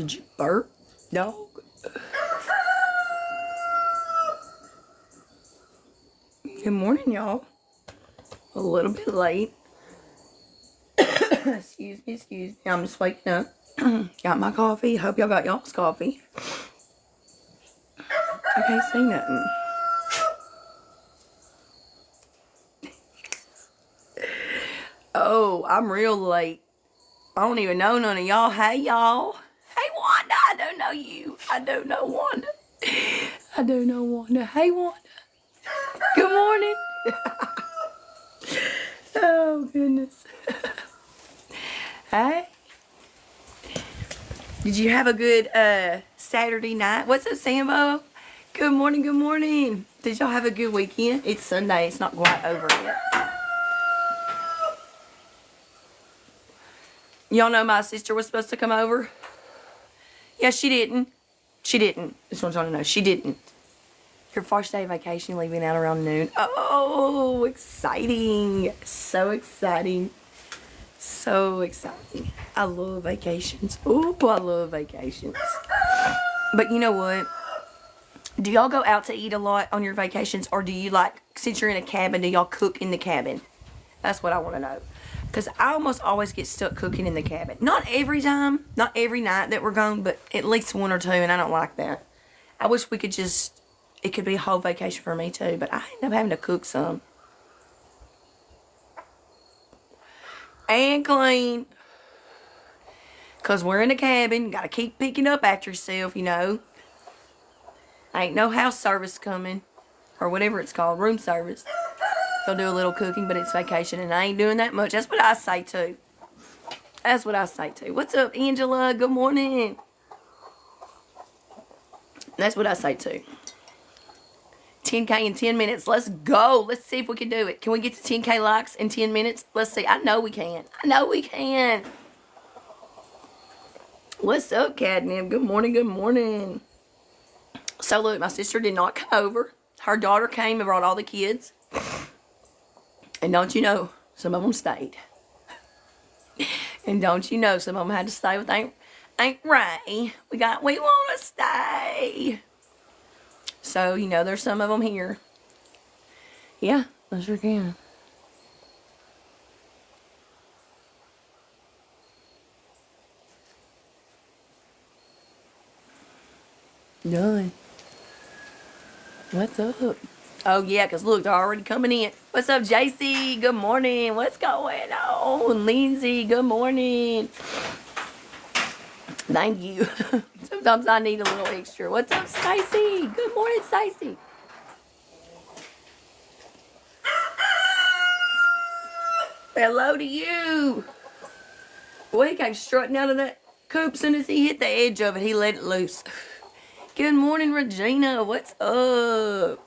Did you burp, dog? Good morning, y'all. A little bit late. Excuse me. I'm just waking up. Got my coffee. Hope y'all got y'all's coffee. I can't say nothing. Oh, I'm real late. I don't even know none of y'all. Hey, y'all. Hey, Wanda. I don't know you. I don't know Wanda. I don't know Wanda. Hey, Wanda. Good morning. Oh, goodness. Hey. Did you have a good Saturday night? What's up, Sambo? Good morning, good morning. Did y'all have a good weekend? It's Sunday. It's not quite over yet. Y'all know my sister was supposed to come over? Yeah, she didn't. She didn't. Just want y'all to know. She didn't. Her first day of vacation, leaving out around noon. Oh, exciting. So exciting. So exciting. I love vacations. Oh, I love vacations. But you know what? Do y'all go out to eat a lot on your vacations? Or do you, like, since you're in a cabin, do y'all cook in the cabin? That's what I want to know. Because I almost always get stuck cooking in the cabin. Not every time. Not every night that we're gone. But at least one or two. And I don't like that. I wish we could just... It could be a whole vacation for me too. But I end up having to cook some. And clean. Because we're in a cabin. Got to keep picking up after yourself, you know. Ain't no house service coming. Or whatever it's called. Room service. They'll do a little cooking, but it's vacation. And I ain't doing that much. That's what I say too. That's what I say too. What's up, Angela? Good morning. That's what I say too. 10K in 10 minutes. Let's go. Let's see if we can do it. Can we get to 10K likes in 10 minutes? Let's see. I know we can. I know we can. What's up, Catnip? Good morning. Good morning. So, look, my sister did not come over. Her daughter came and brought all the kids. And don't you know, some of them stayed. And don't you know, some of them had to stay with Aunt Ray. We want to stay. So, you know, there's some of them here. Yeah, I sure can. Done. What's up? Oh, yeah, because look, they're already coming in. What's up, JC? Good morning. What's going on? Lindsay, good morning. Thank you. Sometimes I need a little extra. What's up, Stacy? Good morning, Stacy. Hello to you. Boy, he came strutting out of that coop. As soon as he hit the edge of it, he let it loose. Good morning, Regina. What's up?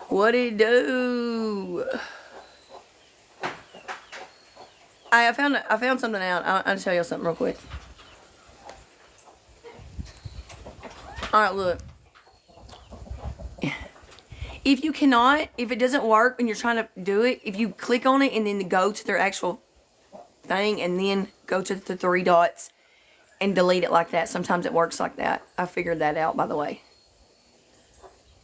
What it do? I found something out. I'll tell you something real quick. Alright, look. If it doesn't work when you're trying to do it, if you click on it and then go to their actual thing and then go to the 3 dots and delete it like that, sometimes it works like that. I figured that out, by the way.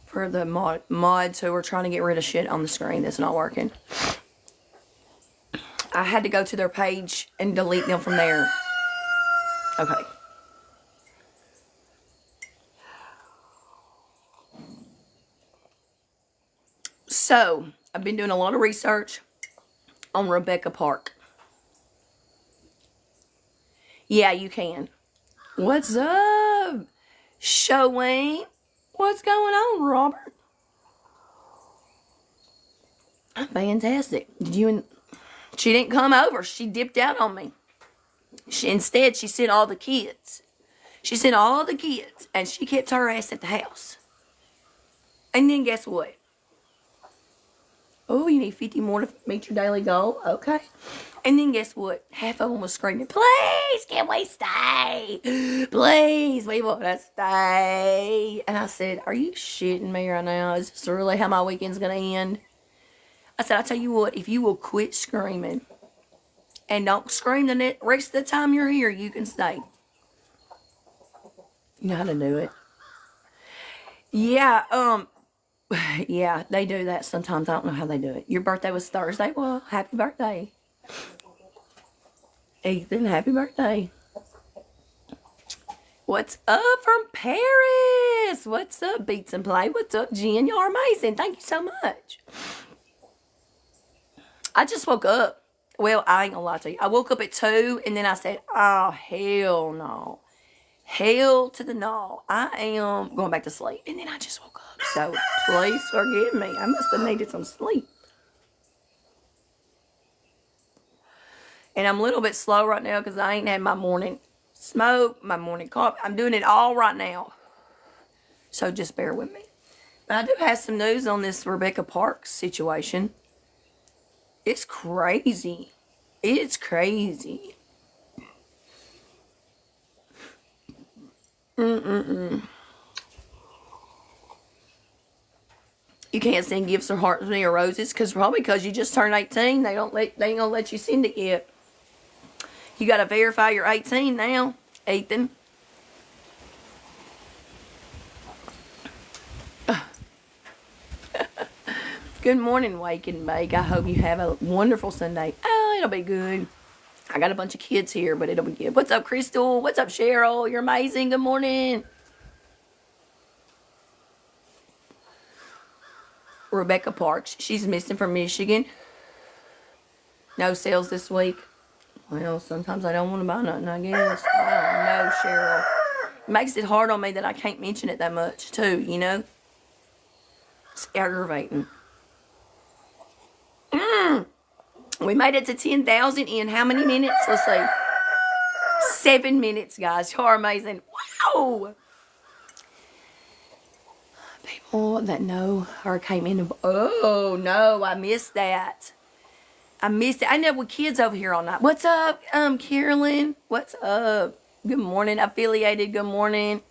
For the mods who are trying to get rid of shit on the screen that's not working. I had to go to their page and delete them from there. Okay. So, I've been doing a lot of research on Rebecca Park. Yeah, you can. What's up, Showing? What's going on, Robert? Fantastic. She didn't come over. She dipped out on me. Instead, she sent all the kids. She sent all the kids, and she kept her ass at the house. And then guess what? Oh, you need 50 more to meet your daily goal? Okay. And then guess what? Half of them was screaming, please, can we stay? Please, we want to stay. And I said, are you shitting me right now? Is this really how my weekend's going to end? I said, I'll tell you what, if you will quit screaming and don't scream the rest of the time you're here, you can stay. You know how to do it. Yeah, yeah, they do that sometimes. I don't know how they do it. Your birthday was Thursday? Well, happy birthday. Ethan, happy birthday. What's up from Paris? What's up, Beats and Play? What's up, Jen? Y'all are amazing. Thank you so much. I just woke up. Well, I ain't gonna lie to you. I woke up at 2 and then I said, oh, hell no. Hell to the no. I am going back to sleep. And then I just woke up. So please forgive me. I must have needed some sleep. And I'm a little bit slow right now because I ain't had my morning smoke, my morning coffee. I'm doing it all right now. So just bear with me. But I do have some news on this Rebecca Parks situation. It's crazy. It's crazy. You can't send gifts or hearts or roses probably because you just turned 18. They ain't gonna let you send it yet. You gotta verify you're 18 now, Ethan. Good morning, Wake and Bake. I hope you have a wonderful Sunday. Oh, it'll be good. I got a bunch of kids here, but it'll be good. What's up, Crystal? What's up, Cheryl? You're amazing. Good morning. Rebecca Parks. She's missing from Michigan. No sales this week. Well, sometimes I don't want to buy nothing, I guess. I don't know, Cheryl. It makes it hard on me that I can't mention it that much, too, you know? It's aggravating. We made it to 10,000 in how many minutes? Let's see. 7 minutes, guys. You're amazing. Wow! People that know or came in. Oh, no, I missed that. I missed it. I know with kids over here all night. What's up, Carolyn? What's up? Good morning, affiliated. Good morning.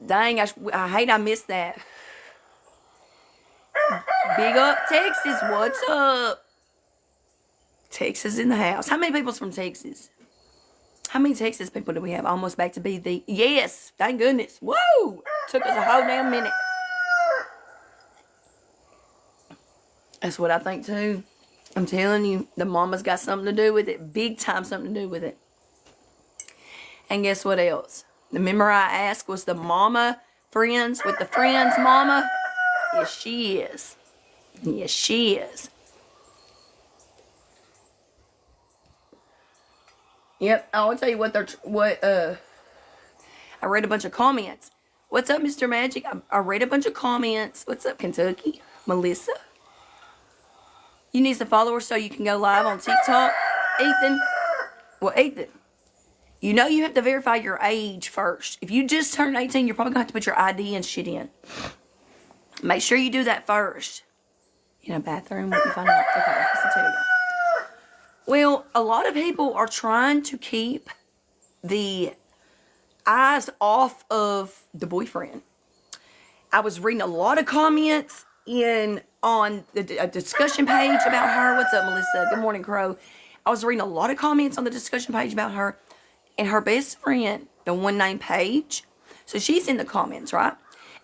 Dang, I hate I missed that. Big up Texas. What's up? Texas in the house. How many people's from Texas? How many Texas people do we have? Almost back to be the... Yes. Thank goodness. Whoa. Took us a whole damn minute. That's what I think too. I'm telling you, the mama's got something to do with it. Big time something to do with it. And guess what else? Remember I asked, was the mama friends with the friend's mama? Yes, she is. Yes, she is. Yep, I'll tell you what I read a bunch of comments. What's up, Mr. Magic? I read a bunch of comments. What's up, Kentucky? Melissa? You need some followers so you can go live on TikTok. Ethan. Well, Ethan, you know you have to verify your age first. If you just turned 18, you're probably going to have to put your ID and shit in. Make sure you do that first. In a bathroom, what you find out. Okay, listen to you. Well, a lot of people are trying to keep the eyes off of the boyfriend. I was reading a lot of comments on a discussion page about her. What's up, Melissa? Good morning, Crow. I was reading a lot of comments on the discussion page about her and her best friend, the one named Paige. So she's in the comments, right?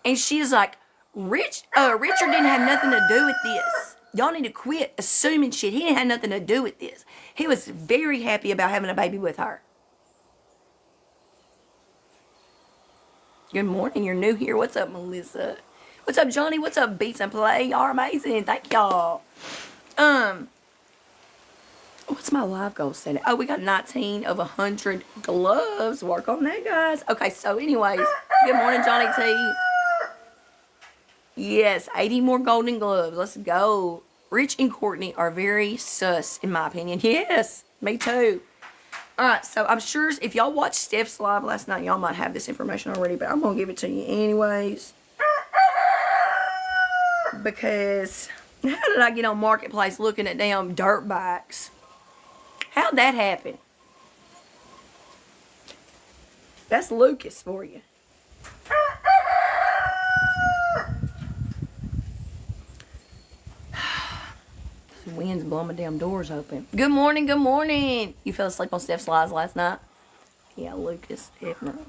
And she's like, Richard didn't have nothing to do with this. Y'all need to quit assuming shit. He didn't have nothing to do with this. He was very happy about having a baby with her. Good morning. You're new here. What's up, Melissa? What's up, Johnny? What's up, Beats and Play? Y'all are amazing. Thank y'all. What's my live goal setting? Oh, we got 19 of 100 gloves. Work on that, guys. Okay, so anyways, good morning, Johnny T. Yes, 80 more golden gloves. Let's go. Rich and Courtney are very sus, in my opinion. Yes, me too. All right, so I'm sure if y'all watched Steph's live last night, y'all might have this information already, but I'm going to give it to you anyways. Because how did I get on Marketplace looking at damn dirt bikes? How'd that happen? That's Lucas for you. wind's blowing my damn doors open. Good morning, good morning. You fell asleep on Steph's lies last night? Yeah, Lucas, definitely.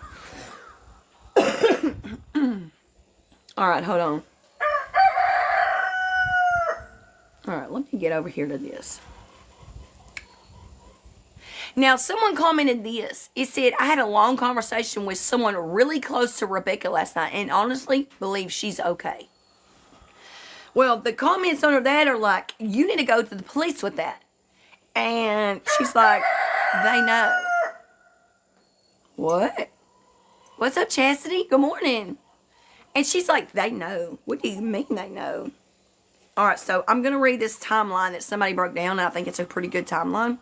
All right, hold on. All right, let me get over here to this. Now, someone commented this. It said, I had a long conversation with someone really close to Rebecca last night and honestly believe she's okay. Well, the comments under that are like, you need to go to the police with that. And she's like, they know. What? What's up, Chastity? Good morning. And she's like, they know. What do you mean they know? All right, so I'm going to read this timeline that somebody broke down. And I think it's a pretty good timeline.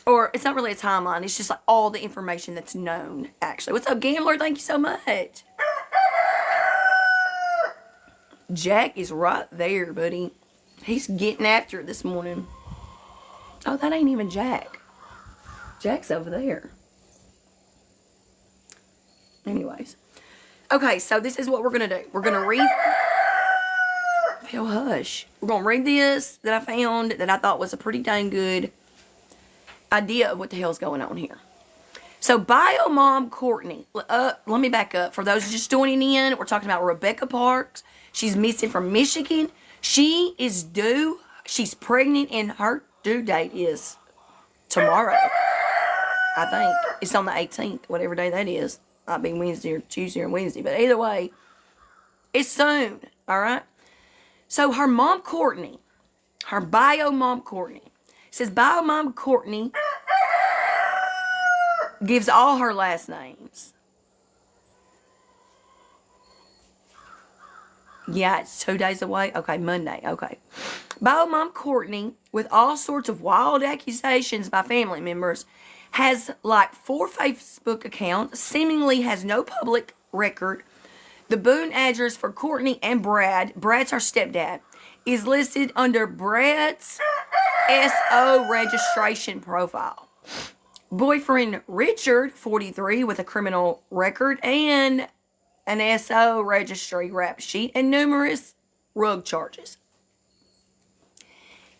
Or it's not really a timeline. It's just like all the information that's known, actually. What's up, Gambler? Thank you so much. Jack is right there, buddy. He's getting after it this morning. Oh, that ain't even Jack. Jack's over there. Anyways. Okay, so this is what we're going to do. We're going to read... Phil, hush. We're going to read this that I found that I thought was a pretty dang good idea of what the hell's going on here. So, bio mom Courtney. Let me back up. For those just joining in, we're talking about Rebecca Parks. She's missing from Michigan. She is due. She's pregnant, and her due date is tomorrow. I think. It's on the 18th, whatever day that is. Might be Wednesday or Tuesday or Wednesday. But either way, it's soon. All right? So, her mom, Courtney, her bio mom, Courtney, says bio mom, Courtney, gives all her last names. Yeah, it's 2 days away. Okay, Monday. Okay. Bio mom Courtney, with all sorts of wild accusations by family members, has like 4 Facebook accounts, seemingly has no public record. The Boone address for Courtney and Brad's her stepdad, is listed under Brad's SO registration profile. Boyfriend Richard, 43, with a criminal record and an SO registry rap sheet and numerous rug charges.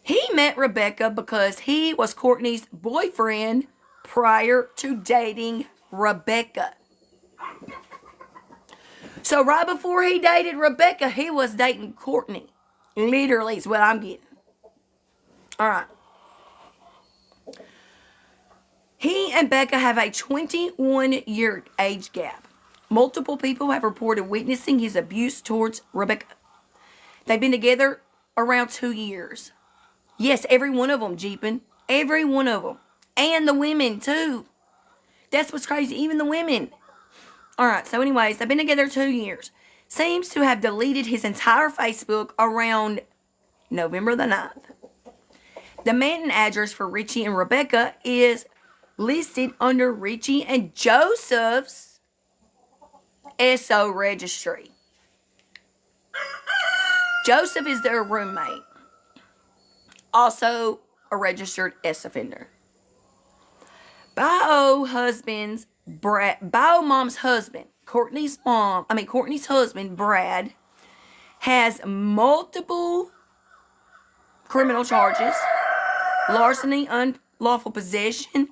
He met Rebecca because he was Courtney's boyfriend prior to dating Rebecca. So right before he dated Rebecca, he was dating Courtney. Literally is what I'm getting. All right. He and Becca have a 21-year age gap. Multiple people have reported witnessing his abuse towards Rebecca. They've been together around 2 years. Yes, every one of them, Jeepin'. Every one of them. And the women, too. That's what's crazy. Even the women. Alright, so anyways, they've been together 2 years. Seems to have deleted his entire Facebook around November the 9th. The Manton address for Richie and Rebecca is listed under Richie and Joseph's SO registry. Joseph is their roommate. Also a registered S offender. Bio mom's husband, Courtney's husband, Brad, has multiple criminal charges, larceny, unlawful possession,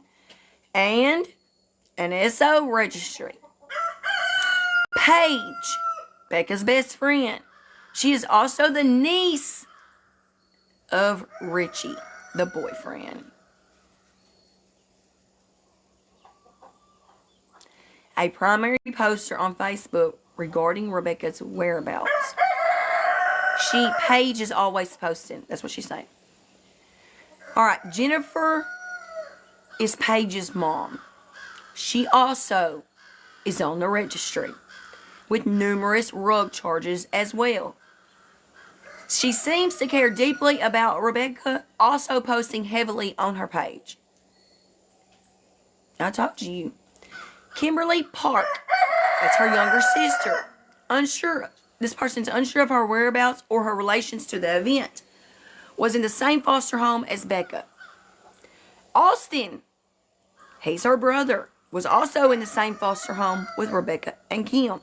and an SO registry. Paige, Becca's best friend. She is also the niece of Richie, the boyfriend. A primary poster on Facebook regarding Rebecca's whereabouts. Paige is always posting. That's what she's saying. Alright, Jennifer is Paige's mom. She also is on the registry with numerous rug charges as well. She seems to care deeply about Rebecca, also posting heavily on her page. I told you. Kimberly Park, that's her younger sister, this person's unsure of her whereabouts or her relations to the event, was in the same foster home as Becca. Austin, he's her brother, was also in the same foster home with Rebecca and Kim.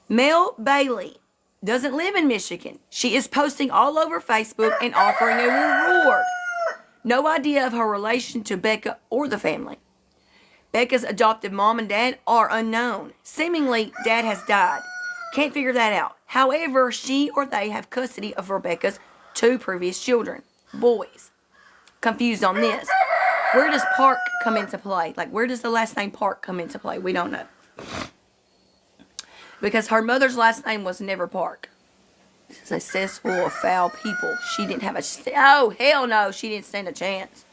Mel Bailey, doesn't live in Michigan. She is posting all over Facebook and offering a reward. No idea of her relation to Becca or the family. Becca's adopted mom and dad are unknown. Seemingly, dad has died. Can't figure that out. However, she or they have custody of Rebecca's 2 previous children, boys. Confused on this. Where does Park come into play? Like, where does the last name Park come into play? We don't know. Because her mother's last name was never Park. This is a cesspool of foul people. She didn't have oh, hell no. She didn't stand a chance.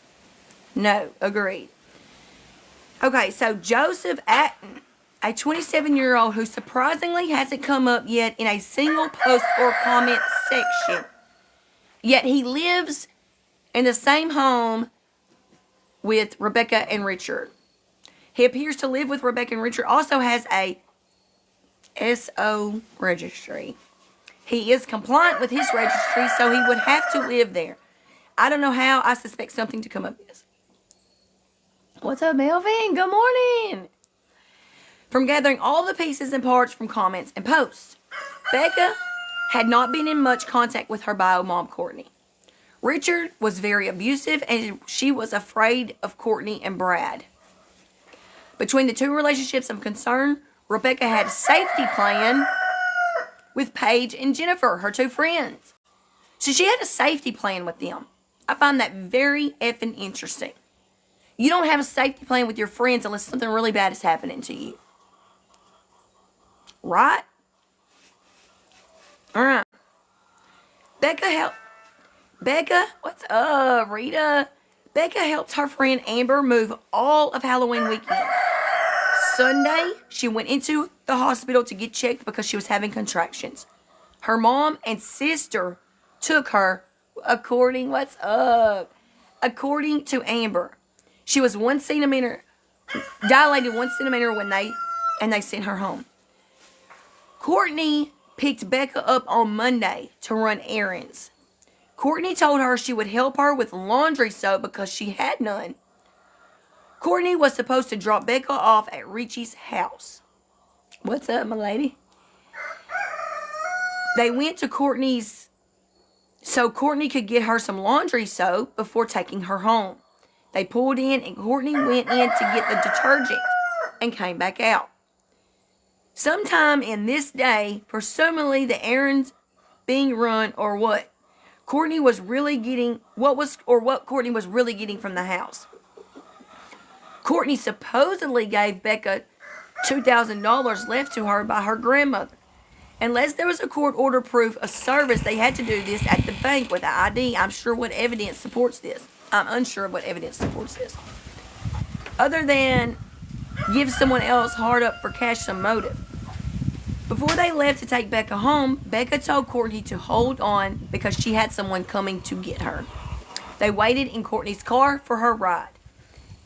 No, agreed. Okay, so Joseph Atten, a 27-year-old who surprisingly hasn't come up yet in a single post or comment section. Yet he lives in the same home with Rebecca and Richard. He appears to live with Rebecca and Richard. Also has a SO registry. He is compliant with his registry, so he would have to live there. I don't know how. I suspect something to come up with this. What's up, Melvin? Good morning. From gathering all the pieces and parts from comments and posts, Becca had not been in much contact with her bio mom, Courtney. Richard was very abusive, and she was afraid of Courtney and Brad. Between the 2 relationships of concern, Rebecca had a safety plan with Paige and Jennifer, her 2 friends. So she had a safety plan with them. I find that very effing interesting. You don't have a safety plan with your friends unless something really bad is happening to you. Right? Alright. Becca, what's up, Rita? Becca helped her friend Amber move all of Halloween weekend. Sunday, she went into the hospital to get checked because she was having contractions. Her mom and sister took her, according to Amber. She was 1 centimeter, dilated 1 centimeter when they sent her home. Courtney picked Becca up on Monday to run errands. Courtney told her she would help her with laundry soap because she had none. Courtney was supposed to drop Becca off at Richie's house. What's up, my lady? They went to Courtney's so Courtney could get her some laundry soap before taking her home. They pulled in and Courtney went in to get the detergent and came back out. Sometime in this day, presumably the errands being run or what Courtney was really getting, what Courtney was really getting from the house. Courtney supposedly gave Becca $2,000 left to her by her grandmother. Unless there was a court order proof of service, they had to do this at the bank with an ID. I'm unsure what evidence supports this. Other than give someone else hard up for cash some motive. Before they left to take Becca home, Becca told Courtney to hold on because she had someone coming to get her. They waited in Courtney's car for her ride.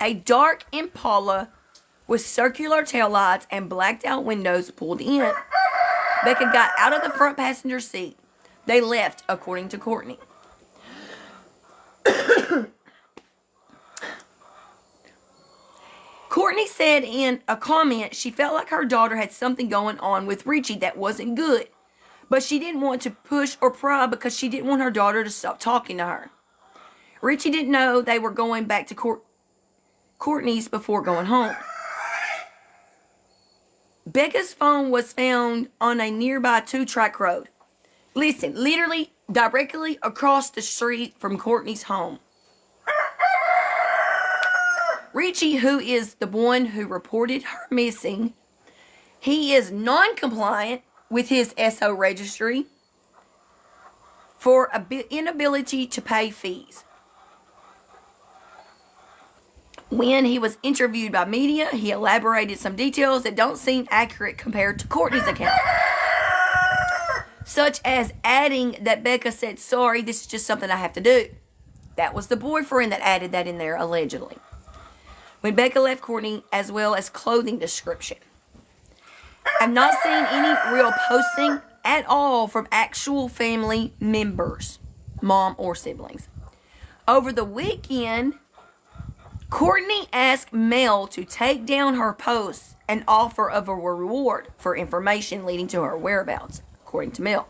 A dark Impala with circular taillights and blacked out windows pulled in. Becca got out of the front passenger seat. They left, according to Courtney. Courtney said in a comment she felt like her daughter had something going on with Richie that wasn't good. But she didn't want to push or pry because she didn't want her daughter to stop talking to her. Richie didn't know they were going back to Courtney's before going home. Becca's phone was found on a nearby 2-track road. Listen, literally directly across the street from Courtney's home. Richie, who is the one who reported her missing, he is non-compliant with his SO registry for inability to pay fees. When he was interviewed by media, he elaborated some details that don't seem accurate compared to Courtney's account. Such as adding that Becca said, sorry, this is just something I have to do. That was the boyfriend that added that in there, allegedly. When Becca left Courtney, as well as clothing description. I've not seen any real posting at all from actual family members, mom or siblings. Over the weekend, Courtney asked Mel to take down her posts and offer of a reward for information leading to her whereabouts. according to Mel.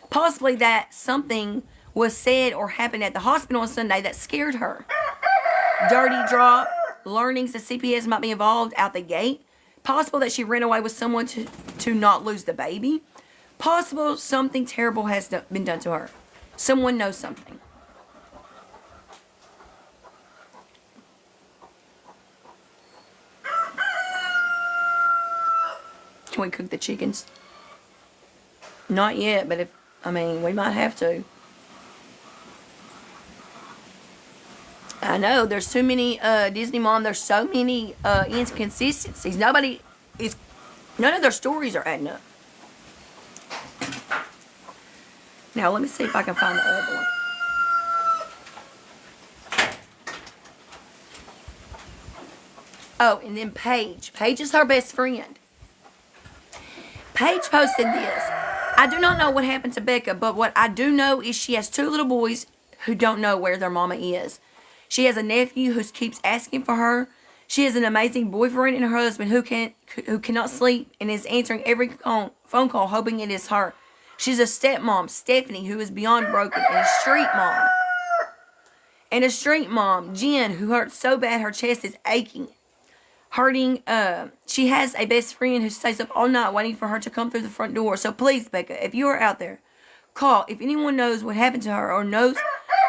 Possibly that something was said or happened at the hospital on Sunday that scared her. Dirty drop, learnings that CPS might be involved out the gate. Possible that she ran away with someone to not lose the baby. Possible something terrible has been done to her. Someone knows something. Can we cook the chickens? Not yet, but we might have to. I know, there's too many, Disney Mom, there's so many inconsistencies. None of their stories are adding up. Now, let me see if I can find the other one. Oh, and then Paige. Paige is her best friend. Paige posted this. I do not know what happened to Becca, but what I do know is she has 2 little boys who don't know where their mama is. She has a nephew who keeps asking for her. She has an amazing boyfriend and her husband who cannot sleep and is answering every phone call hoping it is her. She's a stepmom, Stephanie, who is beyond broken, and a street mom, Jen, who hurts so bad her chest is aching. She has a best friend who stays up all night waiting for her to come through the front door. So please, Becca, if you are out there, call. If anyone knows what happened to her or knows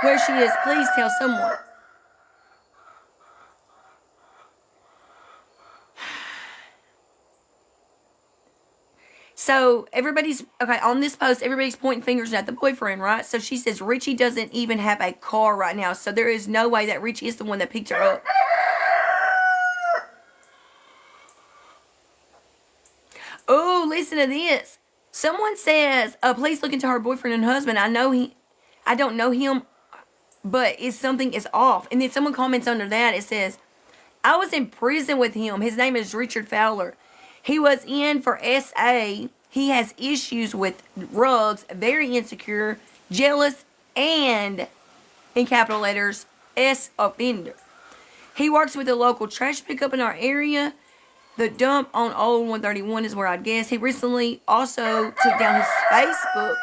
where she is, please tell someone. So on this post, everybody's pointing fingers at the boyfriend, right? So she says Richie doesn't even have a car right now. So there is no way that Richie is the one that picked her up. Oh, listen to this. Someone says, please look into her boyfriend and husband. I don't know him, but something is off. And then someone comments under that. It says, I was in prison with him. His name is Richard Fowler. He was in for SA. He has issues with drugs, very insecure, jealous, and, in capital letters, S offender. He works with a local trash pickup in our area. The dump on Old 131 is where I'd guess. He recently also took down his Facebook.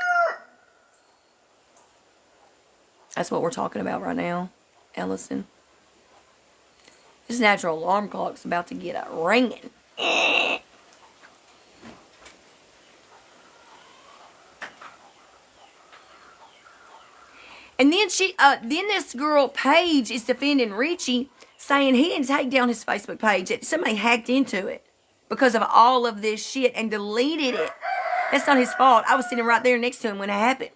That's what we're talking about right now, Ellison. His natural alarm clock's about to get a ringing. And then then this girl, Paige, is defending Richie, saying he didn't take down his Facebook page. That somebody hacked into it because of all of this shit and deleted it. That's not his fault. I was sitting right there next to him when it happened.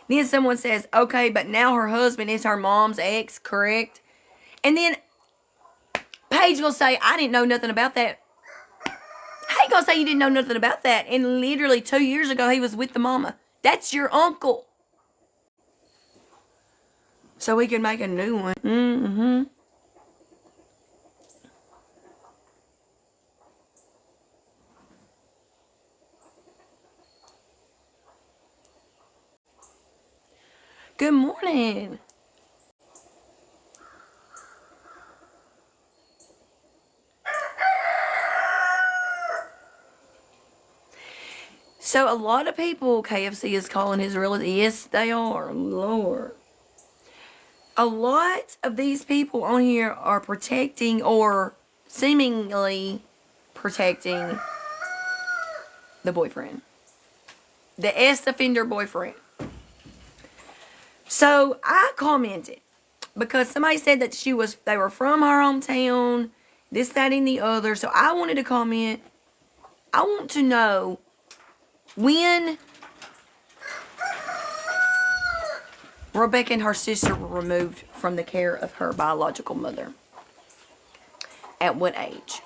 Then someone says, okay, but now her husband is her mom's ex, correct? And then Paige will say, I didn't know nothing about that. How you gonna say you didn't know nothing about that? And literally 2 years ago, he was with the mama. That's your uncle. So we can make a new one. Mm-hmm. Good morning. So a lot of people, KFC is calling his realtor. Yes, they are. Lord. A lot of these people on here are protecting or seemingly protecting the boyfriend. The S-offender boyfriend. So I commented because somebody said that they were from her hometown, this, that, and the other. So I wanted to comment. I want to know when Rebecca and her sister were removed from the care of her biological mother. At what age?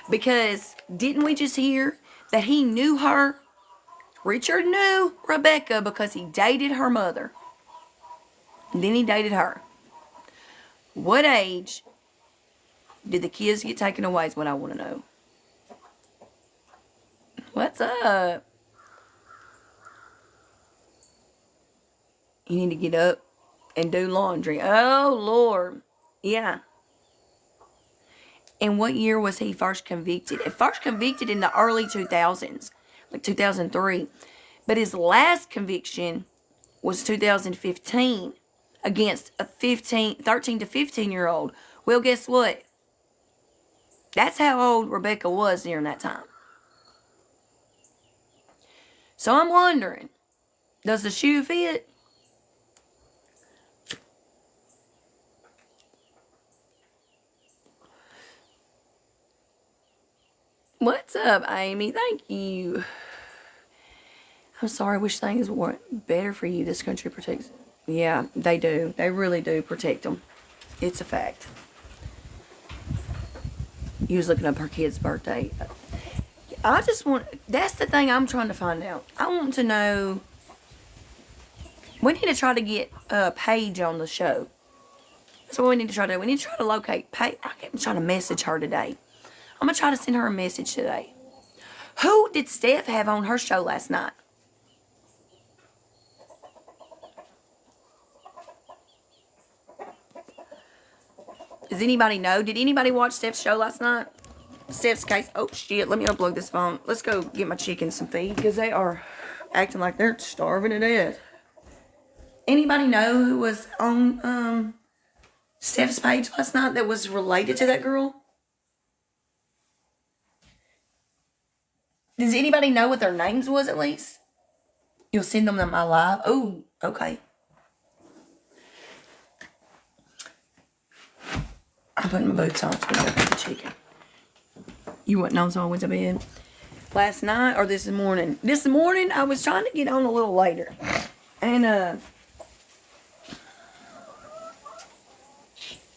Because didn't we just hear that he knew her? Richard knew Rebecca because he dated her mother. And then he dated her. What age did the kids get taken away is what I want to know. What's up? You need to get up and do laundry. Oh, Lord. Yeah. And what year was he first convicted? First convicted in the early 2000s, like 2003. But his last conviction was 2015 against a 13 to 15-year-old. Well, guess what? That's how old Rebecca was during that time. So I'm wondering, does the shoe fit? What's up, Amy? Thank you. I'm sorry, I wish things weren't better for you. This country protects. Yeah, they do. They really do protect them. It's a fact. You was looking up her kid's birthday. I just want, that's the thing I'm trying to find out. I want to know, we need to try to get Paige on the show. That's what we need to try to do. We need to try to locate Paige. I'm trying to message her today. I'm going to try to send her a message today. Who did Steph have on her show last night? Does anybody know? Did anybody watch Steph's show last night? Steph's case. Oh, shit. Let me unplug this phone. Let's go get my chickens some feed because they are acting like they're starving to death. Anybody know who was on Steph's page last night that was related to that girl? Does anybody know what their names was at least? You'll send them to my live? Oh, okay. I'm putting my boots on so I can get the chicken. You wouldn't know until I went to bed. Last night or this morning? This morning I was trying to get on a little later. And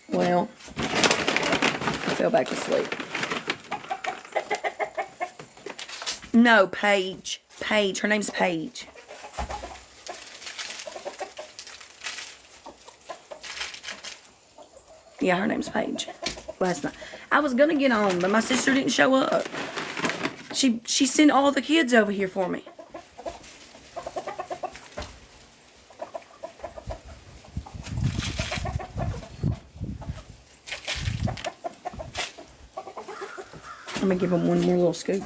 well, I fell back to sleep. No, Paige. Paige. Her name's Paige. Yeah, her name's Paige. Last night. I was going to get on, but my sister didn't show up. She sent all the kids over here for me. I'm going to give them one more little scoop.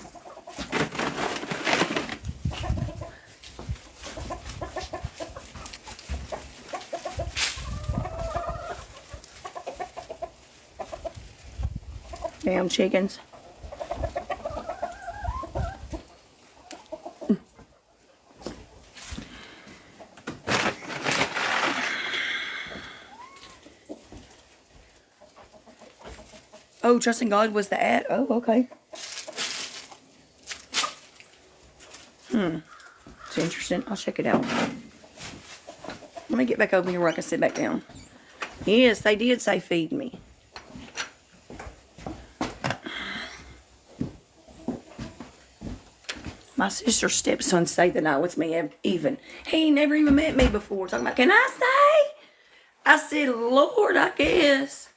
Damn chickens. Oh, trusting God was the ad. Oh, okay. It's interesting. I'll check it out. Let me get back over here where I can sit back down. Yes, they did say feed me. My sister's stepson stayed the night with me even. He ain't never even met me before. Talking about, can I stay? I said, Lord, I guess.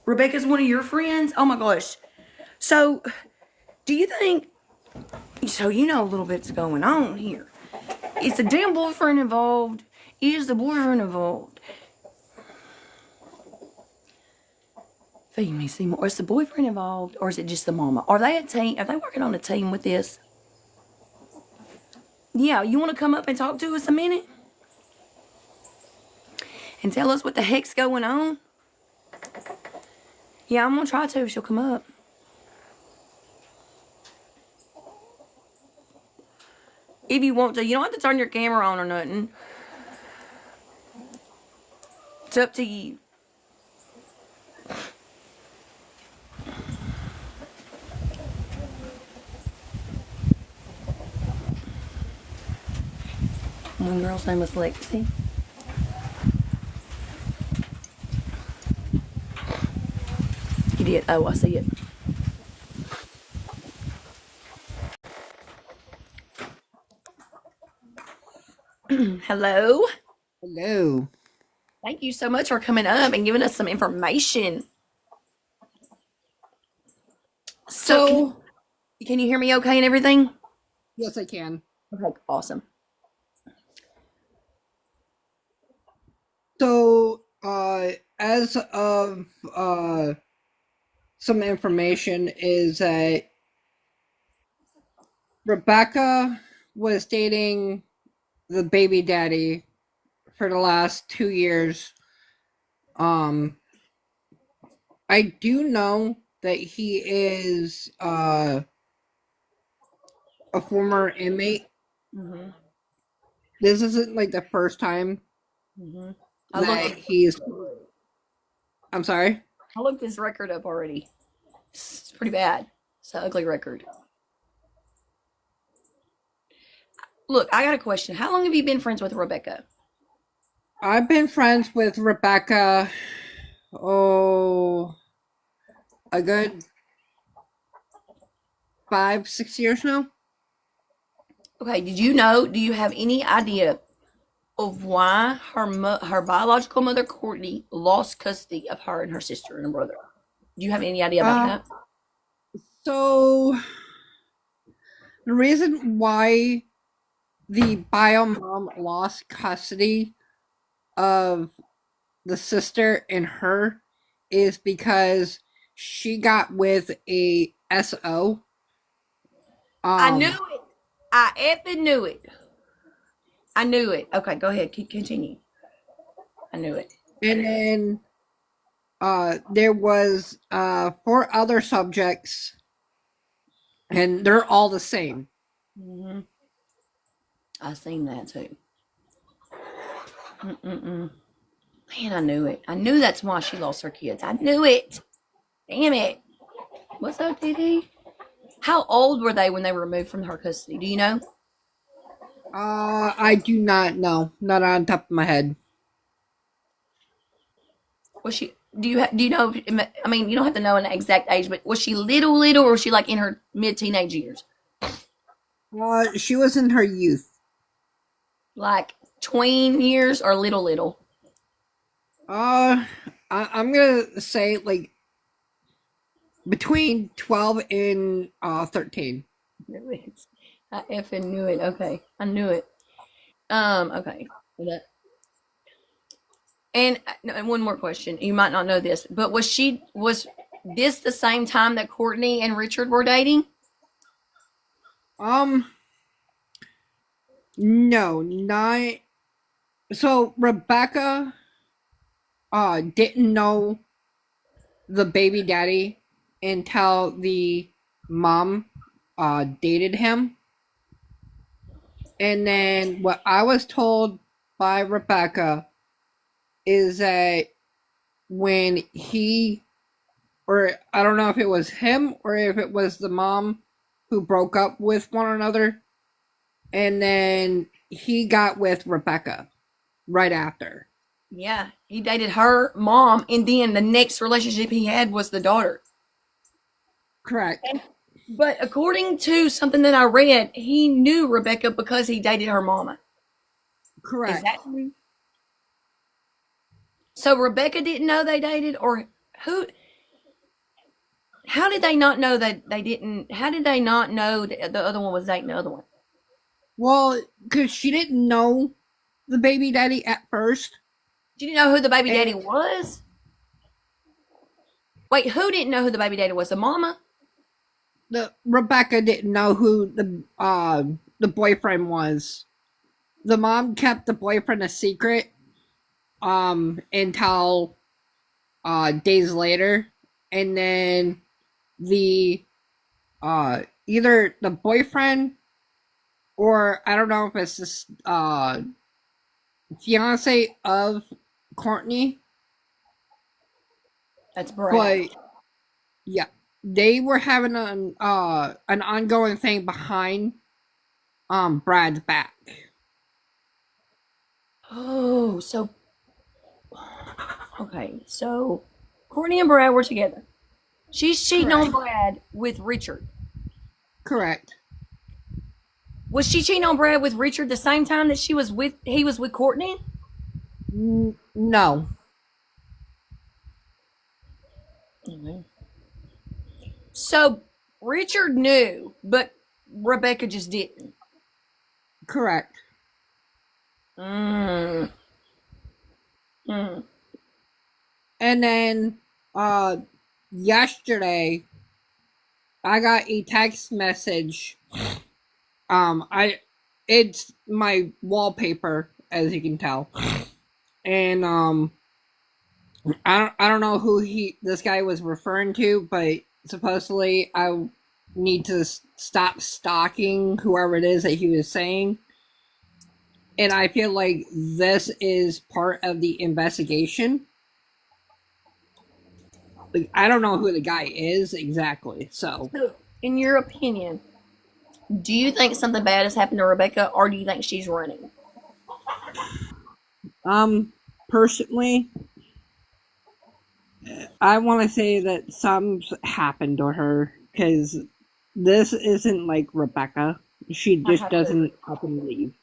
Rebecca's one of your friends? Oh my gosh. So, do you think, so you know a little bit's going on here. Is the damn boyfriend involved? Is the boyfriend involved? Feed me, Seymour. Is the boyfriend involved or is it just the mama? Are they a team? Are they working on a team with this? Yeah, you want to come up and talk to us a minute? And tell us what the heck's going on? Yeah, I'm going to try to if she'll come up. If you want to. You don't have to turn your camera on or nothing. It's up to you. One girl's name was Lexi. You did? Oh, I see it. Hello? Hello. Thank you so much for coming up and giving us some information. So, can you hear me okay and everything? Yes, I can. Okay, awesome. So, as of some information is that Rebecca was dating the baby daddy for the last 2 years. I do know that he is a former inmate. Mm-hmm. This isn't like the first time Mm-hmm. that he's. I'm sorry. I looked his record up already. It's pretty bad. It's an ugly record. Look, I got a question. How long have you been friends with Rebecca? I've been friends with Rebecca, a good 5, 6 years now. Okay, do you have any idea of why her biological mother, Courtney, lost custody of her and her sister and her brother? Do you have any idea about that? So, the reason why the bio mom lost custody of the sister and her is because she got with a SO. I knew it. I effing knew it. I knew it. Okay, go ahead. Continue. I knew it. And then there was 4 other subjects, and they're all the same. Mm-hmm. I seen that too. Man, I knew it. I knew that's why she lost her kids. I knew it. Damn it. What's up, DD? How old were they when they were removed from her custody? Do you know? I do not know. Not on top of my head. Was she? Do you know? I mean, you don't have to know an exact age, but was she little, or was she like in her mid-teenage years? She was in her youth. Like tween years or little? I'm gonna say like between 12 and 13. I effing knew it. Okay, I knew it. Okay. And one more question. You might not know this, but was this the same time that Courtney and Richard were dating? No, not. So Rebecca didn't know the baby daddy until the mom dated him. And then what I was told by Rebecca is that when he, or I don't know if it was him or if it was the mom who broke up with one another, and then he got with Rebecca right after. Yeah, he dated her mom, and then the next relationship he had was the daughter. Correct. But according to something that I read, he knew Rebecca because he dated her mama. Correct. Is that true? So Rebecca didn't know they dated, or who? How did they not know that they didn't? How did they not know that the other one was dating the other one? Well, because she didn't know the baby daddy at first. Did you know who the baby daddy was? Wait, who didn't know who the baby daddy was? The mama? The Rebecca didn't know who the boyfriend was. The mom kept the boyfriend a secret until days later, and then the either the boyfriend or I don't know if it's this fiance of Courtney. That's Brad. But yeah, they were having an ongoing thing behind Brad's back. Oh, so okay, so Courtney and Brad were together. She's cheating on Brad with Richard. Correct. Was she cheating on Brad with Richard the same time that he was with Courtney? No. Mm-hmm. So Richard knew, but Rebecca just didn't. Correct. Mm. And then yesterday I got a text message. I it's my wallpaper, as you can tell. And I don't know who this guy was referring to, but supposedly I need to stop stalking whoever it is that he was saying. And I feel like this is part of the investigation. Like, I don't know who the guy is exactly. So, In your opinion, do you think something bad has happened to Rebecca, or do you think she's running? personally, I want to say that something's happened to her because this isn't like Rebecca. She just doesn't up and leave.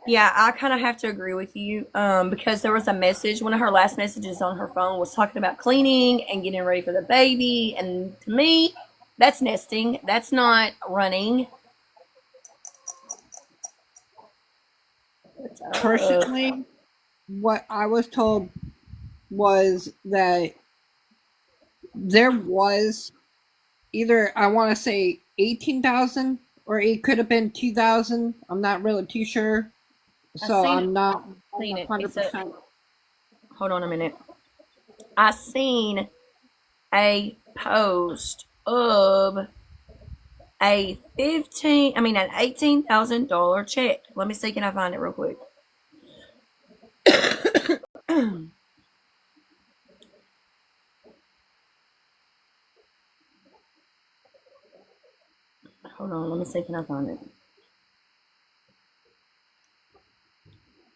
Yeah, I kind of have to agree with you because there was a message. One of her last messages on her phone was talking about cleaning and getting ready for the baby. And to me, that's nesting. That's not running. Personally, what I was told was that there was either, I want to say 18,000 or it could have been 2,000. I'm not really too sure. So I'm not 100%. Hold on a minute. I seen a post of an $18,000 check. Let me see, can I find it real quick? Hold on, let me see, can I find it?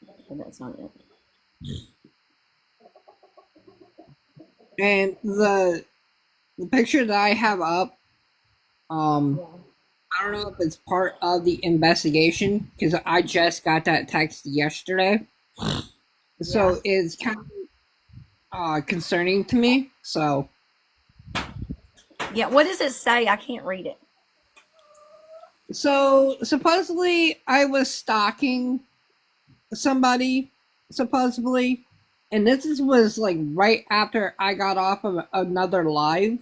Okay, that's not it. And the picture that I have up, I don't know if it's part of the investigation because I just got that text yesterday. So it's kind of concerning to me. So yeah, what does it say? I can't read it. So supposedly I was stalking somebody, supposedly, and was like right after I got off of another live.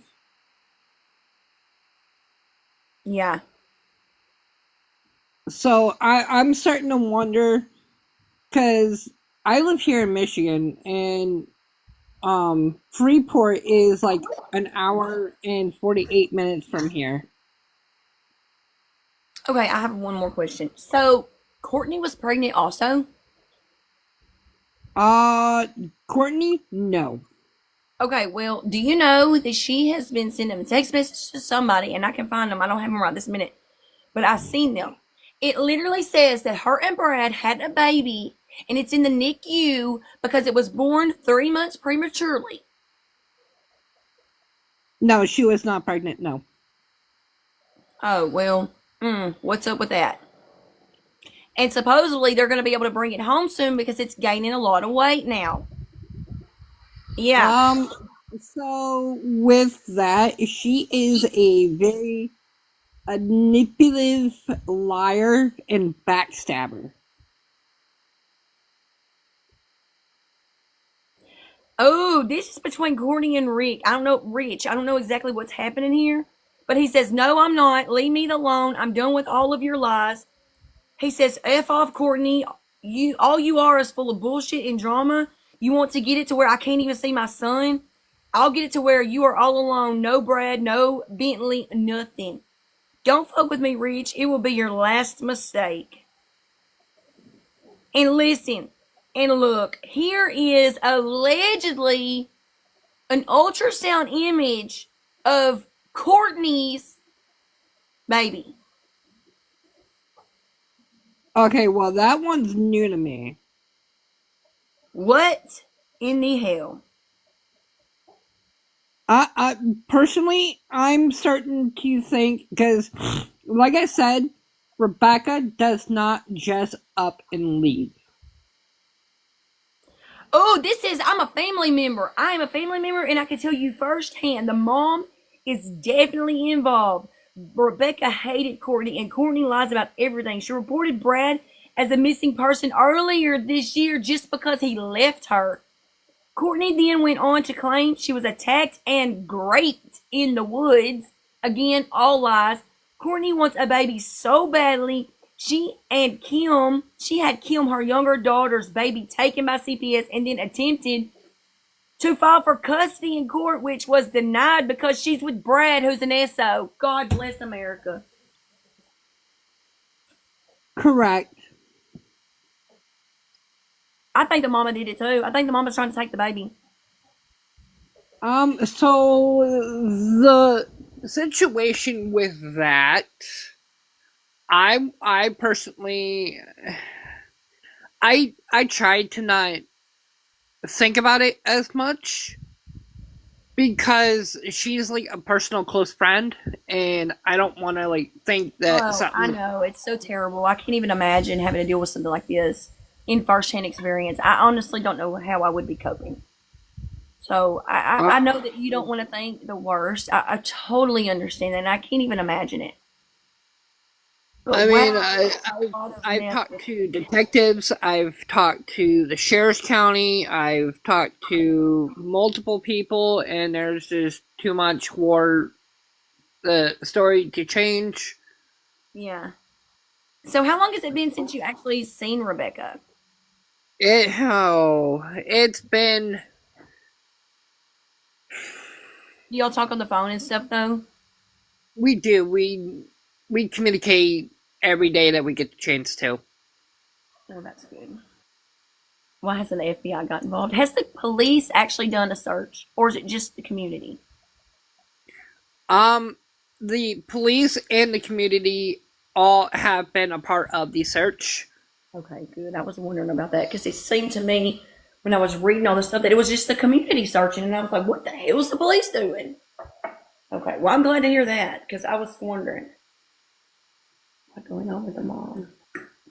Yeah. So I'm starting to wonder because I live here in Michigan and Freeport is like an hour and 48 minutes from here. Okay, I have one more question. So Courtney was pregnant also? Courtney, no. Okay, well, do you know that she has been sending a text message to somebody, and I can find them. I don't have them right this minute, but I've seen them. It literally says that her and Brad had a baby, and it's in the NICU because it was born 3 months prematurely. No, she was not pregnant, no. Oh, well, what's up with that? And supposedly they're going to be able to bring it home soon because it's gaining a lot of weight now. Yeah. So with that, she is a very manipulative liar and backstabber. Oh, this is between Courtney and Rick. I don't know, Rich. I don't know exactly what's happening here. But he says, no, I'm not. Leave me alone. I'm done with all of your lies. He says, F off, Courtney. All you are is full of bullshit and drama. You want to get it to where I can't even see my son? I'll get it to where you are all alone. No Brad, no Bentley, nothing. Don't fuck with me, Rich. It will be your last mistake. And listen, and look, here is allegedly an ultrasound image of Courtney's baby. Okay, well, that one's new to me. What in the hell? I personally, I'm starting to think, because, like I said, Rebecca does not just up and leave. Oh, this is, I'm a family member. I am a family member, and I can tell you firsthand, the mom is definitely involved. Rebecca hated Courtney, and Courtney lies about everything. She reported Brad as a missing person earlier this year just because he left her. Courtney then went on to claim she was attacked and raped in the woods. Again, all lies. Courtney wants a baby so badly. She had Kim, her younger daughter's baby, taken by CPS and then attempted to file for custody in court, which was denied because she's with Brad, who's an SO. God bless America. Correct. I think the mama did it too. I think the mama's trying to take the baby. So the situation with that, I personally, I tried to not think about it as much because she's like a personal close friend, and I don't want to like think that Oh, something. I know. It's so terrible. I can't even imagine having to deal with something like this in firsthand experience. I honestly don't know how I would be coping. So I know that you don't want to think the worst. I totally understand that, and I can't even imagine it. But I mean, all those I've mess talked with- to detectives, I've talked to the sheriff's county, I've talked to multiple people, and there's just too much for the story to change. Yeah. So how long has it been since you actually seen Rebecca? It's been. Do y'all talk on the phone and stuff though? We do. We communicate every day that we get the chance to. Oh, that's good. Why hasn't the FBI got involved? Has the police actually done a search, or is it just the community? The police and the community all have been a part of the search. Okay, good. I was wondering about that because it seemed to me when I was reading all this stuff that it was just the community searching, and I was like, "What the hell is the police doing?" Okay, well, I'm glad to hear that because I was wondering what's going on with the mom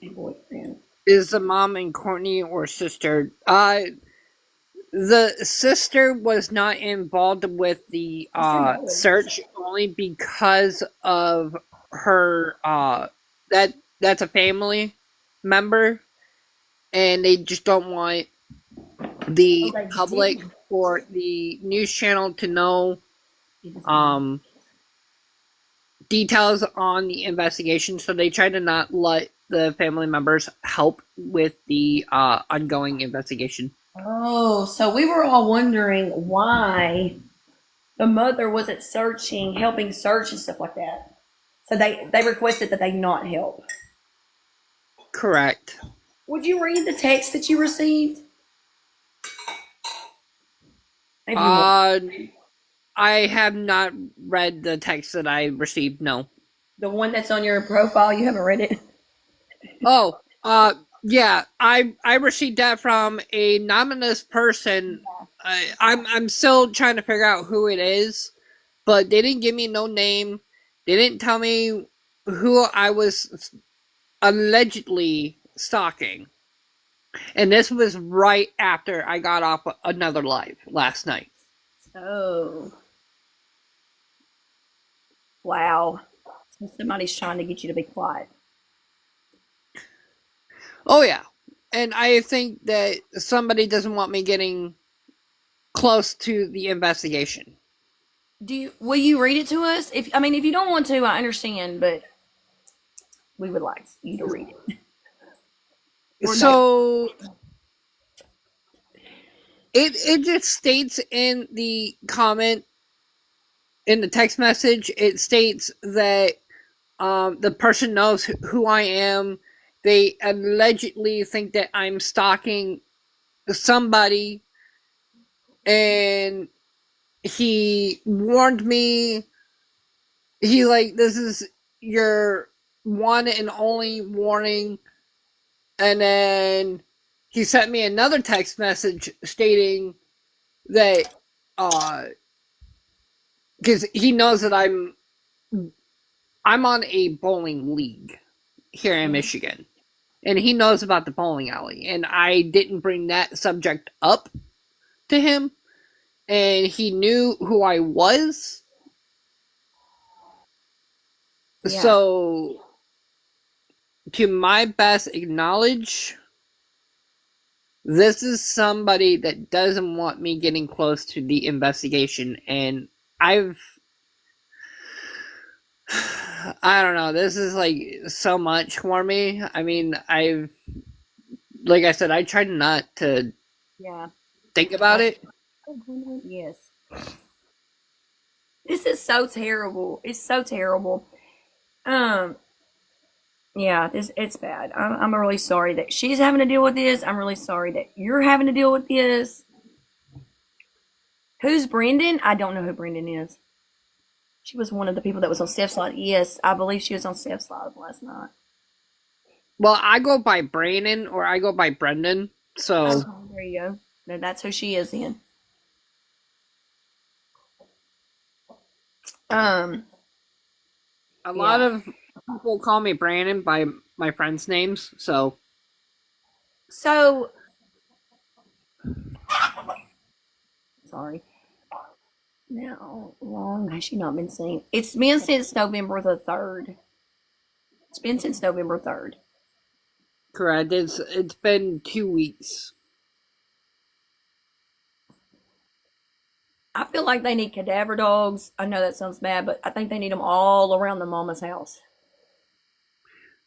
and boyfriend. Is the mom and Courtney or sister? The sister was not involved with the search only because of her that's a family member, and they just don't want the Okay, public or the news channel to know details on the investigation, so they try to not let the family members help with the ongoing investigation. Oh, so we were all wondering why the mother wasn't searching, helping search and stuff like that. So they requested that they not help. Correct. Would you read the text that you received? Maybe you won't. I have not read the text that I received. No. The one that's on your profile, you haven't read it? Oh, yeah. I received that from a anonymous person. I'm still trying to figure out who it is, but they didn't give me no name. They didn't tell me who I was allegedly stalking. And this was right after I got off another live last night. Oh. Wow. So somebody's trying to get you to be quiet. Oh, yeah. And I think that somebody doesn't want me getting close to the investigation. Will you read it to us? If you don't want to, I understand, but we would like you to read it. So it just states in the comment in the text message, it states that the person knows who I am. They allegedly think that I'm stalking somebody, and he warned me. He like, this is your one and only warning. And then he sent me another text message stating that because he knows that I'm on a bowling league here in Michigan, and he knows about the bowling alley, and I didn't bring that subject up to him, and he knew who I was. Yeah. So, to my best knowledge, This is somebody that doesn't want me getting close to the investigation, and I've I don't know, this is like so much for me. I mean, like I said, I try not to Yeah. think about it. Yes. This is so terrible. It's so terrible. Um, yeah, it's bad. I'm really sorry that she's having to deal with this. I'm really sorry that you're having to deal with this. Who's Brendan? I don't know who Brendan is. She was one of the people that was on Steph's Live. Yes, I believe she was on Steph's Live last night. Well, I go by Brandon or I go by Brendan, so Oh, there you go. No, that's who she is then. Um, a lot yeah. of people call me Brandon by my friends' names, so So sorry. Now, long has she not been seen? It's been since November the 3rd. It's been since November 3rd. correct. It's been 2 weeks. I feel like they need cadaver dogs. I know that sounds bad, but I think they need them all around the mama's house.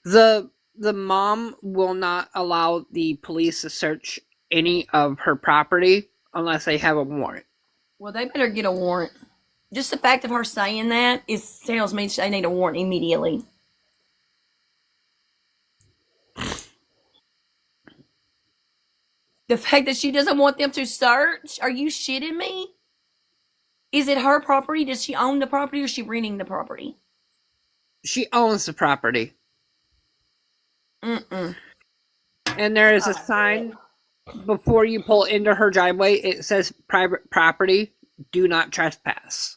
The mom will not allow the police to search any of her property unless they have a warrant. Well, they better get a warrant. Just the fact of her saying that tells me they need a warrant immediately. The fact that she doesn't want them to search? Are you shitting me? Is it her property? Does she own the property or is she renting the property? She owns the property. Mm-mm. And there is a sign before you pull into her driveway. It says private property, do not trespass.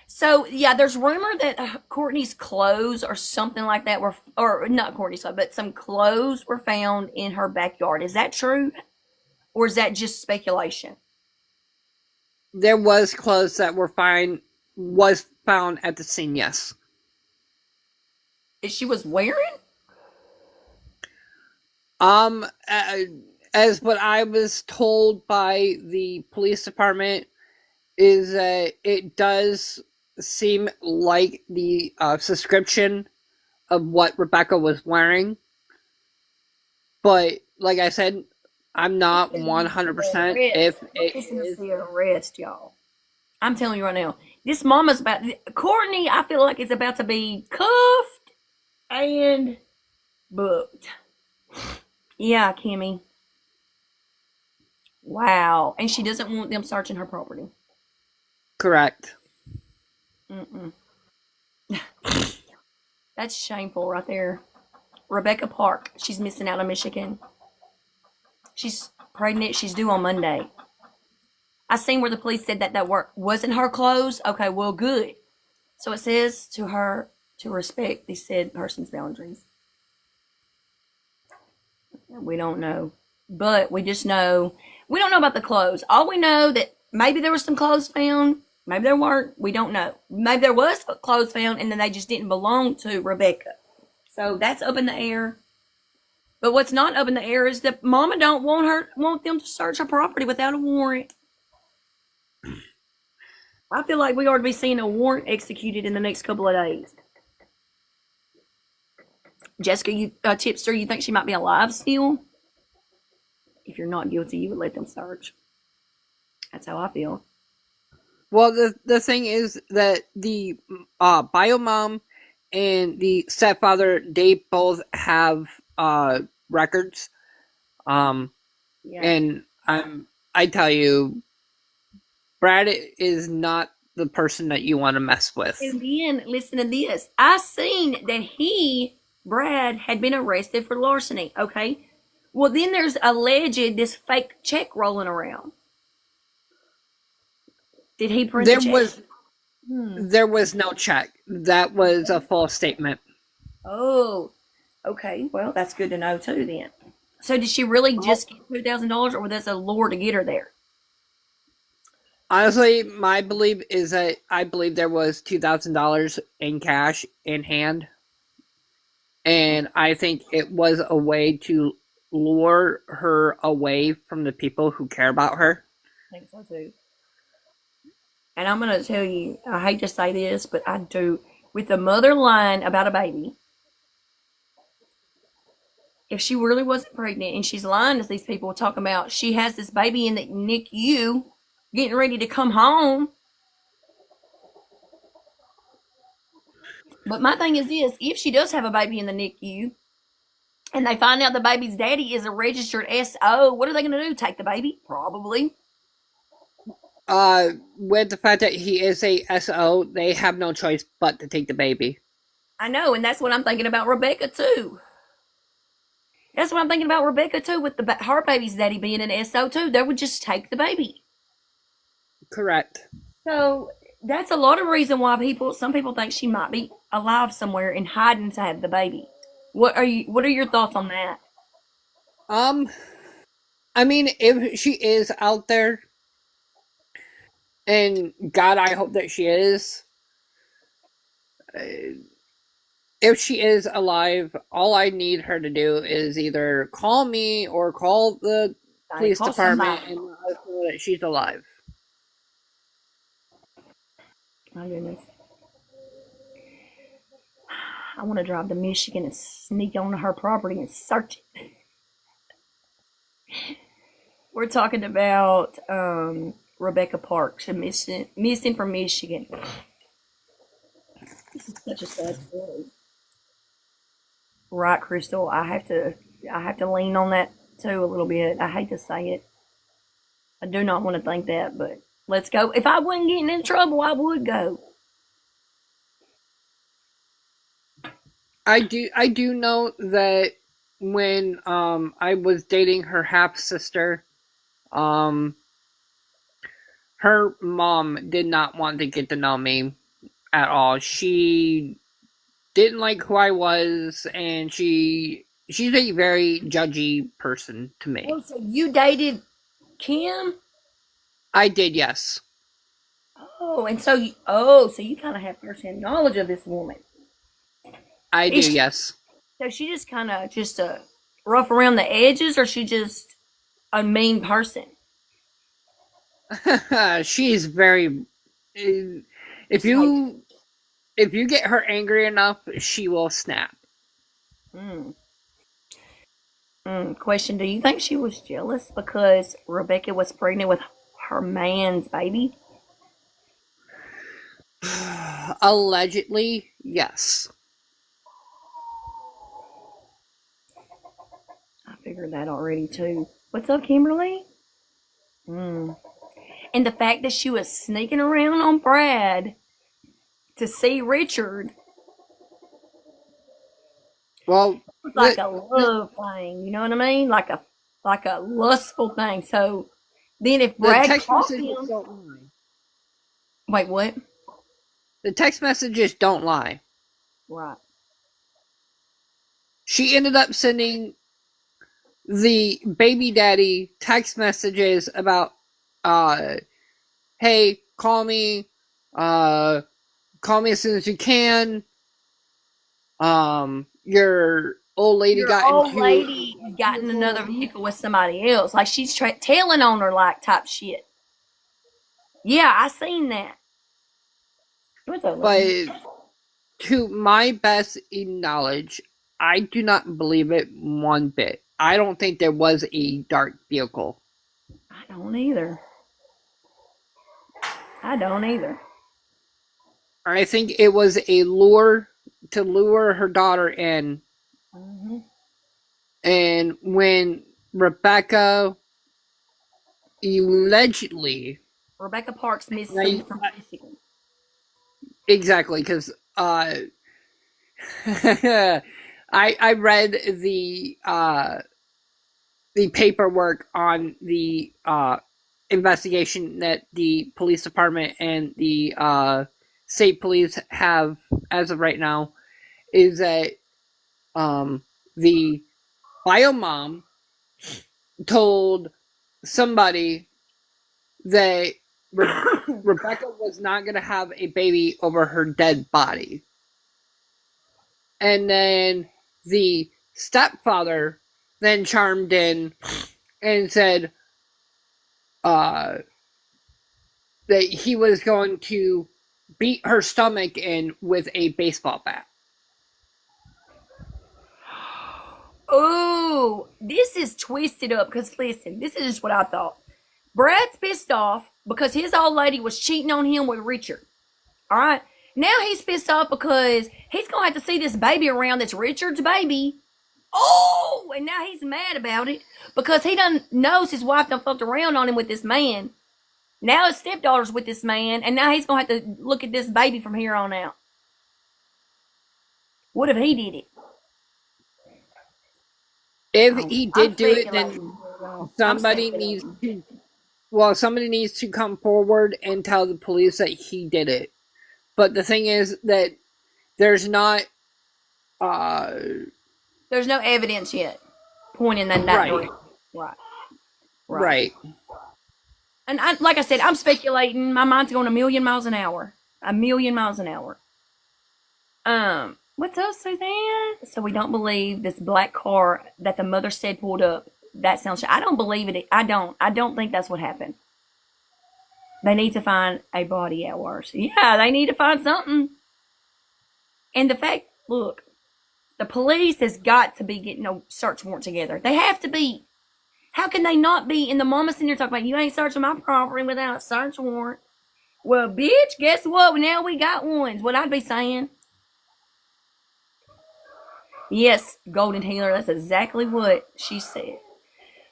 So, yeah, there's rumor that Courtney's clothes or something like that were, or not Courtney's clothes, but some clothes were found in her backyard. Is that true? Or is that just speculation? There was clothes that was found at the scene, yes. She was wearing? As what I was told by the police department is that it does seem like the subscription of what Rebecca was wearing. But like I said, I'm not 100% if it is. See her arrest, y'all. I'm telling you right now, this mama's about Courtney. I feel like is about to be cuffed and booked. Yeah, Kimmy. Wow, and she doesn't want them searching her property. Correct. Mm-mm. That's shameful right there. Rebecca Park. She's missing out on Michigan. She's pregnant. She's due on Monday. I seen where the police said that work wasn't her clothes. Okay, well, good. So it says to her to respect the said person's boundaries. We don't know. But we just know, we don't know about the clothes. All we know that maybe there was some clothes found. Maybe there weren't. We don't know. Maybe there was clothes found and then they just didn't belong to Rebecca. So that's up in the air. But what's not up in the air is that Mama don't want them to search her property without a warrant. I feel like we ought to be seeing a warrant executed in the next couple of days. Jessica, tipster, you think she might be alive still? If you're not guilty, you would let them search. That's how I feel. Well, the thing is that the bio mom and the stepfather, they both have records. Yeah. And I tell you, Brad is not the person that you want to mess with. And then listen to this. I seen that Brad, had been arrested for larceny. Okay. Well, then there's alleged this fake check rolling around. Did he print the check? There was no check. That was a false statement. Oh, okay. Well, that's good to know too. Then, so did she really just get $2,000, or was that a lure to get her there? Honestly, my belief is that I believe there was $2,000 in cash in hand, and I think it was a way to lure her away from the people who care about her. I think so too. And I'm gonna tell you, I hate to say this, but I do. With the mother lying about a baby, if she really wasn't pregnant and she's lying to these people talking about she has this baby in the NICU getting ready to come home. But my thing is this, if she does have a baby in the NICU and they find out the baby's daddy is a registered SO, what are they going to do? Take the baby? Probably. With the fact that he is a SO, they have no choice but to take the baby. I know, and that's what I'm thinking about Rebecca too. That's what I'm thinking about Rebecca too, with her baby's daddy being an SO too. They would just take the baby. Correct. So that's a lot of reason why some people think she might be alive somewhere and hiding to have the baby. What are your thoughts on that? I mean, if she is out there, and God, I hope that she is. If she is alive, all I need her to do is either call me or call the police department and let us know that she's alive. My goodness. I want to drive to Michigan and sneak onto her property and search it. We're talking about Rebecca Parks, missing from Michigan. This is such a sad story. Right, Crystal. I have to lean on that too a little bit. I hate to say it. I do not want to think that, but let's go. If I wasn't getting in trouble, I would go. I do know that when I was dating her half sister, her mom did not want to get to know me at all. She didn't like who I was, and she's a very judgy person to me. Oh, so you dated Kim? I did, yes. Oh, and so you kind of have firsthand knowledge of this woman. I do, yes. So she just kind of rough around the edges, or she just a mean person? She's very. If you get her angry enough, she will snap. Question: do you think she was jealous because Rebecca was pregnant with her man's baby? Allegedly, yes. I figured that already too. What's up, Kimberly? And the fact that she was sneaking around on Brad to see Richard. Well, it's like a love thing, you know what I mean? Like a lustful thing. So then if Brad caught him, don't lie. Wait, what? The text messages don't lie. Right. She ended up sending the baby daddy text messages about, hey, call me as soon as you can. Your old lady got in another vehicle with somebody else. Like she's tailing on her, like type shit. Yeah, I seen that. But to my best knowledge, I do not believe it one bit. I don't think there was a dark vehicle. I don't either. I think it was a lure to lure her daughter in. Mm-hmm. And when Rebecca allegedly... Rebecca Parks missing from Michigan. Exactly, because I read the paperwork on the investigation that the police department and the state police have as of right now, is that the bio mom told somebody that Rebecca was not going to have a baby over her dead body. And then the stepfather then chimed in and said that he was going to beat her stomach in with a baseball bat. Ooh, this is twisted up because listen, this is just what I thought. Brad's pissed off because his old lady was cheating on him with Richard. All right. Now he's pissed off because he's going to have to see this baby around that's Richard's baby. Oh, and now he's mad about it because he done knows his wife done fucked around on him with this man. Now his stepdaughter's with this man, and now he's going to have to look at this baby from here on out. What if he did it? If he did do it, then speculating. somebody I'm needs speculating. somebody needs to come forward and tell the police that he did it. But the thing is that there's not There's no evidence yet pointing in that Right. direction. Right. right. And like I said, I'm speculating. My mind's going a million miles an hour. A million miles an hour. What's else, Suzanne? So we don't believe this black car that the mother said pulled up. That sounds. I don't believe it. I don't think that's what happened. They need to find a body at worst. Yeah, they need to find something. And the fact, look, the police has got to be getting a search warrant together. They have to be. How can they not be? And the mama's sitting there talking about, you ain't searching my property without a search warrant. Well, bitch, guess what? Now we got ones. What I'd be saying. Yes, Golden Healer, that's exactly what she said.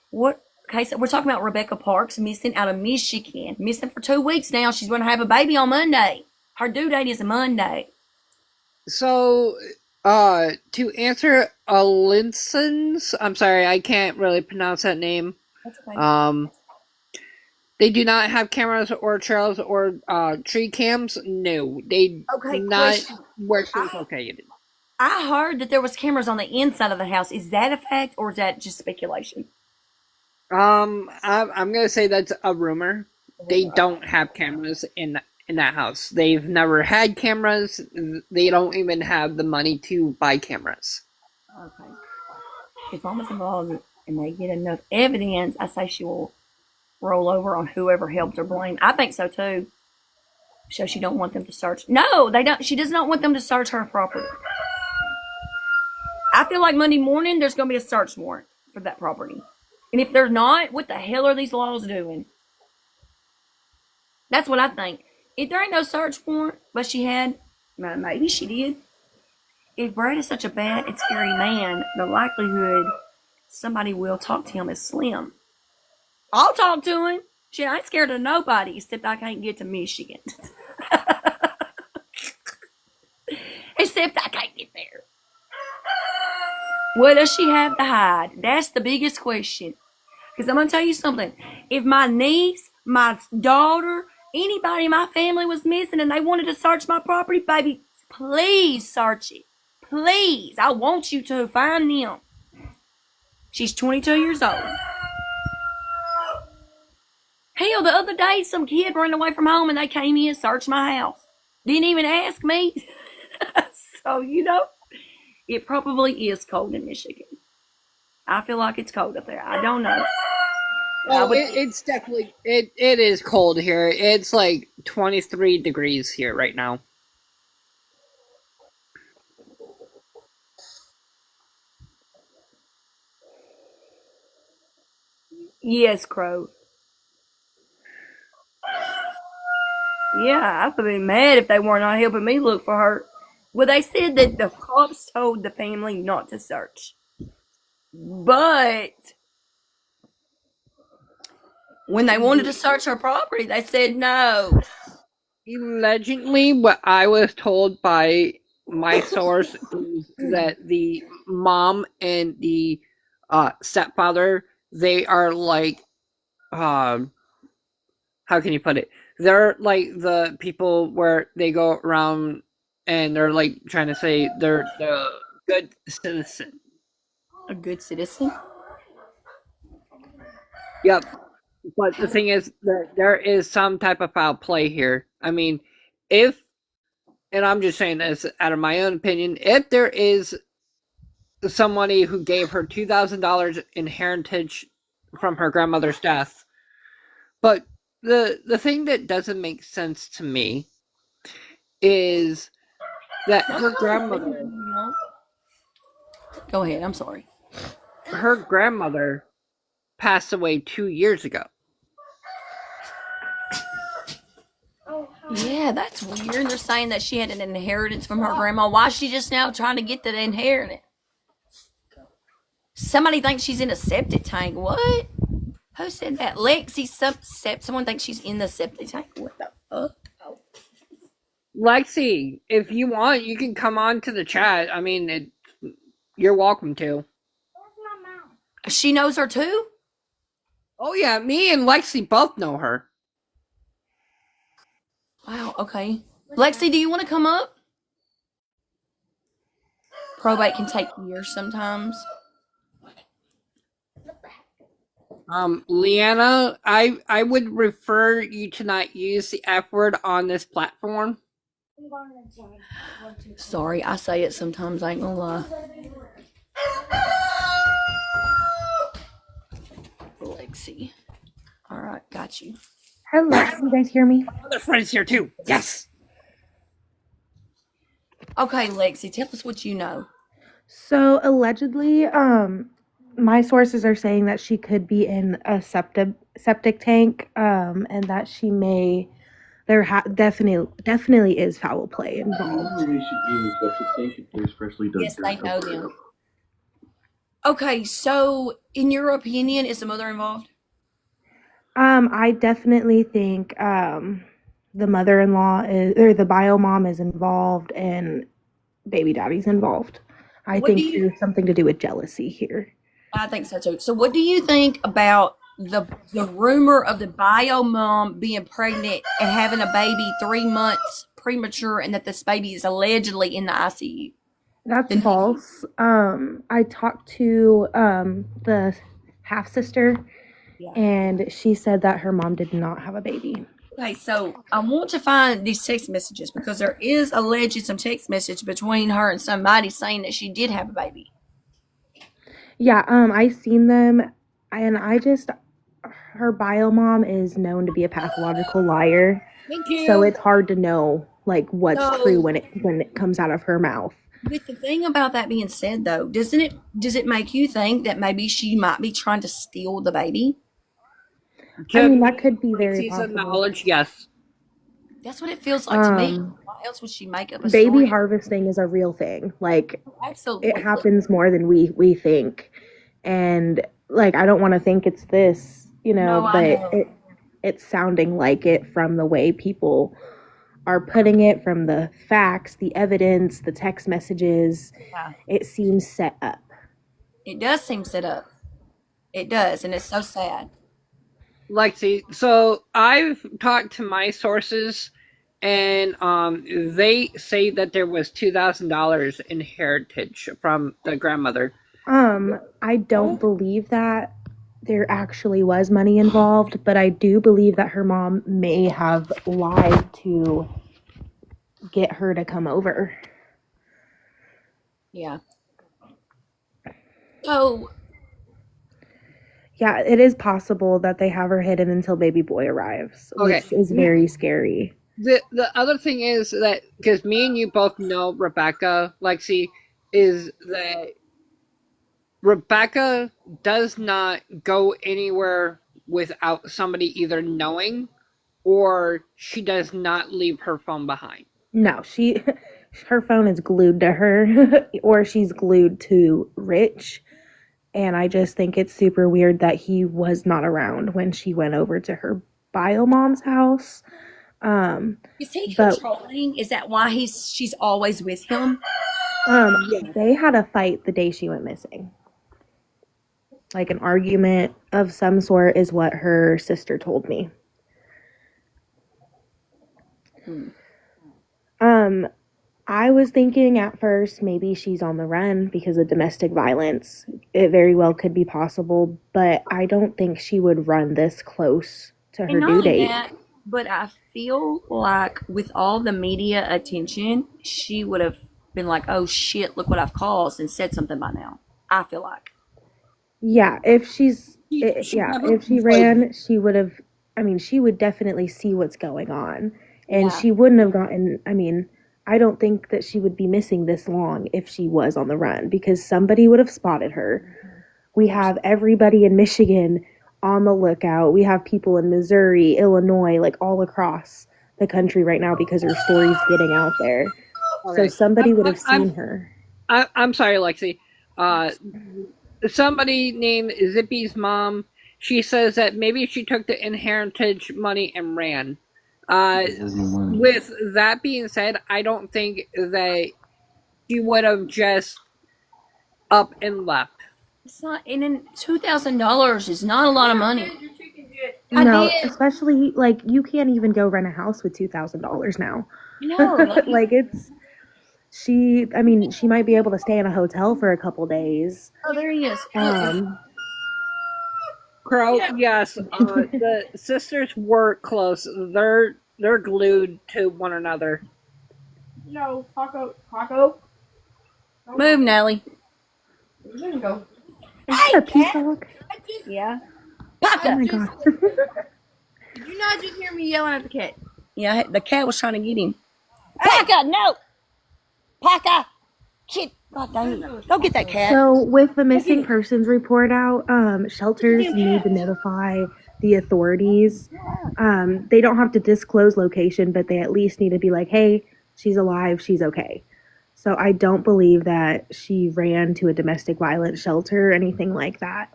What? Okay, so we're talking about Rebecca Parks missing out of Michigan. Missing for 2 weeks now. She's going to have a baby on Monday. Her due date is Monday. So, to answer Alinson's, I'm sorry, I can't really pronounce that name. That's okay. They do not have cameras or trails or tree cams. No, they Okay, do not question. where she was located. I heard that there was cameras on the inside of the house. Is that a fact or is that just speculation? I'm gonna say that's a rumor. They don't have cameras in that house. They've never had cameras. They don't even have the money to buy cameras. Okay. If Mama's involved and they get enough evidence, I say she will roll over on whoever helped her blame. I think so too. So she don't want them to search. No, they don't. She does not want them to search her property. I feel like Monday morning there's going to be a search warrant for that property. And if there's not, what the hell are these laws doing? That's what I think. If there ain't no search warrant, but she had, maybe she did. If Brad is such a bad and scary man, the likelihood somebody will talk to him is slim. I'll talk to him. Shit, I ain't scared of nobody except I can't get to Michigan. Except I can't get there. What does she have to hide? That's the biggest question. Because I'm going to tell you something. If my niece, my daughter, anybody in my family was missing and they wanted to search my property, baby, please search it. Please. I want you to find them. She's 22 years old. Hell, the other day, some kid ran away from home and they came in and searched my house. Didn't even ask me. So, it probably is cold in Michigan. I feel like it's cold up there. I don't know. Well, it's definitely it is cold here. It's like 23 degrees here right now. Yes, Crow. Yeah, I would be mad if they were not helping me look for her. Well, they said that the cops told the family not to search. But when they wanted to search her property, they said no. Allegedly, what I was told by my source is that the mom and the stepfather, they are like, how can you put it? They're like the people where they go around and they're like trying to say they're the good citizen. A good citizen? Yep. But the thing is that there is some type of foul play here. I mean, and I'm just saying this out of my own opinion, if there is somebody who gave her $2,000 in heritage from her grandmother's death. But the thing that doesn't make sense to me is that Go ahead. I'm sorry. her grandmother passed away 2 years ago. Yeah, that's weird. They're saying that she had an inheritance from her grandma. Why is she just now trying to get the inheritance? Somebody thinks she's in a septic tank. What? Who said that? Lexi, someone thinks she's in the septic tank. What the fuck? Lexi, if you want, you can come on to the chat. I mean, you're welcome to. She knows her too? Oh yeah, me and Lexi both know her. Wow, okay. Lexi, do you want to come up? Probate can take years sometimes. Leanna, I would refer you to not use the F word on this platform. Sorry, I say it sometimes, I ain't gonna lie. Lexi. Alright, got you. Hello, can you guys hear me? Other friends here too. Yes. Okay, Lexi, tell us what you know. So allegedly, my sources are saying that she could be in a septic tank, and that she may definitely is foul play involved. They should be in the septic tank if there's freshly dug Yes, they dirt know up there. them. Okay, so in your opinion, is the mother involved? I definitely think the mother-in-law is, or the bio mom is involved, and baby daddy's involved. I What think do you- there's something to do with jealousy here. I think so too. So what do you think about the rumor of the bio mom being pregnant and having a baby 3 months premature, and that this baby is allegedly in the ICU? That's false. I talked to the half sister, Yeah. and she said that her mom did not have a baby. Okay, so I want to find these text messages because there is alleged some text message between her and somebody saying that she did have a baby. Yeah, I seen them, and her bio mom is known to be a pathological liar, Thank you. so it's hard to know like what's No. true when it comes out of her mouth. With the thing about that being said, though, does it make you think that maybe she might be trying to steal the baby? I mean, that could be very Lexi's possible. knowledge, yes. That's what it feels like to me. Why else would she make up a Baby story? harvesting is a real thing. Like, Absolutely. it happens more than we think, and like I don't want to think it's this, No, I but know. it's sounding like it from the way people are putting it, from the facts, the evidence, the text messages. Yeah. It seems set up. It does seem set up. It does, and it's so sad. Lexi, so I've talked to my sources, and they say that there was $2,000 in heritage from the grandmother. I don't believe that there actually was money involved, but I do believe that her mom may have lied to get her to come over. Yeah. So, Yeah, it is possible that they have her hidden until baby boy arrives, Okay. which is very scary. The other thing is that, because me and you both know Rebecca, Lexi, is that Rebecca does not go anywhere without somebody either knowing, or she does not leave her phone behind. No, her phone is glued to her, or she's glued to Rich. And I just think it's super weird that he was not around when she went over to her bio mom's house. is he But- controlling? Is that why she's always with him? They had a fight the day she went missing. Like an argument of some sort is what her sister told me. I was thinking at first maybe she's on the run because of domestic violence. It very well could be possible, but I don't think she would run this close to her And not due only date. that, but I feel like with all the media attention, she would have been like, oh shit, look what I've caused, and said something by now. I feel like. Yeah, if she's She yeah, never if she ran, she would have. I mean, she would definitely see what's going on, and Yeah. she wouldn't have gotten. I mean, I don't think that she would be missing this long if she was on the run because somebody would have spotted her. We have everybody in Michigan on the lookout. We have people in Missouri, Illinois, like all across the country right now because her story's getting out there. So Okay. somebody would have I'm- seen her. I'm sorry, Lexi. Somebody named Zippy's mom. She says that maybe she took the inheritance money and ran. With that being said, I don't think that she would have just up and left. It's not, and then $2,000 is not a lot of money. I No, did. especially like you can't even go rent a house with $2,000 now. No, Like it's she. I mean, she might be able to stay in a hotel for a couple days. oh, there he is. Crow, yes, the sisters were close. They're glued to one another. No, Paco. Move, Nelly. Is that a peacock? Yeah. Oh Paka. my god. Did you not just hear me yelling at the cat? Yeah, the cat was trying to get him. Paka, no! Paka! Kid, God dang it. Go get that cat. So with the missing persons report out, shelters need to notify the authorities. They don't have to disclose location, but they at least need to be like, hey, she's alive, she's okay. So I don't believe that she ran to a domestic violence shelter or anything like that.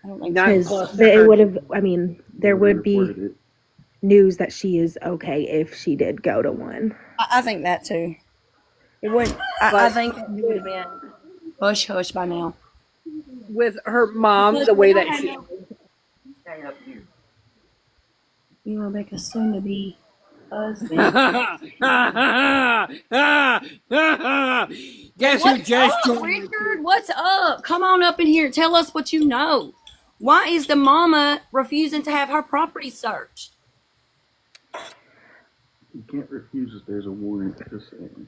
I don't think Not Because close to it her. would have, I mean, there would be Reported it. news that she is okay if she did go to one. I think that too. It would. I But- think it would have been hush hush by now. With her mom, the way that she. You Rebecca's soon to be husband. Guess who just up, joined? Richard? What's up? Come on up in here. Tell us what you know. Why is the mama refusing to have her property searched? You can't refuse if there's a warrant. Just saying.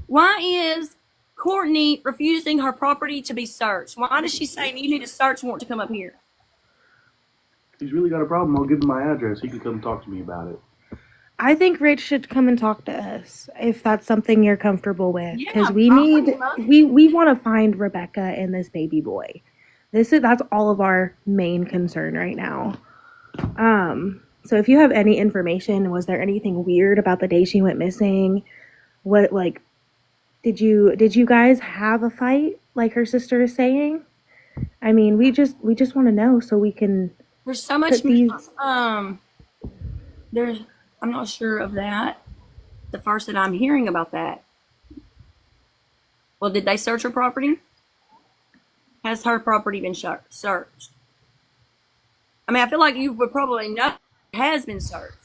Why is Courtney refusing her property to be searched? Why does she say you need a search warrant to come up here? If he's really got a problem, I'll give him my address. He can come talk to me about it. I think Rich should come and talk to us if that's something you're comfortable with, because Yeah, we I need would love it. we want to find Rebecca and this baby boy. That's all of our main concern right now. So if you have any information, was there anything weird about the day she went missing? What like did you guys have a fight like her sister is saying? I mean, we just want to know so we can There's so much. put these. There's. I'm not sure of that. The first that I'm hearing about that. Well, did they search her property? Has her property been searched? I mean, I feel like you would probably know it has been searched.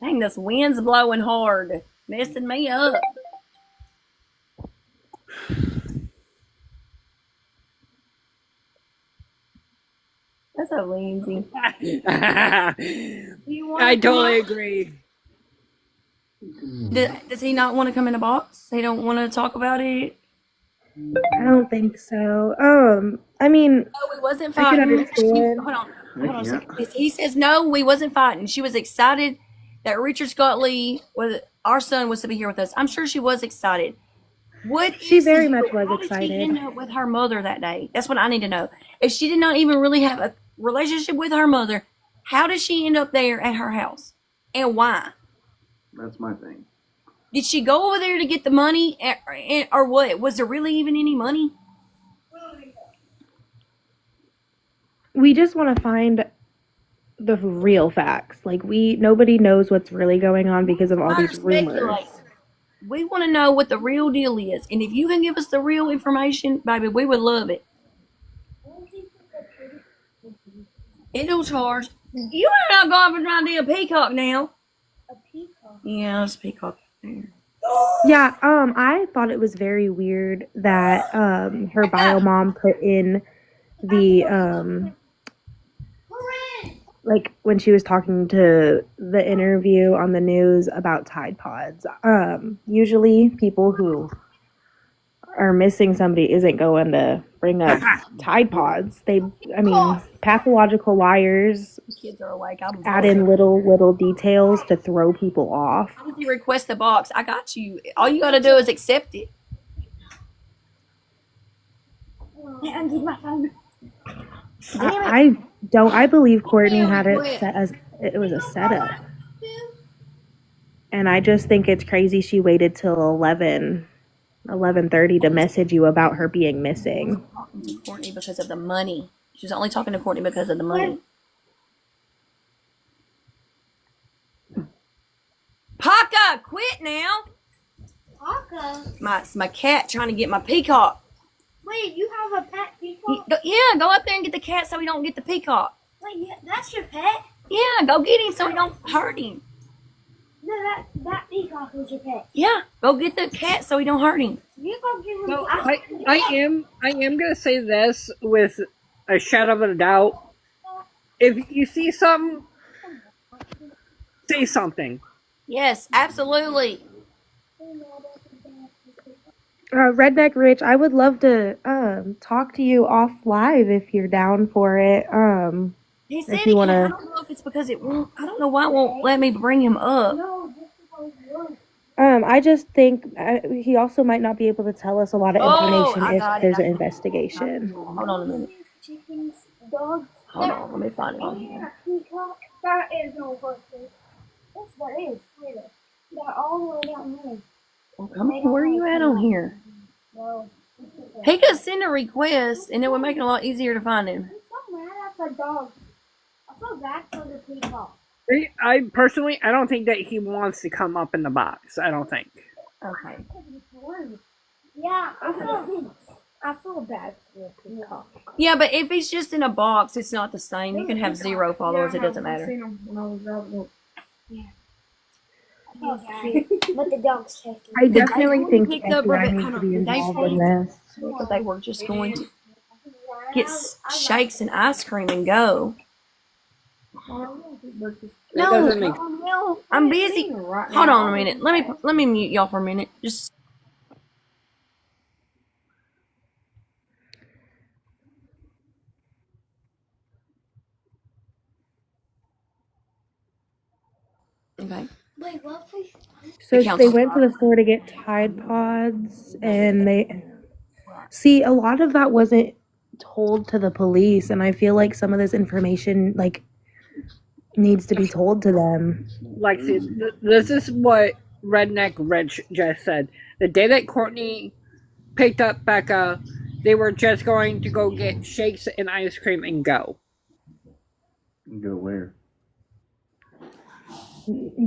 Dang, this wind's blowing hard, messing me up. That's so Lindsay. I totally agree. Does he not want to come in a box? They don't want to talk about it. I don't think so. I mean, No, we wasn't I can fighting. understand. Hold on a Yeah. second. He says no, we wasn't fighting. She was excited that Richard Scott Lee, our son, was to be here with us. I'm sure she was excited. What She is very the- much was how did excited. She end up with her mother that day. That's what I need to know. If she did not even really have a relationship with her mother, how did she end up there at her house, and why? That's my thing. Did she go over there to get the money, or what? Was there really even any money? we just want to find the real facts. Like nobody knows what's really going on because of all these rumors. Speculate. We want to know what the real deal is, and if you can give us the real information, baby, we would love it. It'll charge You are not going for trying to be a peacock now. A peacock. Yeah, it's a peacock there. Yeah, I thought it was very weird that her bio mom put in the like when she was talking to the interview on the news about Tide Pods. Usually people who are missing somebody isn't going to bring up Tide Pods. Pathological liars Kids are awake. I'm add in little details to throw people off. How did you request the box? I got you. All you gotta do is accept it. Man, get my phone. I believe Courtney had it set as it was a setup. And I just think it's crazy she waited till 11:30 to message you about her being missing. Talking to Courtney because of the money. She's only talking to Courtney because of the money. Paka, quit now. Paka? My cat trying to get my peacock. Wait, you have a pet peacock? Yeah, go up there and get the cat so he don't get the peacock. Wait, yeah, that's your pet? Yeah, go get him so he don't hurt him. No, that peacock is your pet. Yeah, go get the cat so he don't hurt him. You go give him So I am gonna say this with a shadow of a doubt. If you see something, say something. Yes, absolutely. Redneck Rich, I would love to talk to you off live if you're down for it. He said If you wanna- I don't know if it's because it won't. I don't know why it won't let me bring him up. No, this is how it works. I just think he also might not be able to tell us a lot of I information if got it. there's an investigation. Hold on a minute. Chickens, dogs. Hold on. Let me find him on And here. a peacock. That is no person. That's what it is. Swear. They're all the way down there. Well, come on, where are you at on here? No. He could send a request, and it would make it a lot easier to find him. I'm so mad at the dogs. I feel bad for the peacock. I personally, I don't think that he wants to come up in the box. I don't think. Okay. Yeah, I feel bad for the peacock. Yeah, but if he's just in a box, it's not the same. You can have 0 followers. It doesn't matter. Okay. But the dogs chased me. I definitely They think picked up FBI Rebecca. needs to be They involved in this. But they were just going to get shakes and ice cream and go. That doesn't No, make I'm busy. Hold on a minute. Let me mute y'all for a minute. Just okay. Wait, what please? So The they council. went to the store to get Tide Pods, and they see a lot of that wasn't told to the police, and I feel like some of this information needs to be told to them. like. See, this is what Redneck Rich just said. The day that Courtney picked up Becca, they were just going to go get shakes and ice cream and go. Go where?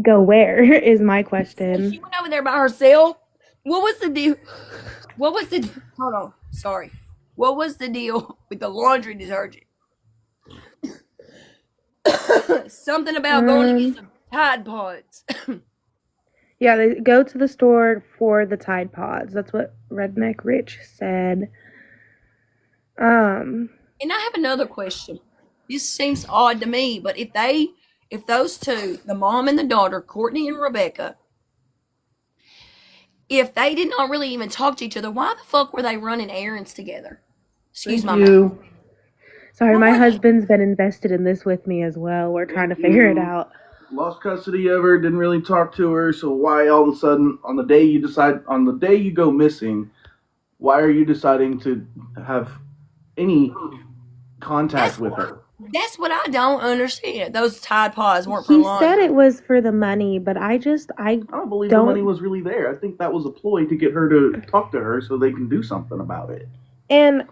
Go where is my She question. went over there by herself. What was the deal? Hold on. Sorry. What was the deal with the laundry detergent? Something about going to get some Tide Pods. Yeah, they go to the store for the Tide Pods. That's what Redneck Rich said. And I have another question. This seems odd to me, but if those two, the mom and the daughter, Courtney and Rebecca, if they did not really even talk to each other, why the fuck were they running errands together? Excuse my mouth. Sorry, my What? husband's been invested in this with me as well. We're trying to figure it out. Lost custody of her, didn't really talk to her, so why all of a sudden, on the day you go missing, why are you deciding to have any contact with her? That's what I don't understand. Those Tide Pods weren't for He laundry. said it was for the money, but I I don't believe Don't- the money was really there. I think that was a ploy to get her to talk to her so they can do something about it. and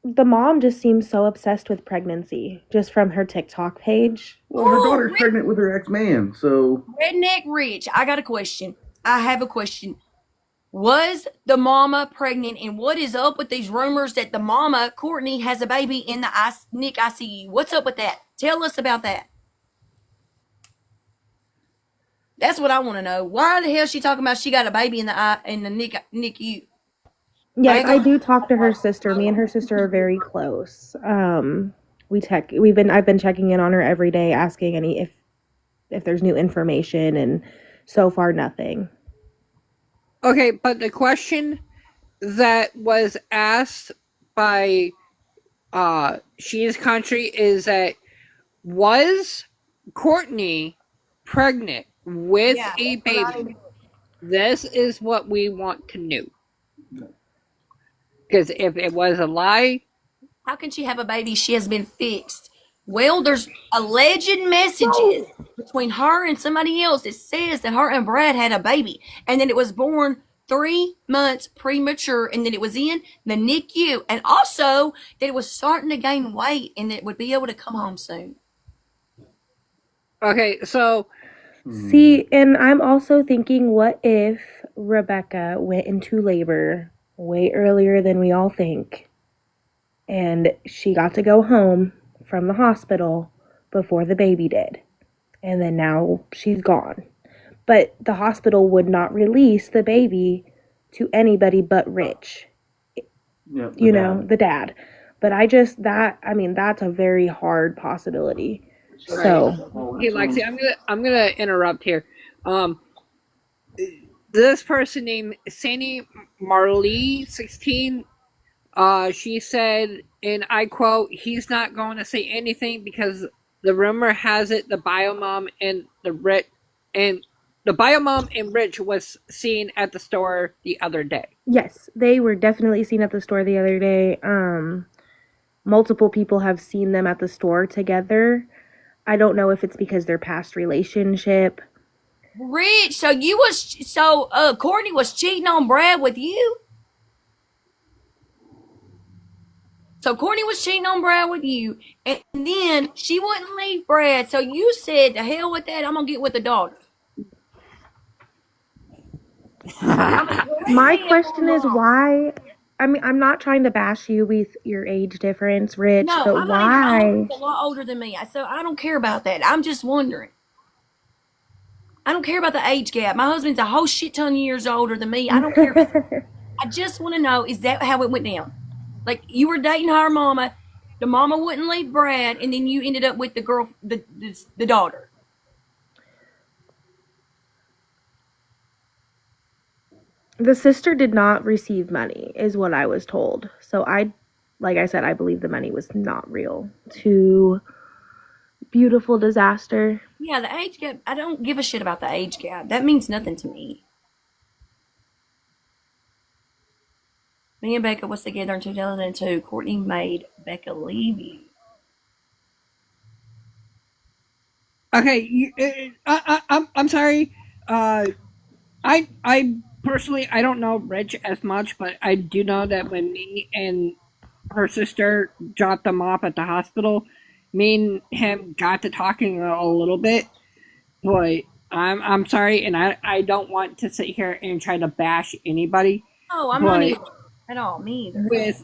the mom just seems so obsessed with pregnancy just from her TikTok page. Well, her Oh, daughter's really? pregnant with her ex-man, so Redneck Rich, I got a question. I have a question. Was the mama pregnant, and what is up with these rumors that the mama, Courtney, has a baby in the Nick ICU? What's up with that? Tell us about that. That's what I want to know. Why the hell is she talking about she got a baby in the NICU? Yes, I Becca? do talk to her sister. Me and her sister are very close. I've been checking in on her every day, asking any if there's new information, and so far nothing. Okay, but the question that was asked by She's Country is that was Courtney pregnant with Yeah, a that's what I baby? This is what we want to know. Because if it was a lie, How can she have a baby? She has been fixed. Well, there's alleged messages between her and somebody else that says that her and Brad had a baby and then it was born 3 months premature and then it was in the NICU and also that it was starting to gain weight and that it would be able to come home soon. okay, so See, and I'm also thinking, what if Rebecca went into labor way earlier than we all think, and she got to go home from the hospital before the baby did, and then now she's gone. But the hospital would not release the baby to anybody but Rich, Yeah, the dad. But that's a very hard possibility. So, hey Lexi, I'm gonna interrupt here. This person named Sandy Marley 16. She said, and I quote, "He's not going to say anything because the rumor has it the biomom and Rich was seen at the store the other day." yes, they were definitely seen at the store the other day. Multiple people have seen them at the store together. I don't know if it's because their past relationship. Rich, Courtney was cheating on Brad with you? So Courtney was cheating on Brad with you, and then she wouldn't leave Brad. So you said, "The hell with that! I'm gonna get with the daughter." My question is why. I mean, I'm not trying to bash you with your age difference, Rich, No, but I'm not even. My why? husband's a lot older than me, so I don't care about that. I'm just wondering. I don't care about the age gap. My husband's a whole shit ton of years older than me. I don't care. I just want to know: is that how it went down? Like you were dating her mama, the mama wouldn't leave Brad, and then you ended up with the girl, the daughter. The sister did not receive money, is what I was told. So like I said, I believe the money was not real. To beautiful disaster. Yeah, the age gap. I don't give a shit about the age gap. That means nothing to me. Me and Becca was together in 2002. Courtney made Becca leave you. Okay, I'm sorry. I personally I don't know Rich as much, but I do know that when me and her sister dropped them off at the hospital, me and him got to talking a little bit. But I'm sorry, and I don't want to sit here and try to bash anybody. Oh, I'm not But either. At all. Me either. with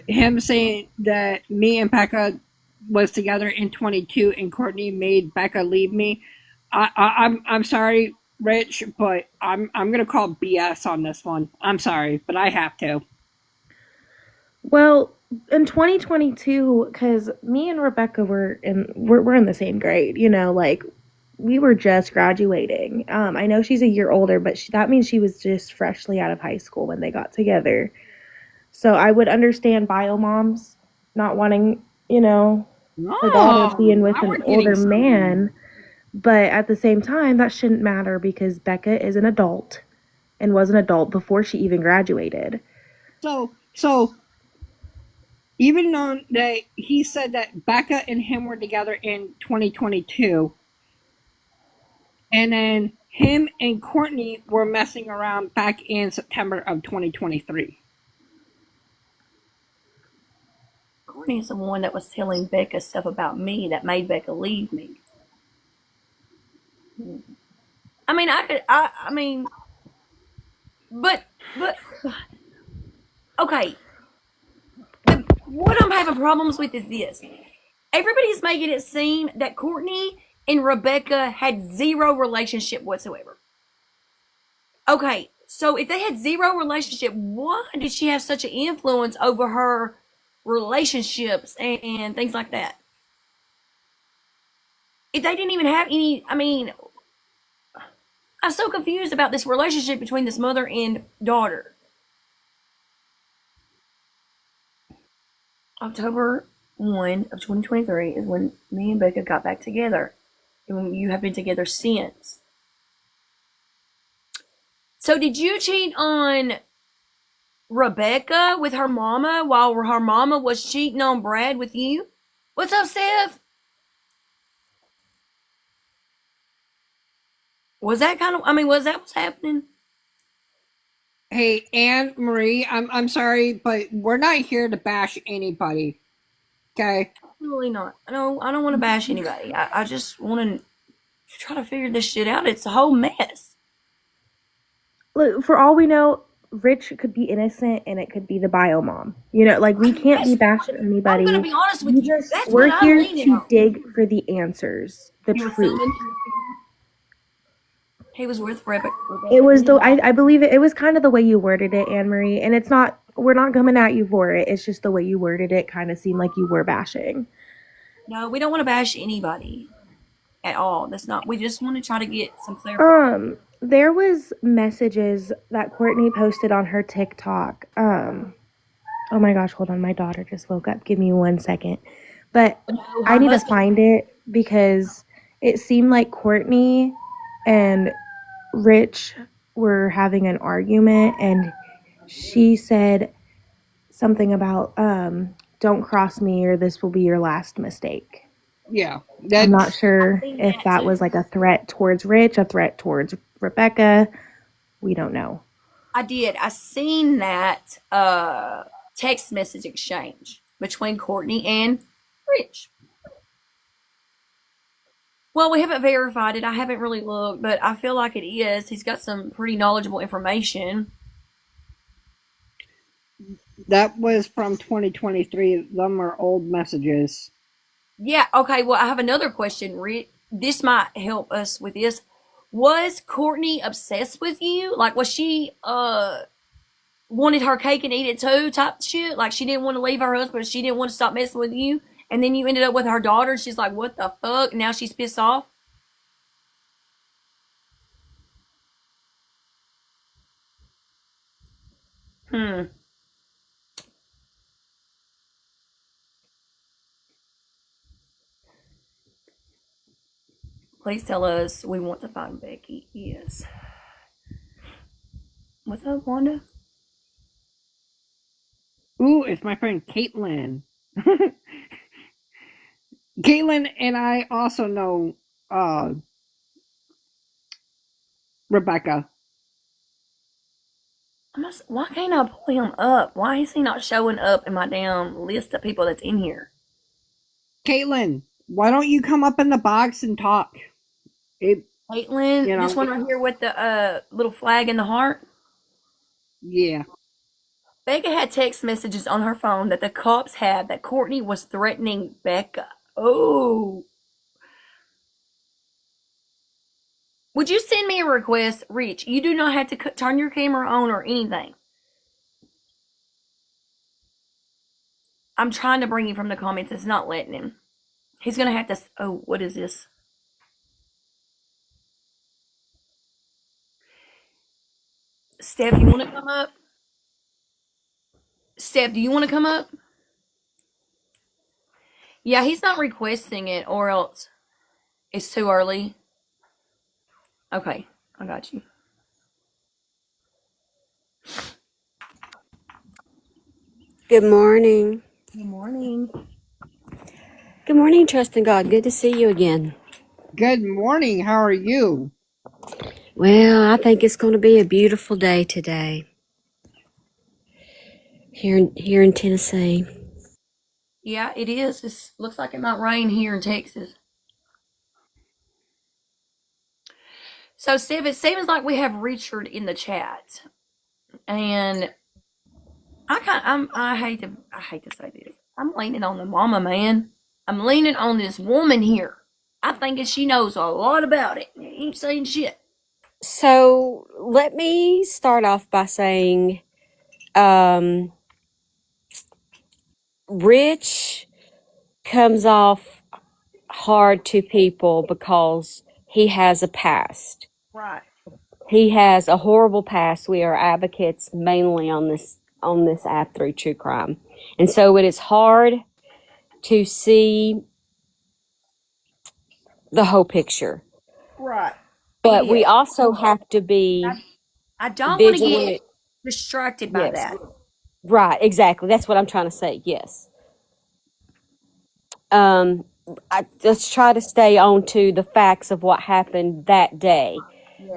him saying that me and Becca was together in 22 and Courtney made Becca leave me, I'm sorry, Rich, but I'm gonna call BS on this one. I'm sorry, but I have to. Well, in 2022, because me and Rebecca we're in the same grade, like we were just graduating. I know she's a year older, but that means she was just freshly out of high school when they got together. So I would understand bio moms not wanting, her daughter being with now we're an getting older somewhere. man. But at the same time, that shouldn't matter because Becca is an adult and was an adult before she even graduated. So even though that he said that Becca and him were together in 2022, and then him and Courtney were messing around back in September of 2023. Courtney is the one that was telling Becca stuff about me that made Becca leave me. I mean, but, okay. What I'm having problems with is this. Everybody's making it seem that Courtney and Rebecca had zero relationship whatsoever. Okay, so if they had zero relationship, why did she have such an influence over her relationships and things like that? If they didn't even have any, I mean, I'm so confused about this relationship between this mother and daughter. October 1 of 2023 is when me and Becca got back together. And you have been together since. So did you cheat on Rebecca with her mama while her mama was cheating on Brad with you? What's up, Steph? Was that was that what's happening? Hey, Anne Marie, I'm sorry, but we're not here to bash anybody. Okay? Absolutely not. I don't want to bash anybody. I just want to try to figure this shit out. It's a whole mess. Look, for all we know, Rich could be innocent and it could be the bio mom. You know, like, we can't be bashing anybody. I'm gonna be honest with you. That's We're what I'm here leaning to on. dig for the answers, the He was truth. He was with Rebecca. It was I believe it was kind of the way you worded it, Anne Marie, and it's not, we're not coming at you for it. It's just the way you worded it kind of seemed like you were bashing. No, we don't want to bash anybody at all. That's not. We just want to try to get some clarification. There was messages that Courtney posted on her TikTok. Oh my gosh, hold on, my daughter just woke up. Give me 1 second. But I need to find it because it seemed like Courtney and Rich were having an argument, and she said something about don't cross me or this will be your last mistake. Yeah. I'm not sure if that was like a threat towards Rich, a threat towards Rebecca. We don't know. I did. I seen that text message exchange between Courtney and Rich. Well, we haven't verified it. I haven't really looked, but I feel like it is. He's got some pretty knowledgeable information. That was from 2023. Them are old messages. Yeah, okay. Well, I have another question, Rich. This might help us with this. Was Courtney obsessed with you? Like, was she wanted her cake and eat it too type shit? Like, she didn't want to leave her husband, but she didn't want to stop messing with you? And then you ended up with her daughter, and she's like, what the fuck? Now she's pissed off? Please tell us. We want to find Becky. Yes. What's up, Wanda? Ooh, it's my friend Caitlin. Caitlin and I also know Rebecca. Why can't I pull him up? Why is he not showing up in my damn list of people that's in here? Caitlin, why don't you come up in the box and talk? Caitlin, you know, this one right here with the little flag in the heart? Yeah. Becca had text messages on her phone that the cops had that Courtney was threatening Becca. Oh. Would you send me a request, Rich? You do not have to turn your camera on or anything. I'm trying to bring him from the comments. It's not letting him. He's going to have to... Oh, what is this? Steph, you want to come up? Steph, do you want to come up? Yeah, he's not requesting it, or else it's too early. Okay, I got you. Good morning. Good morning. Good morning, trust in God. Good to see you again. Good morning. How are you? Well, I think it's going to be a beautiful day today here in Tennessee. Yeah, it is. It looks like it might rain here in Texas. So, Steph, it seems like we have Richard in the chat, and I hate to say this. I'm leaning on the mama, man. I'm leaning on this woman here. I'm thinking she knows a lot about it. Ain't saying shit. So let me start off by saying, Rich comes off hard to people because he has a past. Right. He has a horrible past. We are advocates mainly on this app through true crime. And so it is hard to see the whole picture. Right. But we Yeah. also have to be I don't want to get vigilant. distracted by Yes. that. Right, exactly. That's what I'm trying to say. Yes. Let's try to stay on to the facts of what happened that day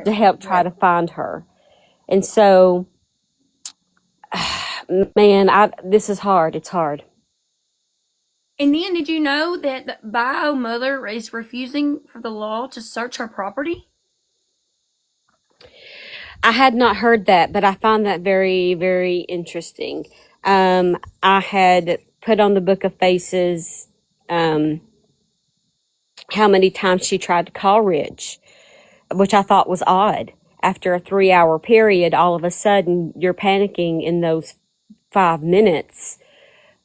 to help try to find her. And so, man, this is hard. It's hard. And then, did you know that the bio mother is refusing for the law to search her property? I had not heard that, but I found that very, very interesting. I had put on the Book of Faces how many times she tried to call Rich, which I thought was odd. After a 3-hour period, all of a sudden you're panicking in those 5 minutes.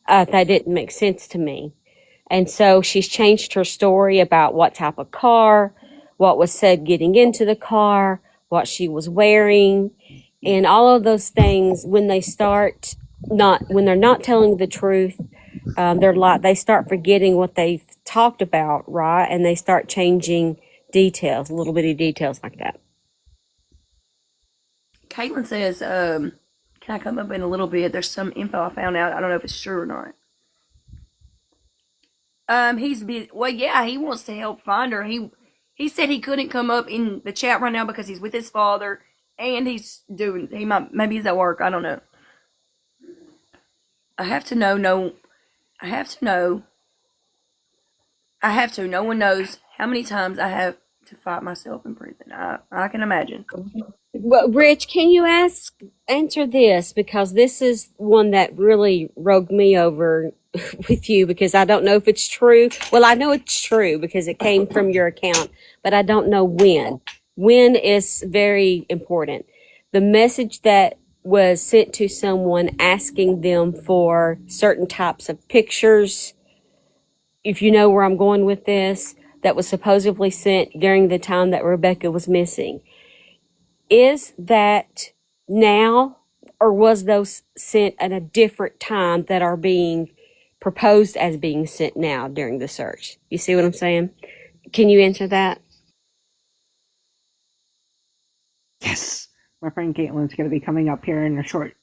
That didn't make sense to me. And so she's changed her story about what type of car, what was said getting into the car, what she was wearing, and all of those things. When they're not telling the truth, they start forgetting what they've talked about, right? And they start changing details, little bitty details like that. Caitlin says, can I come up in a little bit? There's some info I found out. I don't know if it's true or not. He's busy. Well, yeah, he wants to help find her. He said he couldn't come up in the chat right now because he's with his father and maybe he's at work. I don't know. I have to know. No one knows how many times I have to fight myself in prison. I can imagine. Well, Rich, can you answer this? Because this is one that really rogued me over with you, because I don't know if it's true. Well, I know it's true because it came from your account, but I don't know when. When is very important. The message that was sent to someone asking them for certain types of pictures, if you know where I'm going with this, that was supposedly sent during the time that Rebecca was missing. Is that now, or was those sent at a different time that are being proposed as being sent now during the search? You see what I'm saying? Can you answer that? Yes. My friend Caitlin's going to be coming up here in a short.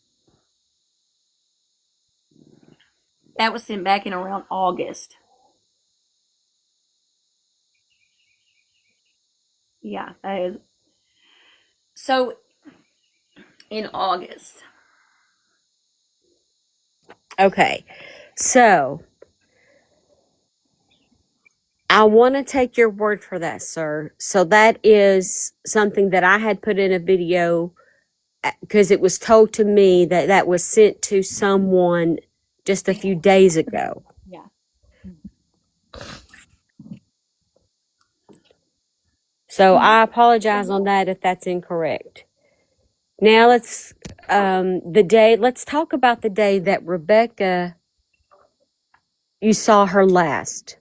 That was sent back in around August. Yeah, that is. So, in August. Okay. So, I want to take your word for that, sir. So that is something that I had put in a video because it was told to me that was sent to someone just a few days ago. Yeah. So I apologize on that if that's incorrect. Now let's talk about the day that Rebecca, you saw her last.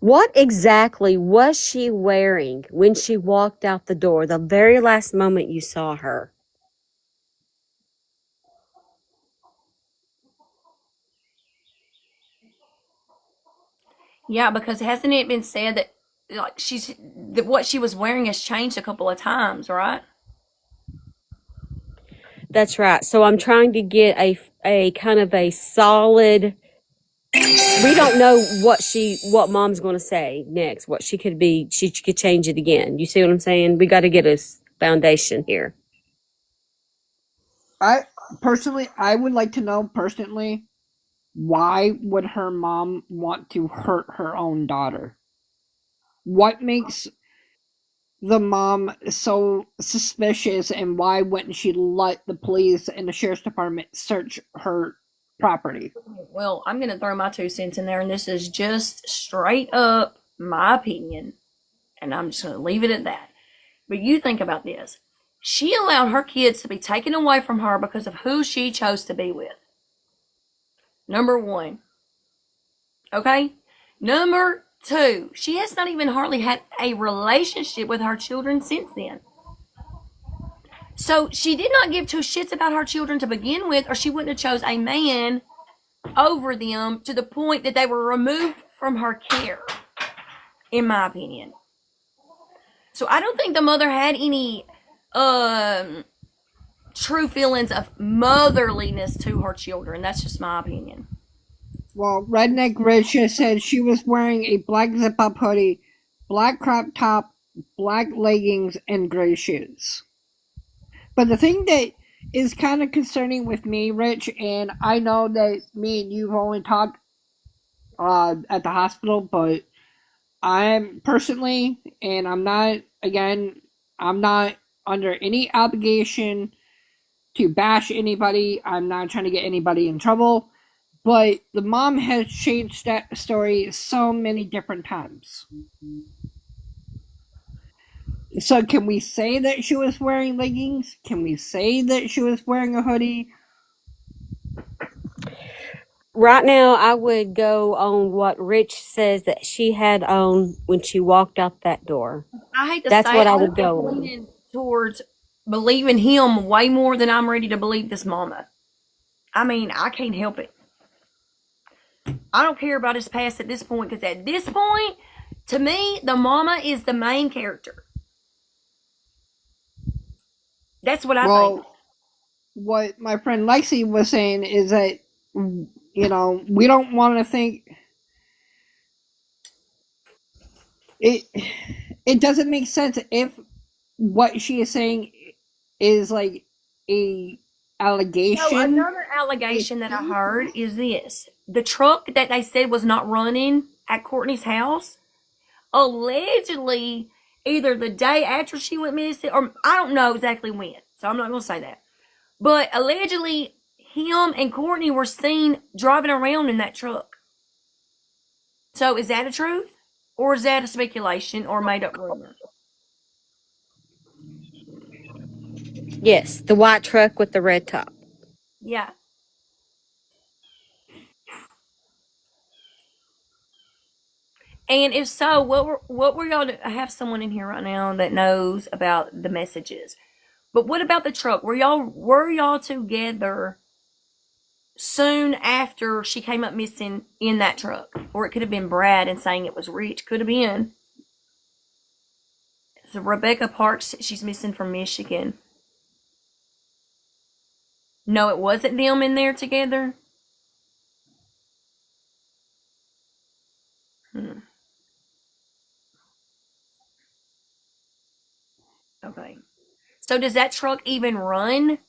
What exactly was she wearing when she walked out the door, the very last moment you saw her? Yeah, because hasn't it been said that what she was wearing has changed a couple of times, right? That's right. So I'm trying to get a kind of a solid. We don't know what mom's going to say next. What she could be, she could change it again. You see what I'm saying? We got to get a foundation here. I would like to know personally, why would her mom want to hurt her own daughter? What makes the mom so suspicious, and why wouldn't she let the police and the sheriff's department search her property. Well, I'm going to throw my 2 cents in there, and this is just straight up my opinion, and I'm just going to leave it at that. But you think about this. She allowed her kids to be taken away from her because of who she chose to be with. Number one. Okay? Number two, she has not even hardly had a relationship with her children since then. So she did not give two shits about her children to begin with, or she wouldn't have chose a man over them to the point that they were removed from her care, in my opinion. So I don't think the mother had any true feelings of motherliness to her children. That's just my opinion. Well, Redneck Rich just said she was wearing a black zip-up hoodie, black crop top, black leggings, and gray shoes. But the thing that is kind of concerning with me, Rich, and I know that me and you've only talked at the hospital, but I'm personally, and I'm not under any obligation to bash anybody. I'm not trying to get anybody in trouble. But the mom has changed that story so many different times. So can we say that she was wearing leggings? Can we say that she was wearing a hoodie? Right now, I would go on what Rich says that she had on when she walked out that door. I hate to That's say what it, I I'm would go on. leaning towards believing him way more than I'm ready to believe this mama. I mean, I can't help it. I don't care about his past at this point, because at this point, to me, the mama is the main character. That's what I think. What my friend Lexi was saying is that, we don't want to think it doesn't make sense if what she is saying is like a allegation. So another allegation that I heard is this. The truck that they said was not running at Courtney's house, allegedly, either the day after she went missing, or I don't know exactly when, so I'm not going to say that. But allegedly, him and Courtney were seen driving around in that truck. So is that a truth? Or is that a speculation or made up rumor? Yes, the white truck with the red top. Yeah. And if so, what were y'all? I have someone in here right now that knows about the messages. But what about the truck? Were y'all together soon after she came up missing in that truck? Or it could have been Brad and saying it was Rich. Could have been. So Rebecca Parks, she's missing from Michigan. No, it wasn't them in there together. Okay. So does that truck even run?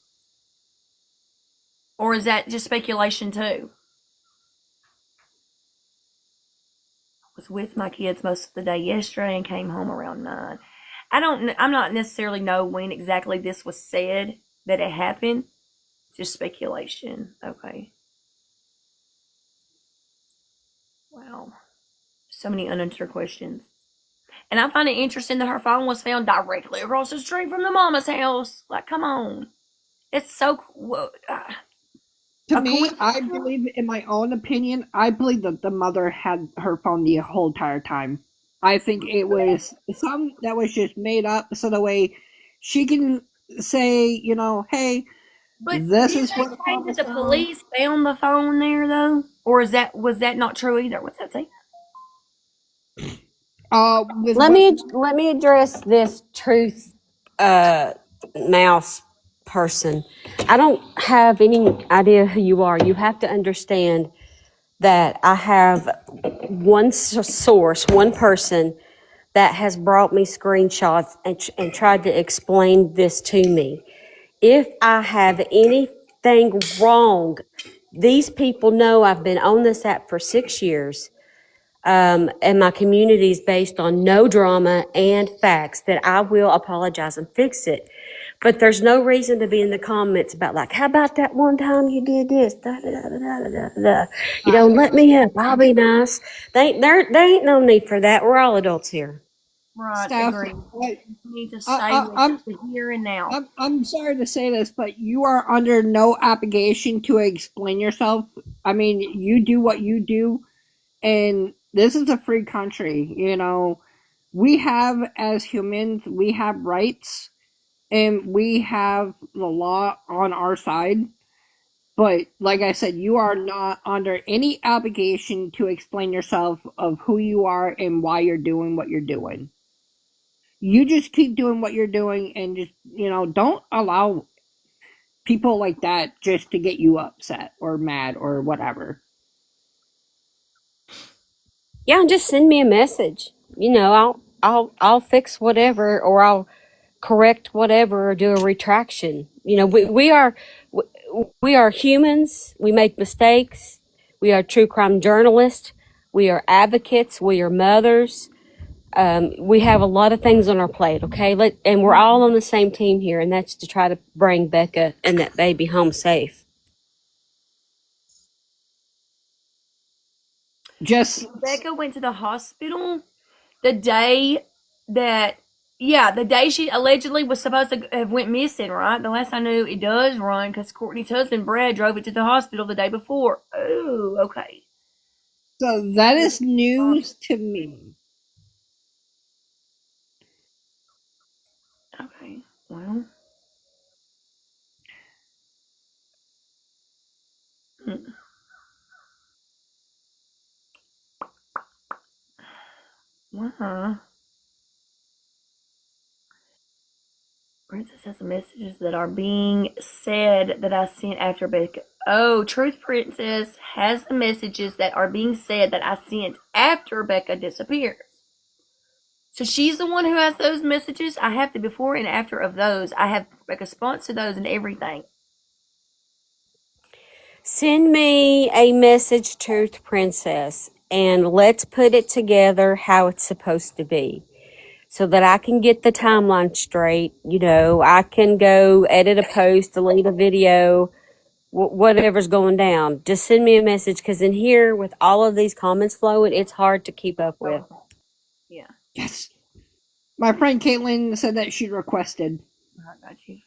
Or is that just speculation too? I was with my kids most of the day yesterday and came home around 9. I'm not necessarily know when exactly this was said that it happened. It's just speculation. Okay. Wow. So many unanswered questions. And I find it interesting that her phone was found directly across the street from the mama's house. Like, come on. It's so cool. To me, I believe, in my own opinion, I believe that the mother had her phone the whole entire time. I think it was something that was just made up so the way she can say, hey, but this is what the police found the phone there though? Or was that not true either? What's that say? Let me address this truth mouse person. I don't have any idea who you are. You have to understand that I have one source, one person that has brought me screenshots and tried to explain this to me. If I have anything wrong, these people know I've been on this app for 6 years. and my community is based on no drama and facts, that I will apologize and fix it. But there's no reason to be in the comments about like, how about that one time you did this? Da, da, da, da, da, da, da. You know, let me up. I'll be nice. There ain't no need for that. We're all adults here. Right, Steph, agree. I, You need to say I, I'm the here and now. I'm sorry to say this, but you are under no obligation to explain yourself. I mean, you do what you do, and this is a free country. You know, we have, as humans, we have rights, and we have the law on our side. But like I said, you are not under any obligation to explain yourself of who you are and why you're doing what you're doing. You just keep doing what you're doing, and just, don't allow people like that just to get you upset or mad or whatever. Yeah, and just send me a message. You know, I'll fix whatever, or I'll correct whatever, or do a retraction. You know, we are humans. We make mistakes. We are true crime journalists. We are advocates. We are mothers. We have a lot of things on our plate. Okay, and we're all on the same team here, and that's to try to bring Becca and that baby home safe. Just Rebecca went to the hospital the day that, the day she allegedly was supposed to have went missing, right? The last I knew, it does run because Courtney's husband, Brad, drove it to the hospital the day before. Oh, okay. so that is news to me. Okay, well. Wow. Princess has messages that are being said that I sent after Becca. Oh, Truth Princess has the messages that are being said that I sent after Becca disappears. So she's the one who has those messages. I have the before and after of those. I have like a response to those and everything. Send me a message, Truth Princess, and let's put it together how it's supposed to be, so that I can get the timeline straight. You know, I can go edit a post, delete a video, whatever's going down. Just send me a message, because in here, with all of these comments flowing, it's hard to keep up with. Yeah, Yes. My friend Caitlin said that she requested. I got you.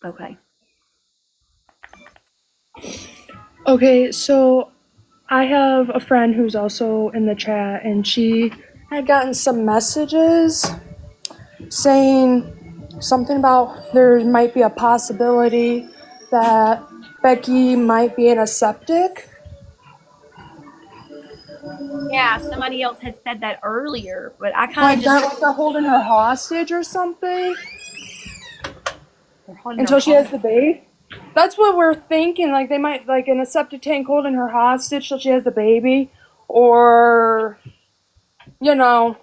Okay. Okay, so I have a friend who's also in the chat, and she had gotten some messages saying something about there might be a possibility that Becky might be in a septic. Yeah, somebody else had said that earlier, but I kind Like of that, just like they're holding her hostage or something holding her until she has hostage. the baby. That's what we're thinking. Like they might, like in a septic tank, holding her hostage till she has the baby, or you know.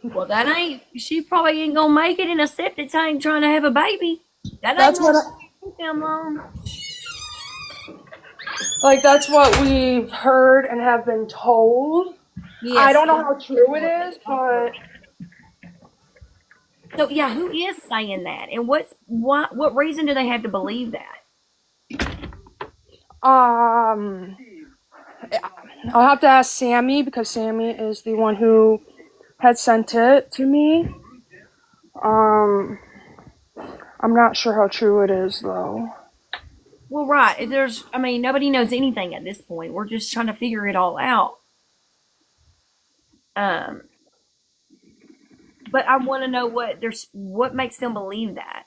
Well, that ain't. She probably ain't gonna make it in a septic tank trying to have a baby. That ain't That's what. gonna take them long. Like that's what we've heard and have been told. Yes. I don't know how true it is, but So yeah, who is saying that, and what reason do they have to believe that? I'll have to ask Sammy because Sammy is the one who had sent it to me. I'm not sure how true it is though. Well, right. I mean, nobody knows anything at this point. We're just trying to figure it all out. But I want to know what makes them believe that.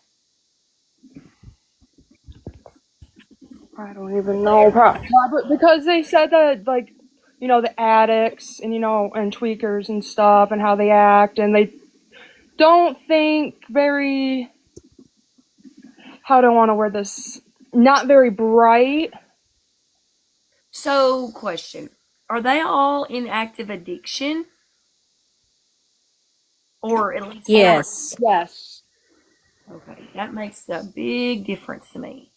I don't even know. Probably because they said that, like, you know, the addicts and, you know, and tweakers and stuff and how they act, and they don't think very, how do I want to word this? Not very bright. So, question: are they all in active addiction, or at least some? Yes. Yes. Okay, that makes a big difference to me.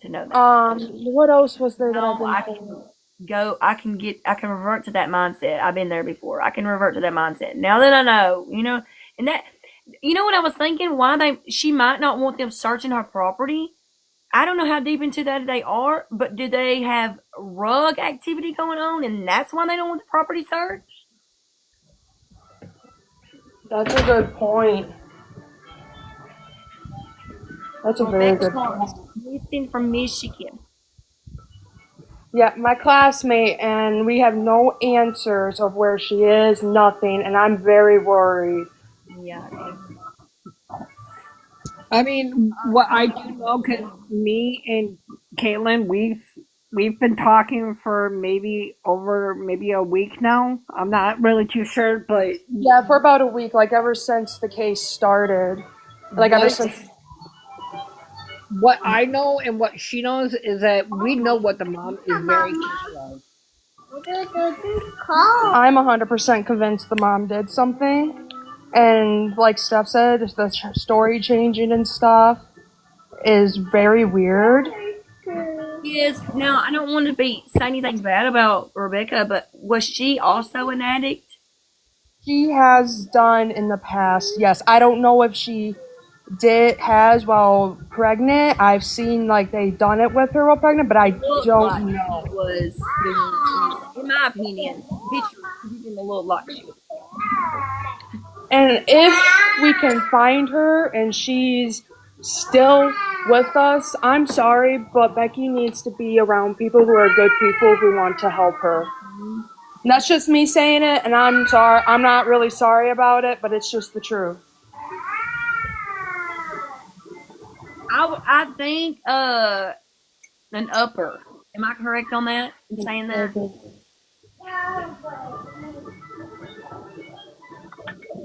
to know that. What else was there that I've No, I been can told? I can revert to that mindset. I've been there before. I can revert to that mindset. Now that I know, and that, what I was thinking? She might not want them searching her property. I don't know how deep into that they are, but do they have rug activity going on and that's why they don't want the property searched? That's a good point. That's a very good point. Missing from Michigan. Yeah, my classmate, and we have no answers of where she is, nothing, and I'm very worried. Yeah. I mean, what I do know, because me and Caitlin, we've been talking for maybe a week now. I'm not really too sure, but Yeah, for about a week, like ever since the case started. Like ever since. what I know and what she knows is that we know what the mom is very capable of. I'm 100% convinced the mom did something. And like Steph said, the story changing and stuff is very weird. Yes. Now, I don't want to say anything bad about Rebecca, but was she also an addict? She has done in the past, yes. I don't know if she has while pregnant. I've seen like they done it with her while pregnant, but I don't know. She was doing, in my opinion, picture didn't look like she was. And if we can find her and she's still with us, I'm sorry, but Becky needs to be around people who are good people who want to help her. And that's just me saying it, and I'm sorry. I'm not really sorry about it, but it's just the truth. I think an upper. Am I correct on that? In saying that?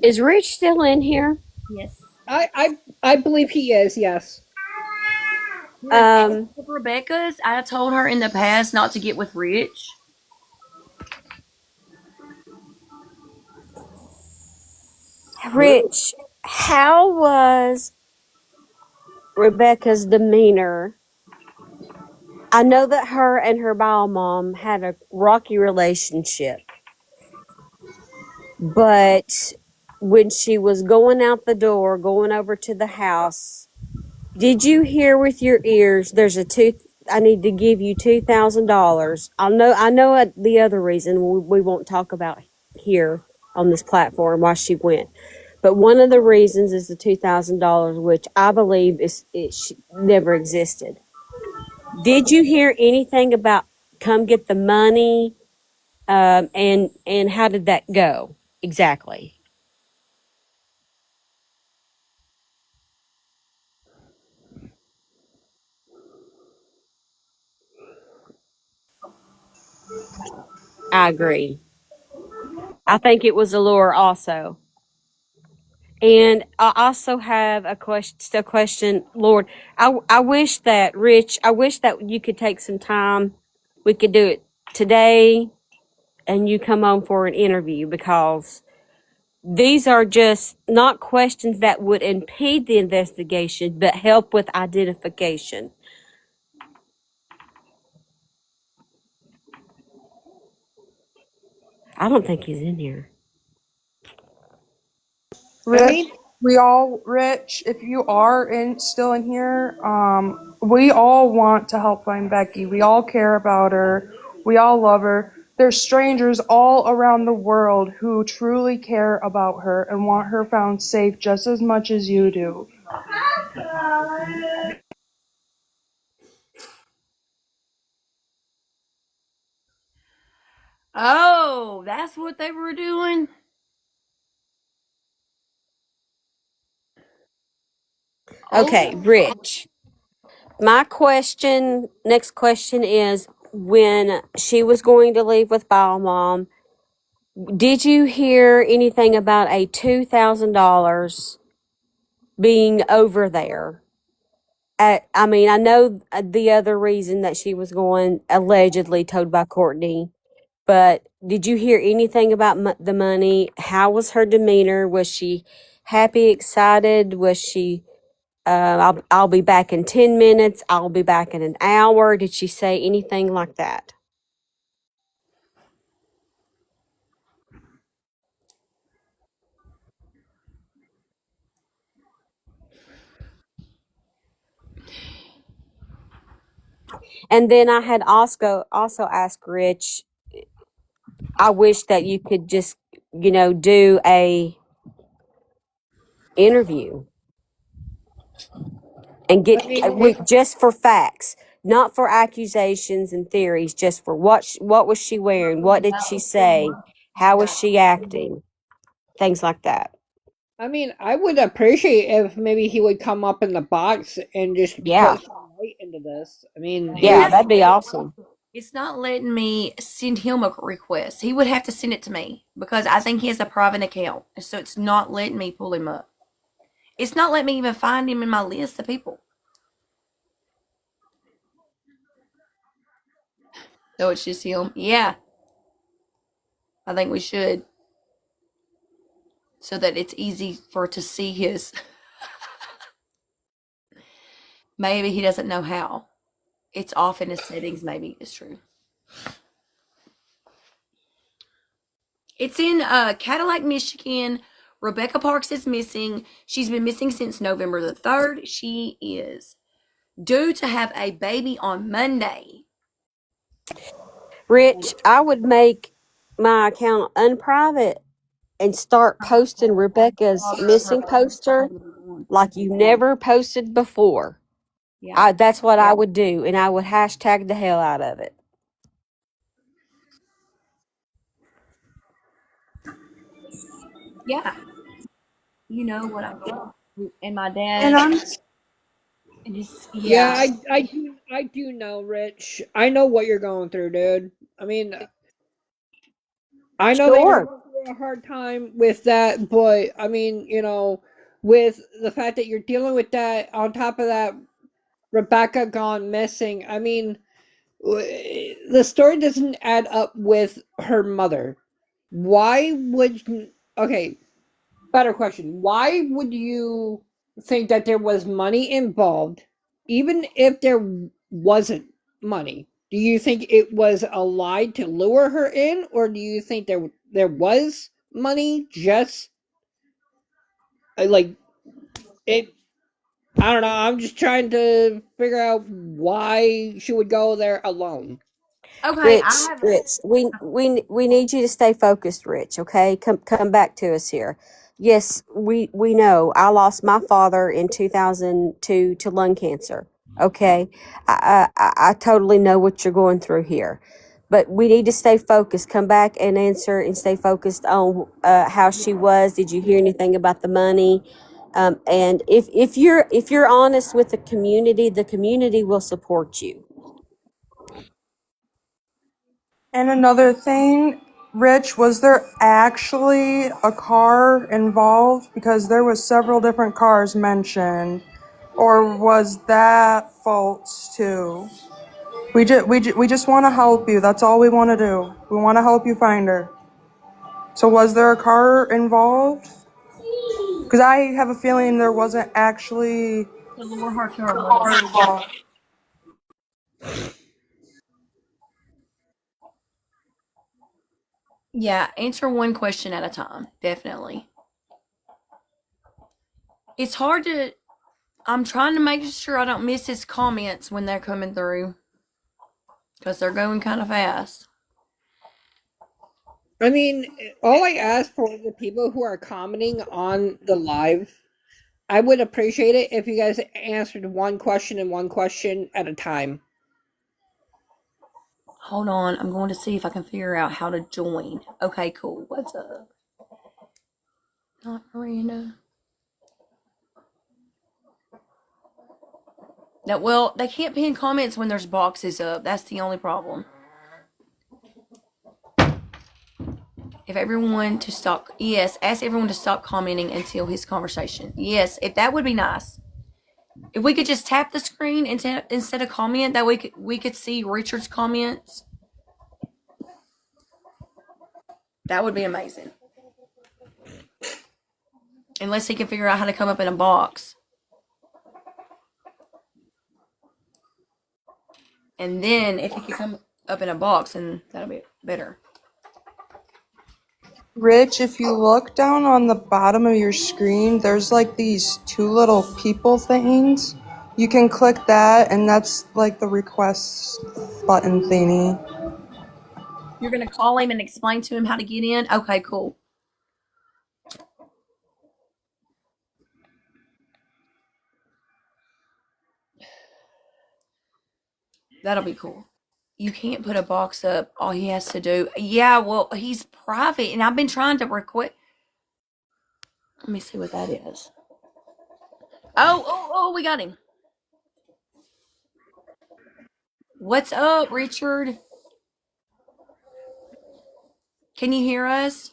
Is Rich still in here? Yes. I believe he is. Yes. Rebecca's. I told her in the past not to get with Rich. Rich, how was Rebecca's demeanor? I know that her and her bio mom had a rocky relationship, but when she was going out the door, going over to the house, did you hear with your ears? I need to give you $2,000. I know the other reason we won't talk about here on this platform why she went, but one of the reasons is the $2,000, which I believe never existed. Did you hear anything about come get the money? And how did that go exactly? I agree. I think it was a lure also. And I also have a question, Lord. I wish that Rich, I wish that you could take some time. We could do it today and you come on for an interview, because these are just not questions that would impede the investigation, but help with identification. I don't think he's in here. Rich, Rich, if you are still in here, we all want to help find Becky. We all care about her. We all love her. There's strangers all around the world who truly care about her and want her found safe just as much as you do. Oh, that's what they were doing? Okay, Rich. My next question is, when she was going to leave with Bio Mom, did you hear anything about a $2,000 being over there? I mean, I know the other reason that she was going, allegedly told by Courtney, but did you hear anything about the money? How was her demeanor? Was she happy, excited? Was she I'll be back in 10 minutes. I'll be back in an hour. Did she say anything like that? And then I had also asked Rich, I wish that you could just, do a interview and get I mean, just for facts, not for accusations and theories, just for what was she wearing, what did she say, how was she acting, things like that. I would appreciate if maybe he would come up in the box and just Yeah, put some light into this. I mean, yeah, it, that'd be awesome. It's not letting me send him a request. He would have to send it to me because I think he has a private account. So it's not letting me pull him up. It's not letting me even find him in my list of people. So it's just him. Yeah. I think we should. So that it's easy for to see his. Maybe he doesn't know how. It's off in his settings, maybe. It's true. It's in Cadillac, Michigan. Rebecca Parks is missing. She's been missing since November the 3rd. She is due to have a baby on Monday. Rich, I would make my account unprivate and start posting Rebecca's missing poster like you never posted before. Yeah. That's what I would do, and I would hashtag the hell out of it. Yeah. You know what I mean. And my And dad I'm and his yeah, yeah. I do know, Rich. I know what you're going through, dude. I mean, I know that you're Sure. going through a hard time with that, but with the fact that you're dealing with that, on top of that, Rebecca gone missing. The story doesn't add up with her mother. Why would okay? Better question. Why would you think that there was money involved, even if there wasn't money? Do you think it was a lie to lure her in, or do you think there was money? Just like it. I don't know. I'm just trying to figure out why she would go there alone. Okay, I Rich, have Rich, we need you to stay focused, Rich, okay? Come back to us here. Yes, we know. I lost my father in 2002 to lung cancer. Okay? I totally know what you're going through here. But we need to stay focused. Come back and answer and stay focused on how she was. Did you hear anything about the money? And if you're honest with the community will support you. And another thing, Rich, was there actually a car involved? Because there was several different cars mentioned, or was that false too? We just want to help you. That's all we want to do. We want to help you find her. So was there a car involved? Because I have a feeling there wasn't actually to lure her to her a mother. car involved. Yeah, answer one question at a time. Definitely. It's hard to. I'm trying to make sure I don't miss his comments when they're coming through because they're going kind of fast. I mean, all I ask for the people who are commenting on the live, I would appreciate it if you guys answered one question and one question at a time. Hold on, I'm going to see if I can figure out how to join. Okay, cool. What's up? Not Miranda. No, well, they can't pin comments when there's boxes up. That's the only problem. If everyone to stop, yes, ask everyone to stop commenting until his conversation. Yes, if that would be nice. If we could just tap the screen instead of comment, that we could see Richard's comments. That would be amazing. Unless he can figure out how to come up in a box. And then if it could come up in a box, then that'll be better. Rich, if you look down on the bottom of your screen, there's like these two little people things. You can click that, and that's like the request button thingy. You're going to call him and explain to him how to get in? Okay, cool. That'll be cool. You can't put a box up. All he has to do. Yeah, well, he's private, and I've been trying to request. Let me see what that is. Oh, we got him. What's up, Richard? Can you hear us?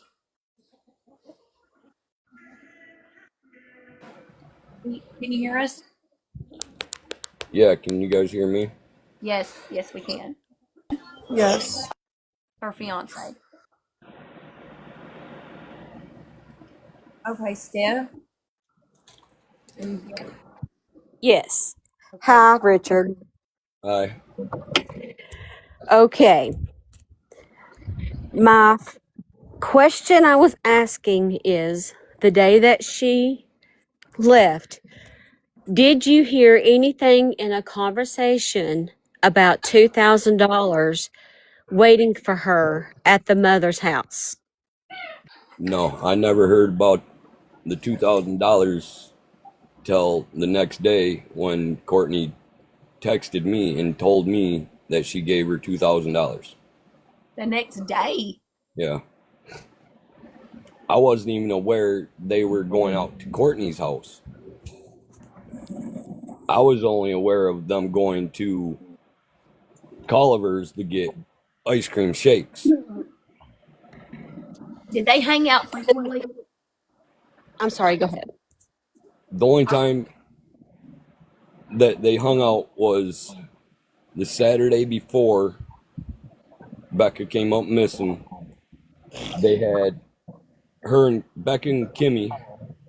Can you hear us? Yeah, can you guys hear me? Yes, we can. Yes. Our fiance. Okay, Steph. Yes. Hi, Richard. Hi. Okay. My question I was asking is the day that she left, did you hear anything in a conversation about $2,000 waiting for her at the mother's house? No, I never heard about the $2,000 till the next day when Courtney texted me and told me that she gave her $2,000. The next day. Yeah. I wasn't even aware they were going out to Courtney's house. I was only aware of them going to Culliver's to get ice cream shakes. Did they hang out frequently? I'm sorry, go ahead. The only time that they hung out was the Saturday before Becca came up missing. They had her and Becca and Kimmy,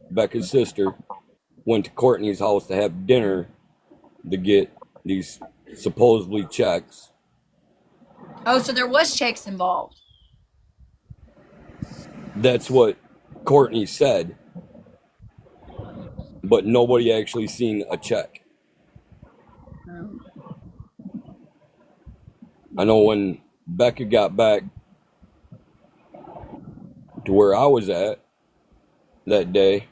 Becca's sister, went to Courtney's house to have dinner to get these supposedly checks. Oh, so there was checks involved. That's what Courtney said, but nobody actually seen a check. I know when Becca got back to where I was at that day,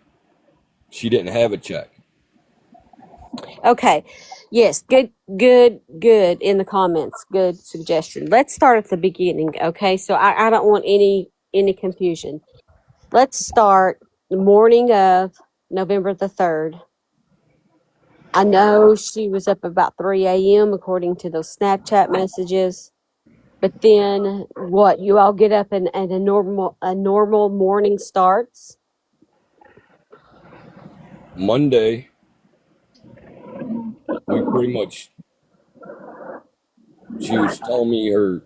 she didn't have a check. Okay. Yes, good in the comments. Good suggestion. Let's start at the beginning, okay? So I don't want any confusion. Let's start the morning of November the 3rd. I know she was up about 3 a.m. according to those Snapchat messages. But then what, you all get up and a normal morning starts? Monday, we pretty much, she was telling me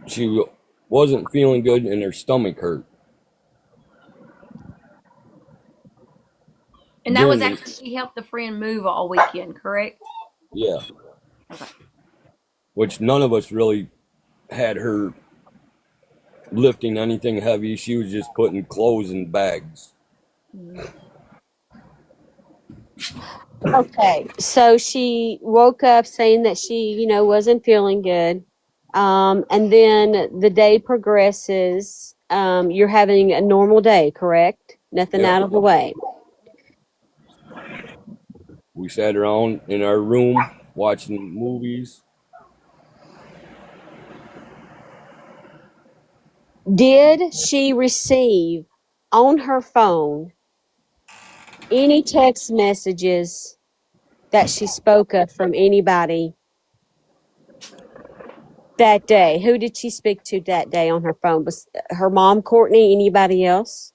she wasn't feeling good and her stomach hurt. And that was after she helped the friend move all weekend, correct? Yeah. Okay. Which none of us really had her lifting anything heavy. She was just putting clothes in bags. Okay, so she woke up saying that she, wasn't feeling good. And then the day progresses. You're having a normal day, correct? Nothing Yeah. out of the way. We sat around in our room watching movies. Did she receive on her phone any text messages that she spoke of from anybody that day? Who did she speak to that day on her phone? Was her mom, Courtney, anybody else?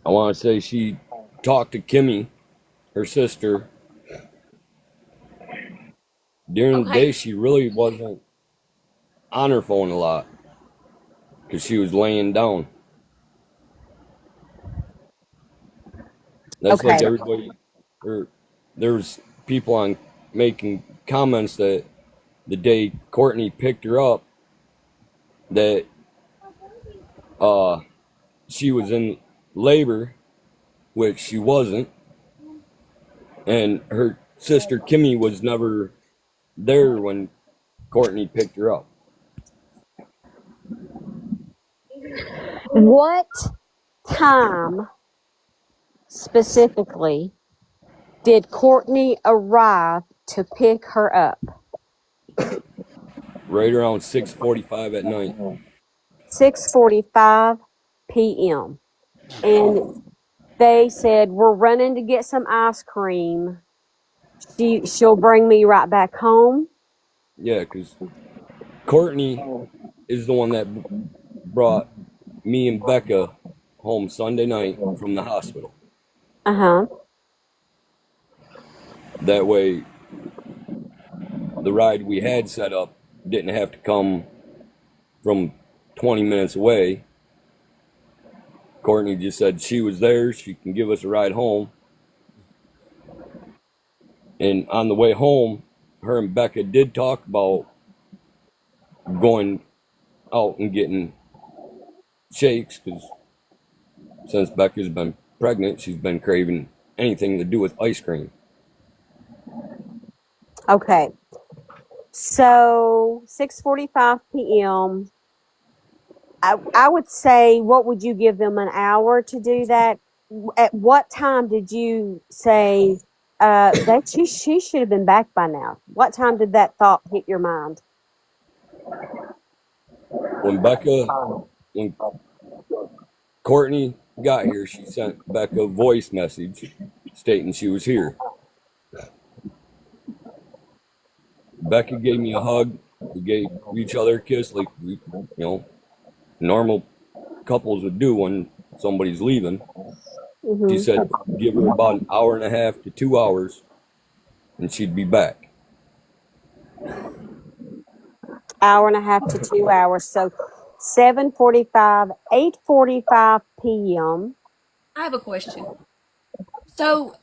I want to say she talked to Kimmy, her sister. During the day, she really wasn't on her phone a lot because she was laying down. That's like everybody, or there's people on making comments that the day Courtney picked her up, that she was in labor, which she wasn't, and her sister Kimmy was never there when Courtney picked her up. What time specifically did Courtney arrive to pick her up? Right around 6:45 at night. 6:45 p.m. And they said, we're running to get some ice cream. She'll bring me right back home. Yeah, because Courtney is the one that brought me and Becca home Sunday night from the hospital. Uh-huh. That way, the ride we had set up didn't have to come from 20 minutes away. Courtney just said she was there, she can give us a ride home. And on the way home, her and Becca did talk about going out and getting shakes, because since Becca's been pregnant, she's been craving anything to do with ice cream. Okay. So 6:45 p.m. I would say, what would you give them, an hour to do that? At what time did you say that she should have been back by now? What time did that thought hit your mind? When Courtney got here, she sent Becca a voice message stating she was here. Becca gave me a hug. We gave each other a kiss like normal couples would do when somebody's leaving. Mm-hmm. She said give her about an hour and a half to 2 hours and she'd be back. Hour and a half to 2 hours. So 7:45, 8:45 p.m. I have a question. So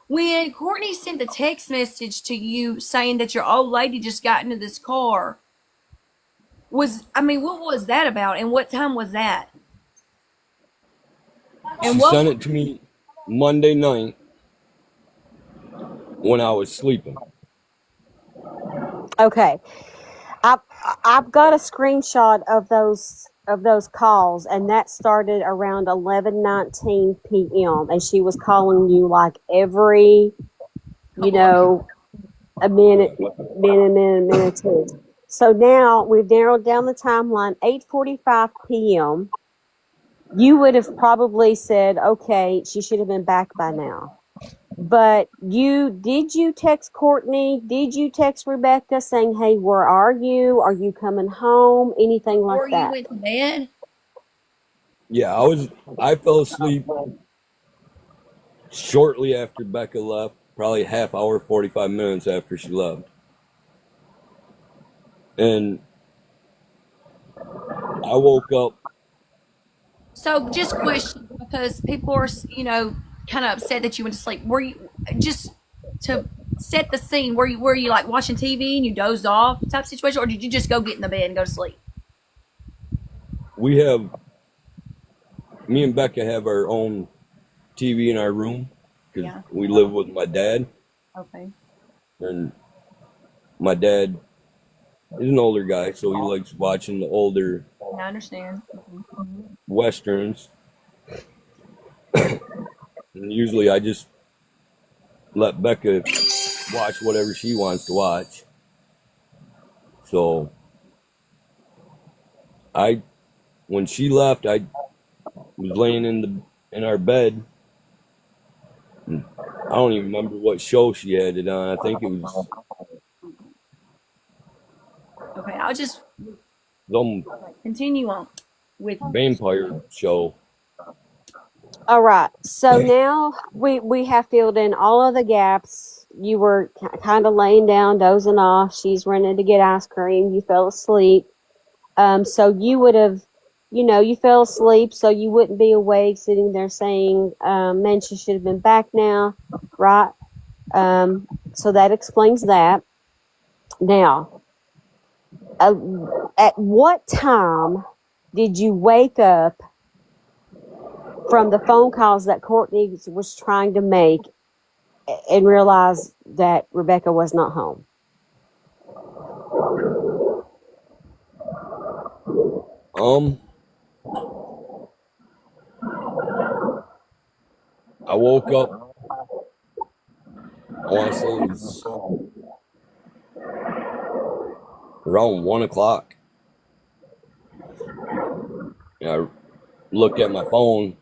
when Courtney sent the text message to you saying that your old lady just got into this car, what was that about, and what time was that? She sent it to me Monday night when I was sleeping. Okay. I've got a screenshot of those calls, and that started around 11:19 p.m. and she was calling you like every a minute too. So now we've narrowed down the timeline. 8:45 p.m. You would have probably said, okay, she should have been back by now. But did you text Courtney? Did you text Rebecca saying, hey, where are you? Are you coming home? Anything like that? Before you went to bed? Yeah, I fell asleep shortly after Becca left, probably half hour, 45 minutes after she left. And I woke up. So just question, because people are, kind of upset that you went to sleep. Were you, just to set the scene, were you like watching TV and you dozed off type situation, or did you just go get in the bed and go to sleep? Me and Becca have our own TV in our room because we live with my dad. Okay. And my dad is an older guy, so he likes watching the older I understand. Westerns. And usually I just let Becca watch whatever she wants to watch. So when she left, I was laying in our bed. And I don't even remember what show she had it on. I think it was Okay, I'll just some continue on with vampire show. All right. So now we have filled in all of the gaps. You were kind of laying down, dozing off. She's running to get ice cream. You fell asleep. So you would have you fell asleep, so you wouldn't be awake, sitting there saying, man, she should have been back now, right? So that explains that. Now, at what time did you wake up from the phone calls that Courtney was trying to make and realize that Rebecca was not home? I woke up, I want to say it was around 1 o'clock. And I looked at my phone,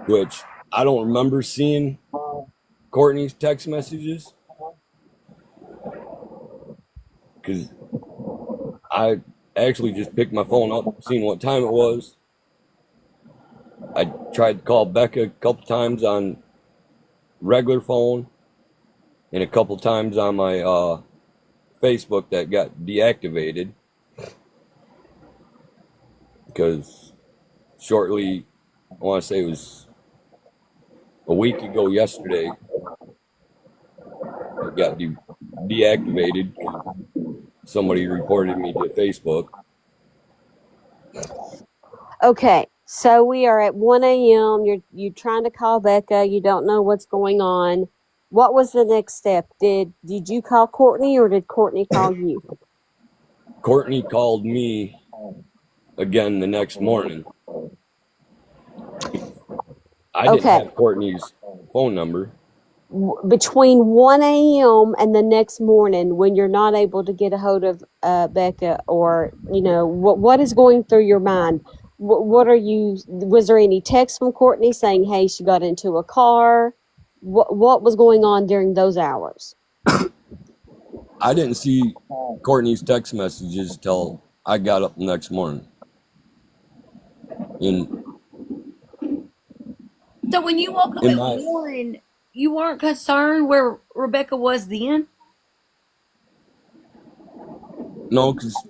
which I don't remember seeing Courtney's text messages, because I actually just picked my phone up, seen what time it was. I tried to call Becca a couple times on regular phone and a couple times on my Facebook that got deactivated, because shortly, I want to say it was a week ago yesterday, it got deactivated. Somebody reported me to Facebook. Okay, so we are at 1 a.m. You're trying to call Becca. You don't know what's going on. What was the next step? Did you call Courtney, or did Courtney call you? Courtney called me again the next morning. I didn't Okay. have Courtney's phone number. Between 1 a.m. and the next morning, when you're not able to get a hold of Becca, or what is going through your mind? What are you? Was there any text from Courtney saying, "Hey, she got into a car"? What was going on during those hours? I didn't see Courtney's text messages till I got up the next morning. And So when you woke up In at my- 1, you weren't concerned where Rebecca was then? no, because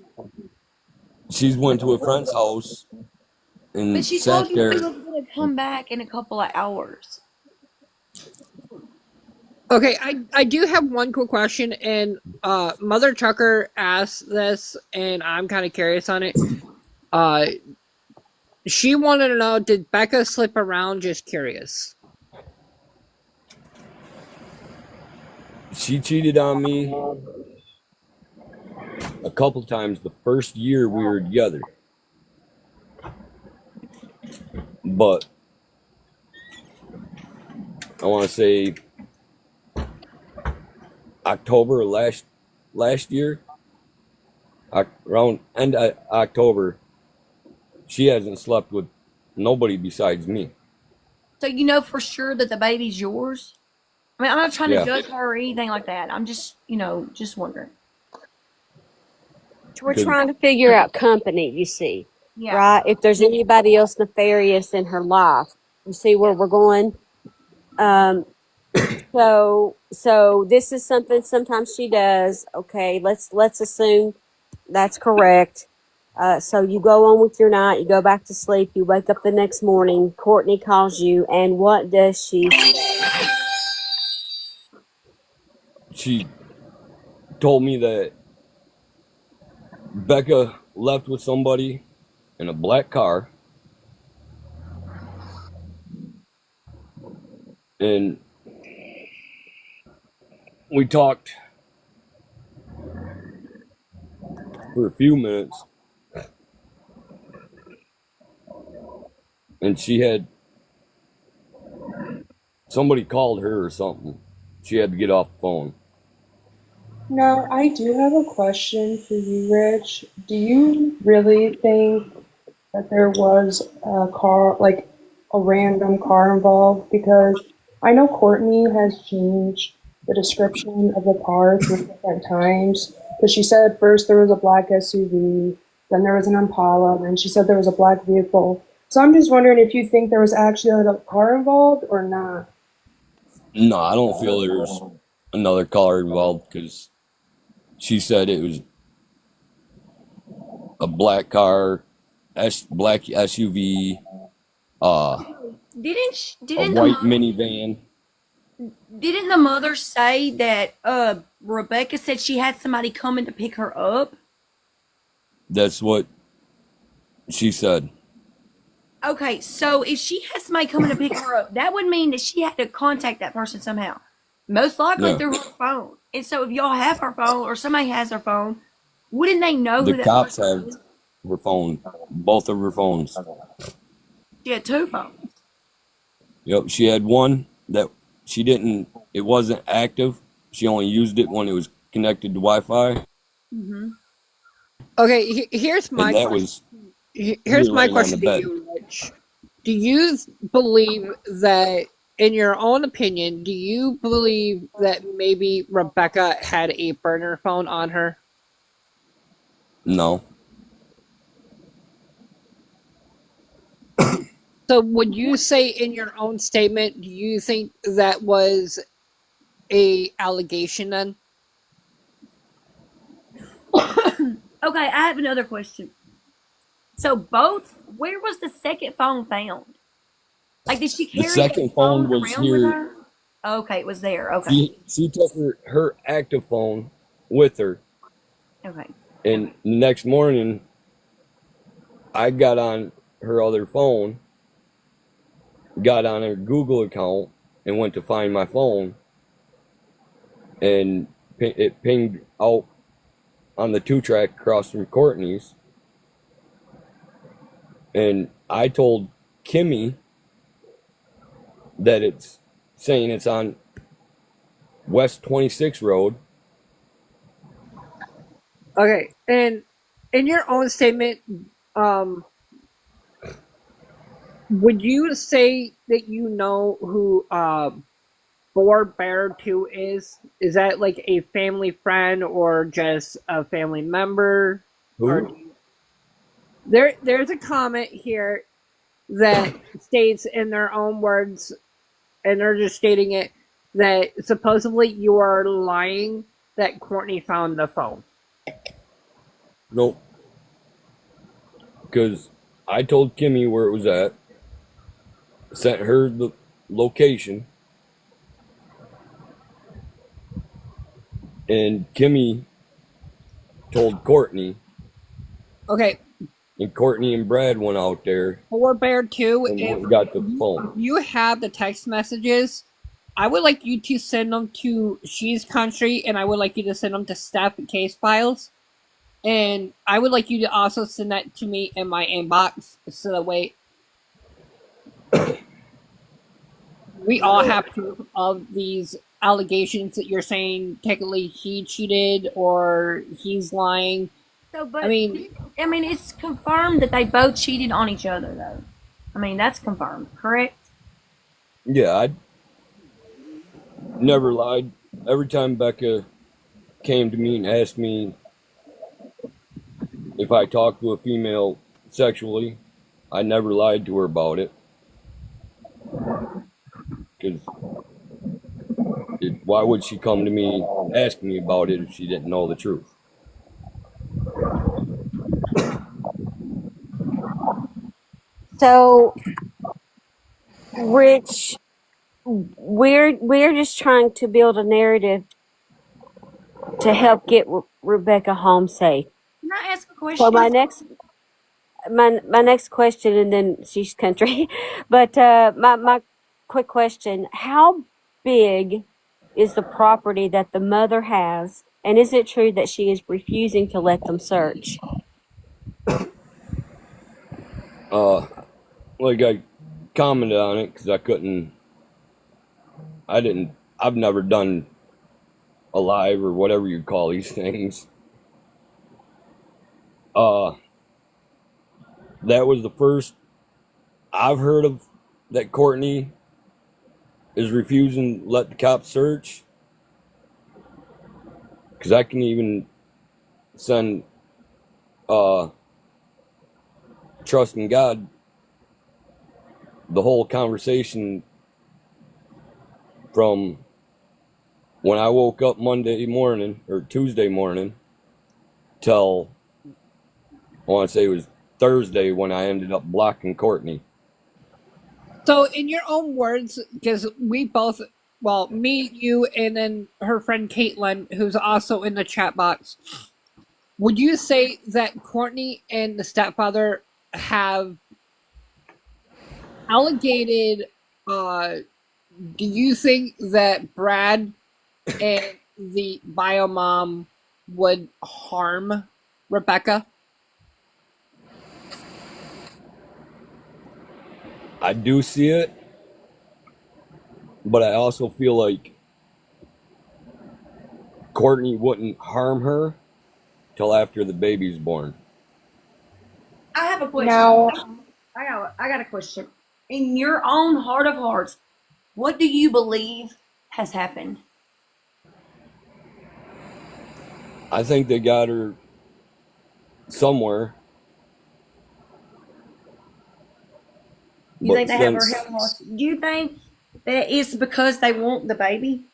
she's went to a friend's house and But she sat told you there. she was going to come back in a couple of hours. Okay, I do have one quick question, and Mother Chucker asked this, and I'm kind of curious on it. She wanted to know, did Becca slip around? Just curious. She cheated on me a couple times the first year we were together. But I want to say October last year, around end of October, she hasn't slept with nobody besides me. So you know for sure that the baby's yours? I mean, I'm not trying Yeah. to judge her or anything like that. I'm just, just wondering. We're Good. trying to figure out company, you see, Yeah. right? If there's anybody else nefarious in her life, you see where we're going. So this is something sometimes she does. Okay, let's assume that's correct. So you go on with your night, you go back to sleep, you wake up the next morning, Courtney calls you, and what does she say? She told me that Becca left with somebody in a black car, and we talked for a few minutes, and she had somebody called her or something. She had to get off the phone. Now, I do have a question for you, Rich. Do you really think that there was a car, like a random car involved? Because I know Courtney has changed the description of the car 3 different times. Because she said first there was a black SUV, then there was an Impala, and then she said there was a black vehicle. So I'm just wondering if you think there was actually a car involved or not. No, I don't feel there was another car involved, because she said it was a black car, black SUV, uh, a Didn't the white mother, minivan. didn't the mother say that Rebecca said she had somebody coming to pick her up? That's what she said. Okay, so if she has somebody coming to pick her up, that would mean that she had to contact that person somehow. Most likely Yeah. through her phone. And so if y'all have her phone or somebody has her phone, wouldn't they know The who that cops person have is? her phone, both of her phones. She had two phones. Yep, she had one that she didn't, it wasn't active. She only used it when it was connected to Wi-Fi, Okay, here's and my that question. was Here's me my laying on question the to bed. you, Rich. Do you believe that, in your own opinion, do you believe that maybe Rebecca had a burner phone on her? No. So would you say in your own statement, do you think that was a allegation then? Okay, I have another question. So where was the second phone found? Like, did she The carry second that phone phone was around with here. her? Okay, it was there. Okay. She took her active phone with her, Okay. and the next morning I got on her other phone, got on her Google account, and went to find my phone, and it pinged out on the 2-track across from Courtney's, and I told Kimmy that it's saying it's on West 26 Road. Okay, and in your own statement, would you say that you know who Boar Bear 2 is? Is that like a family friend or just a family member? Or Who? there's a comment here that states in their own words, and they're just stating it, that supposedly you are lying that Courtney found the phone. Nope. Because I told Kimmy where it was at, sent her the location, and Kimmy told Courtney, Okay, and Courtney and Brad went out there Boar Bear 2, and if got the phone. you have the text messages, I would like you to send them to She's Country, and I would like you to send them to Staff and Case Files. And I would like you to also send that to me in my inbox, so that way we all have proof of these allegations that you're saying technically he cheated or he's lying. So, but I mean, it's confirmed that they both cheated on each other, though. I mean, that's confirmed, correct? Yeah, I never lied. Every time Becca came to me and asked me if I talked to a female sexually, I never lied to her about it. Because why would she come to me asking me about it if she didn't know the truth? So, Rich, we're just trying to build a narrative to help get Rebecca home safe. Can I ask a question? So my next question, and then She's Country, but my quick question: how big is the property that the mother has, and is it true that she is refusing to let them search? Like I commented on it because I've never done a live or whatever you call these things. That was the first I've heard of that Courtney is refusing to let the cops search. Because I can even send Trust in God the whole conversation from when I woke up Monday morning or Tuesday morning till I want to say it was Thursday when I ended up blocking Courtney. So, in your own words, because we both, well, me, you, and then her friend Caitlin, who's also in the chat box, would you say that Courtney and the stepfather have allegated? Do you think that Brad and the bio mom would harm Rebecca? I do see it, but I also feel like Courtney wouldn't harm her till after the baby's born. I have a question. Now, I got a question. In your own heart of hearts, what do you believe has happened? I think they got her somewhere. You But think they have her since held hostage? Do you think that it's because they want the baby?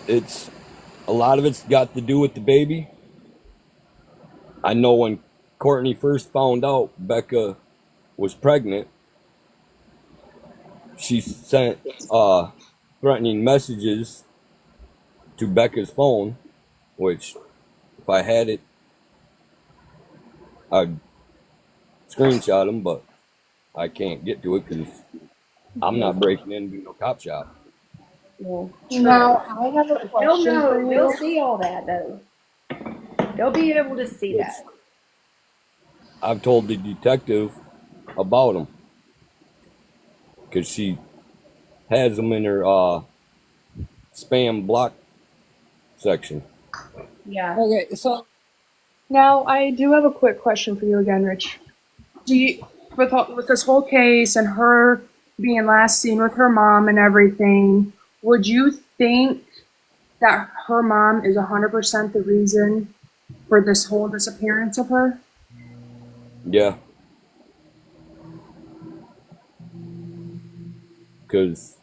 it's a lot of it's got to do with the baby. I know when Courtney first found out Becca was pregnant, she sent threatening messages to Becca's phone, which if I had it, I'd screenshot them, but I can't get to it because I'm not breaking into no cop shop. now I have a They'll question for know. They'll you. see all that, though. They'll be able to see that. I've told the detective about them because she has them in her spam block section. Yeah. Okay, so Now I do have a quick question for you again, Rich. Do you, with this whole case and her being last seen with her mom and everything, would you think that her mom is 100% the reason for this whole disappearance of her? Yeah. Because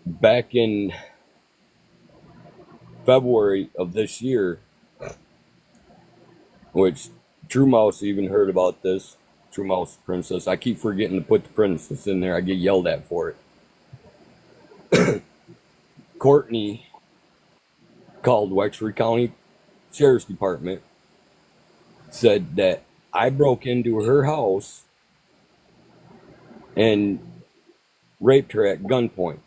back in February of this year, which True Mouse even heard about this, True Mouse Princess. I keep forgetting to put the princess in there. I get yelled at for it. Courtney called Wexford County Sheriff's Department, said that I broke into her house and raped her at gunpoint.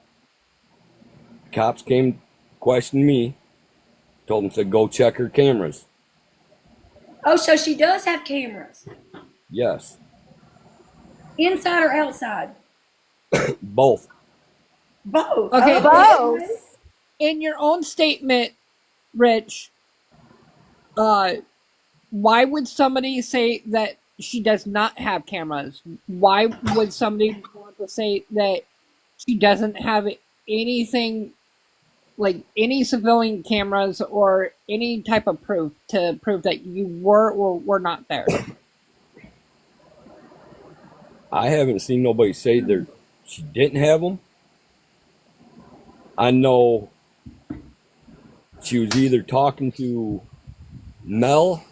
Cops came, questioned me, told them to go check her cameras. Oh, so she does have cameras. Yes, Inside or outside? both. Both. Okay, Oh, Both. in your own statement, Rich, why would somebody say that she does not have cameras? Why would somebody want to say that she doesn't have anything, like any civilian cameras or any type of proof to prove that you were or were not there? I haven't seen nobody say that she didn't have them. I know she was either talking to Mel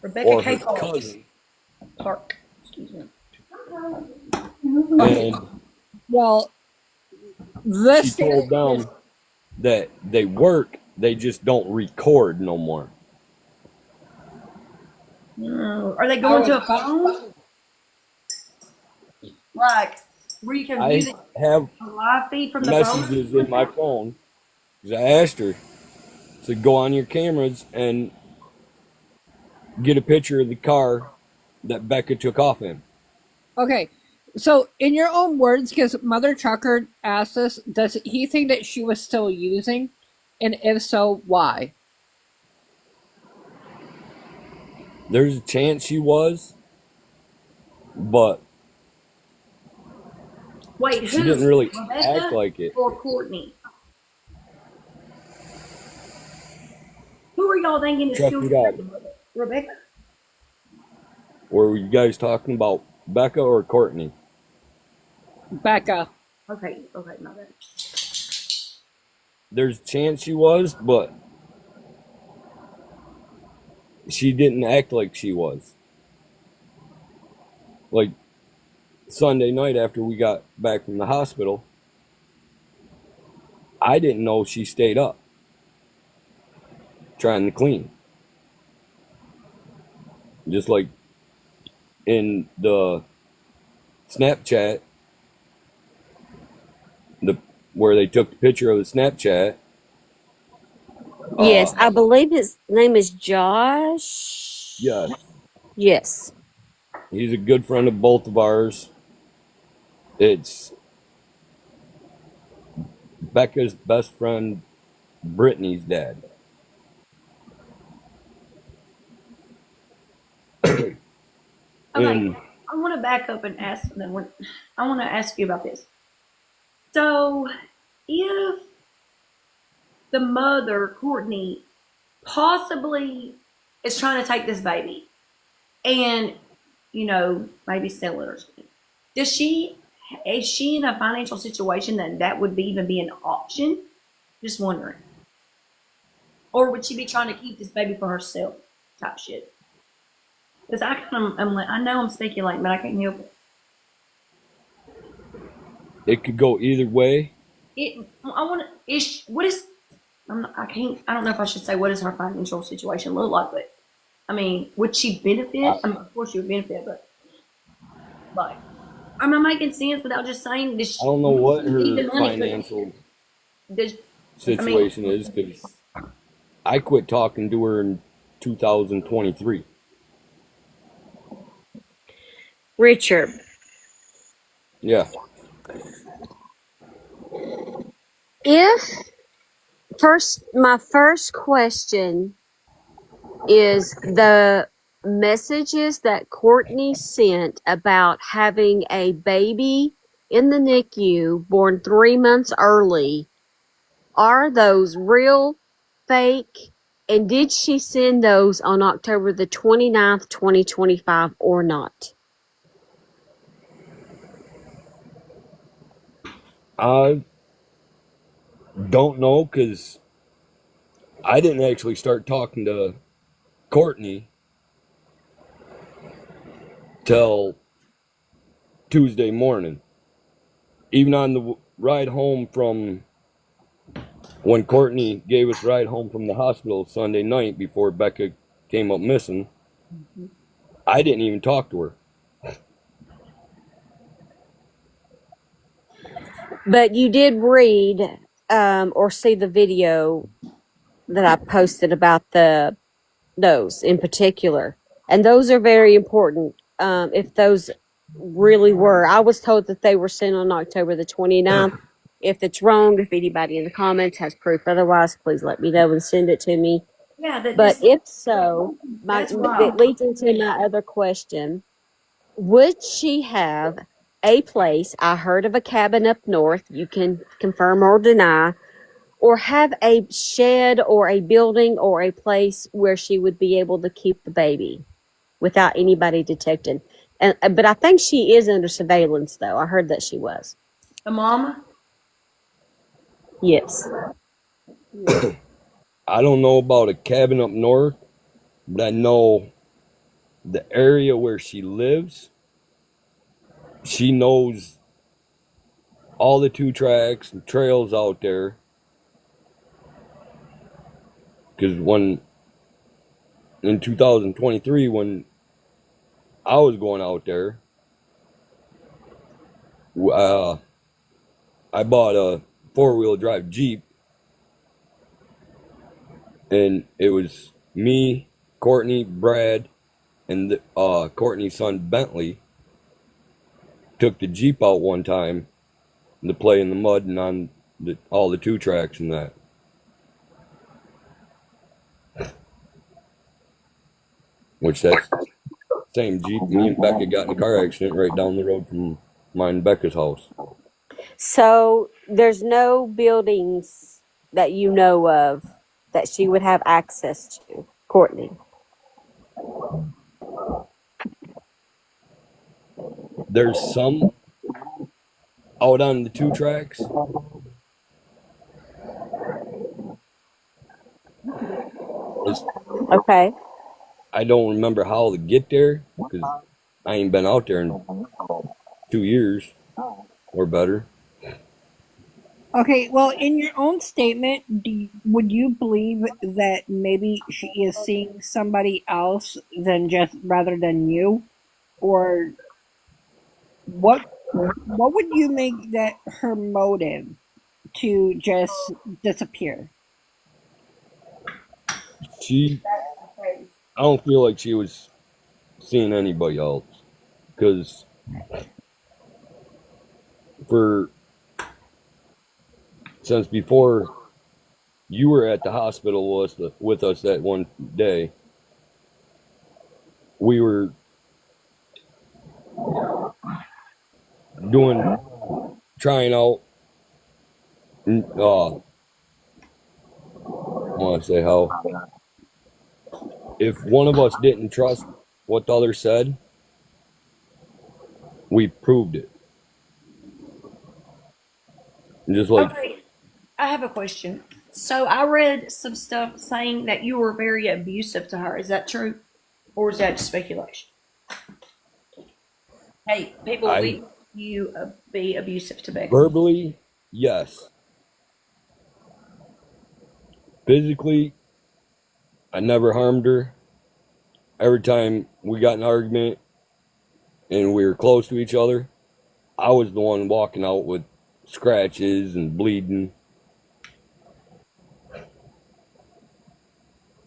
Rebecca or K. her Park. cousin, Park. Excuse me. and Well, she this told them that they work, they just don't record no more. Are they going to a phone? Like, where you can I view have the live feed from the phone? messages in my phone because I asked her to go on your cameras and get a picture of the car that Becca took off in. Okay, so in your own words, because Mother Trucker asked us, does he think that she was still using? And if so, why? There's a chance she was, but Wait, she who's didn't really Rebecca act like it. or Courtney? Who are y'all thinking is Trust still me, God. Rebecca? Were you guys talking about Becca or Courtney? Becca. Okay, my bad. there's a chance she was, but she didn't act like she was. Like Sunday night after we got back from the hospital, I didn't know she stayed up trying to clean. Just like in the Snapchat, the where they took the picture of the Snapchat. Yes, Uh, I believe his name is Josh. yes, Yes. he's a good friend of both of ours. It's Becca's best friend, Brittany's dad. Okay, And I want to back up and ask. I want to ask you about this. So, if the mother, Courtney, possibly is trying to take this baby and, maybe sell it or something, is she in a financial situation that would even be an option? Just wondering. Or would she be trying to keep this baby for herself type shit? Because I'm like, I know I'm speculating, but I can't help it. it could go either way. I want to, what is, I don't know if I should say what does her financial situation look like, but I mean, would she benefit? I mean, of course she would benefit, but like, am I making sense without just saying this? I don't know what her Need the money, financial does, situation is because I quit talking to her in 2023. Richard, Yeah. my first question is the messages that Courtney sent about having a baby in the NICU born 3 months early, are those real, fake, and did she send those on October the 29th, 2025 or not? I don't know because I didn't actually start talking to Courtney till Tuesday morning. Even on the ride home from when Courtney gave us a ride home from the hospital Sunday night before Becca came up missing, I didn't even talk to her. But you did read or see the video that I posted about those in particular. And those are very important. If those really were, I was told that they were sent on October the 29th. If it's wrong, if anybody in the comments has proof otherwise, please let me know and send it to me. yeah, But if so, that's it wild. leads into my other question. Would she have a place? I heard of a cabin up north. You can confirm or deny. Or have a shed or a building or a place where she would be able to keep the baby without anybody detecting. But I think she is under surveillance, though. I heard that she was. A mama? Yes. I don't know about a cabin up north, but I know the area where she lives. She knows all the 2 tracks and trails out there. Because in 2023, when I was going out there, I bought a 4-wheel drive Jeep, and it was me, Courtney, Brad, and Courtney's son Bentley took the Jeep out one time to play in the mud and on all the 2 tracks and that. Which that's the same Jeep me and Becca got in a car accident right down the road from mine and Becca's house. So there's no buildings that you know of that she would have access to, Courtney. There's some out on the 2 tracks, It's, Okay. I don't remember how to get there because I ain't been out there in 2 years or better. Okay, well, in your own statement, would you believe that maybe she is seeing somebody else than just rather than you, or what? What would you make that her motive to just disappear? I don't feel like she was seeing anybody else because since before you were at the hospital with us that one day, we were trying out. I want to say how if one of us didn't trust what the other said, we proved it. And just like Okay, I have a question. So I read some stuff saying that you were very abusive to her. Is that true? Or is that just speculation? Hey, people, I you be abusive to Becky. verbally, yes. Physically, I never harmed her. Every time we got in an argument and we were close to each other, I was the one walking out with scratches and bleeding.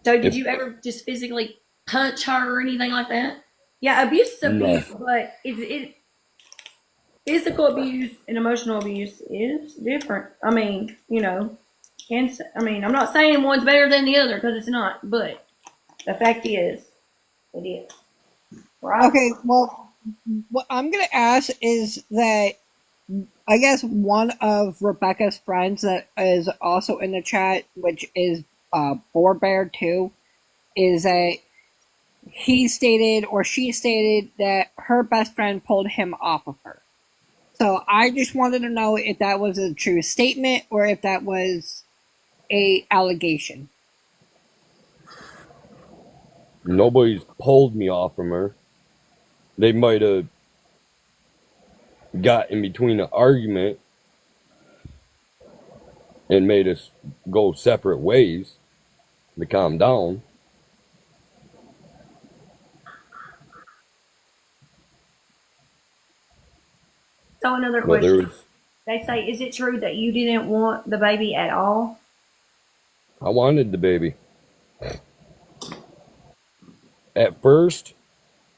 So did If you ever just physically punch her or anything like that? Yeah, abuse is no, abuse, but is it physical abuse and emotional abuse is different. I mean, I'm not saying one's better than the other because it's not, but the fact is, it is. Right? Okay, well, what I'm gonna ask is that I guess one of Rebecca's friends that is also in the chat, which is Boar Bear 2, is that he stated or she stated that her best friend pulled him off of her. So I just wanted to know if that was a true statement or if that was a allegation. nobody's pulled me off from her. They might have got in between an argument and made us go separate ways to calm down. So another But there question. was, They say, is it true that you didn't want the baby at all? I wanted the baby. At first,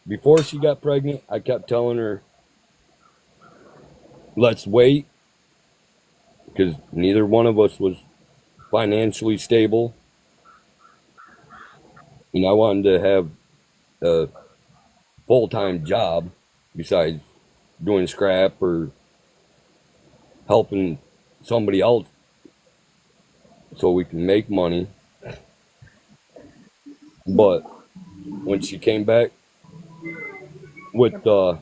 before she got pregnant, I kept telling her, let's wait, because neither one of us was financially stable. And I wanted to have a full-time job besides doing scrap or helping somebody else so we can make money. But when she came back with the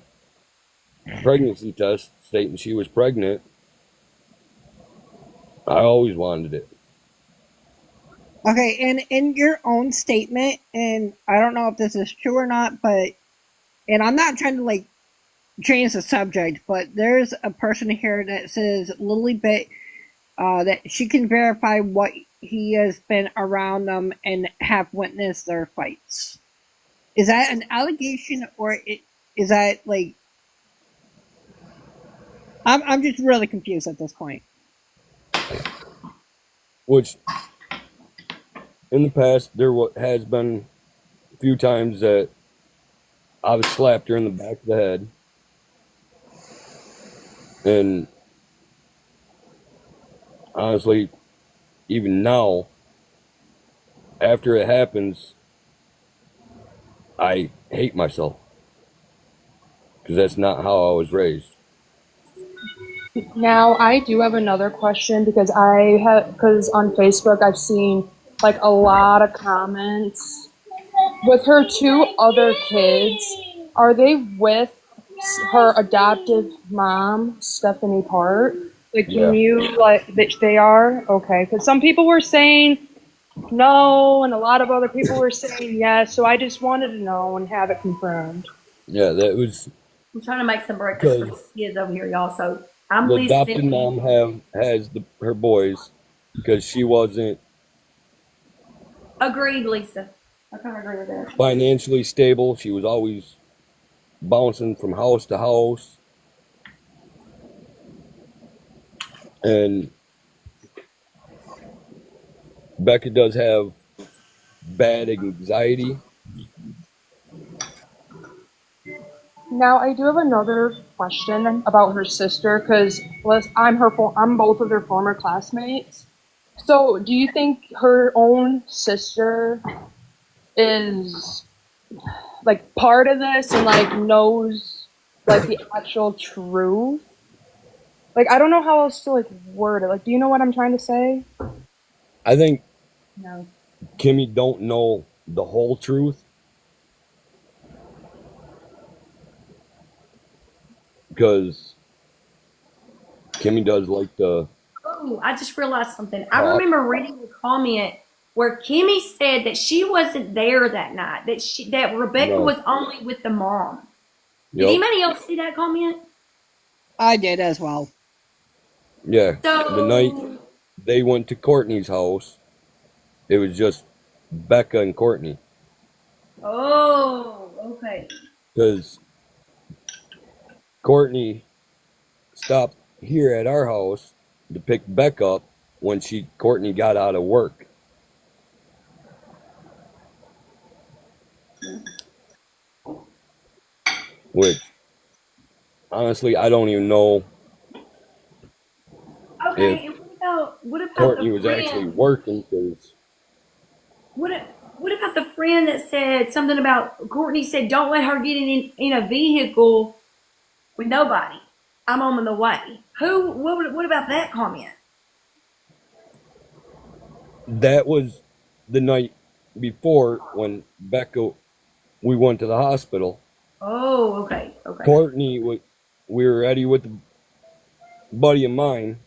pregnancy test stating she was pregnant, I always wanted it. Okay, and in your own statement, and I don't know if this is true or not, but, and I'm not trying to change the subject, but there's a person here that says Lilybit that she can verify what he has been around them and have witnessed their fights. Is that an allegation or is that I'm just really confused at this point. Which, in the past, there has been a few times that I've slapped her in the back of the head. And honestly, even now, after it happens, I hate myself. Because that's not how I was raised. Now, I do have another question because because on Facebook I've seen a lot of comments with her two other kids. Are they with her adoptive mom, Stephanie Part? Yeah. Can you that they are? Okay, because some people were saying no, and a lot of other people were saying yes. So I just wanted to know and have it confirmed. Yeah, that was I'm trying to make some breakfast for because the kids over here, y'all. So I'm the adopted listening. mom has her boys because she wasn't Agreed, Lisa. I kind of agree with that. financially stable. She was always bouncing from house to house, and Becca does have bad anxiety. Now I do have another question about her sister because I'm both of their former classmates. So do you think her own sister is like part of this and like knows like the actual truth? Like I don't know how else to like word it. Like, do you know what I'm trying to say? I think No. Kimmy don't know the whole truth because Kimmy does like to Oh, I just realized something. I talk. remember reading a comment where Kimmy said that she wasn't there that night. That Rebecca No. was only with the mom. Did Yep. anybody else see that comment? I did as well. Yeah. The night So they went to Courtney's house, it was just Becca and Courtney oh, okay. because Courtney stopped here at our house to pick Beck up when Courtney got out of work. Which honestly I don't even know if Okay, and what about Courtney the was actually friend? working because What what about the friend that said something about Courtney said don't let her get in a vehicle with nobody. I'm on the way. What about that comment? that was the night before when Becca we went to the hospital. Oh, okay, okay. Courtney we were ready with a buddy of mine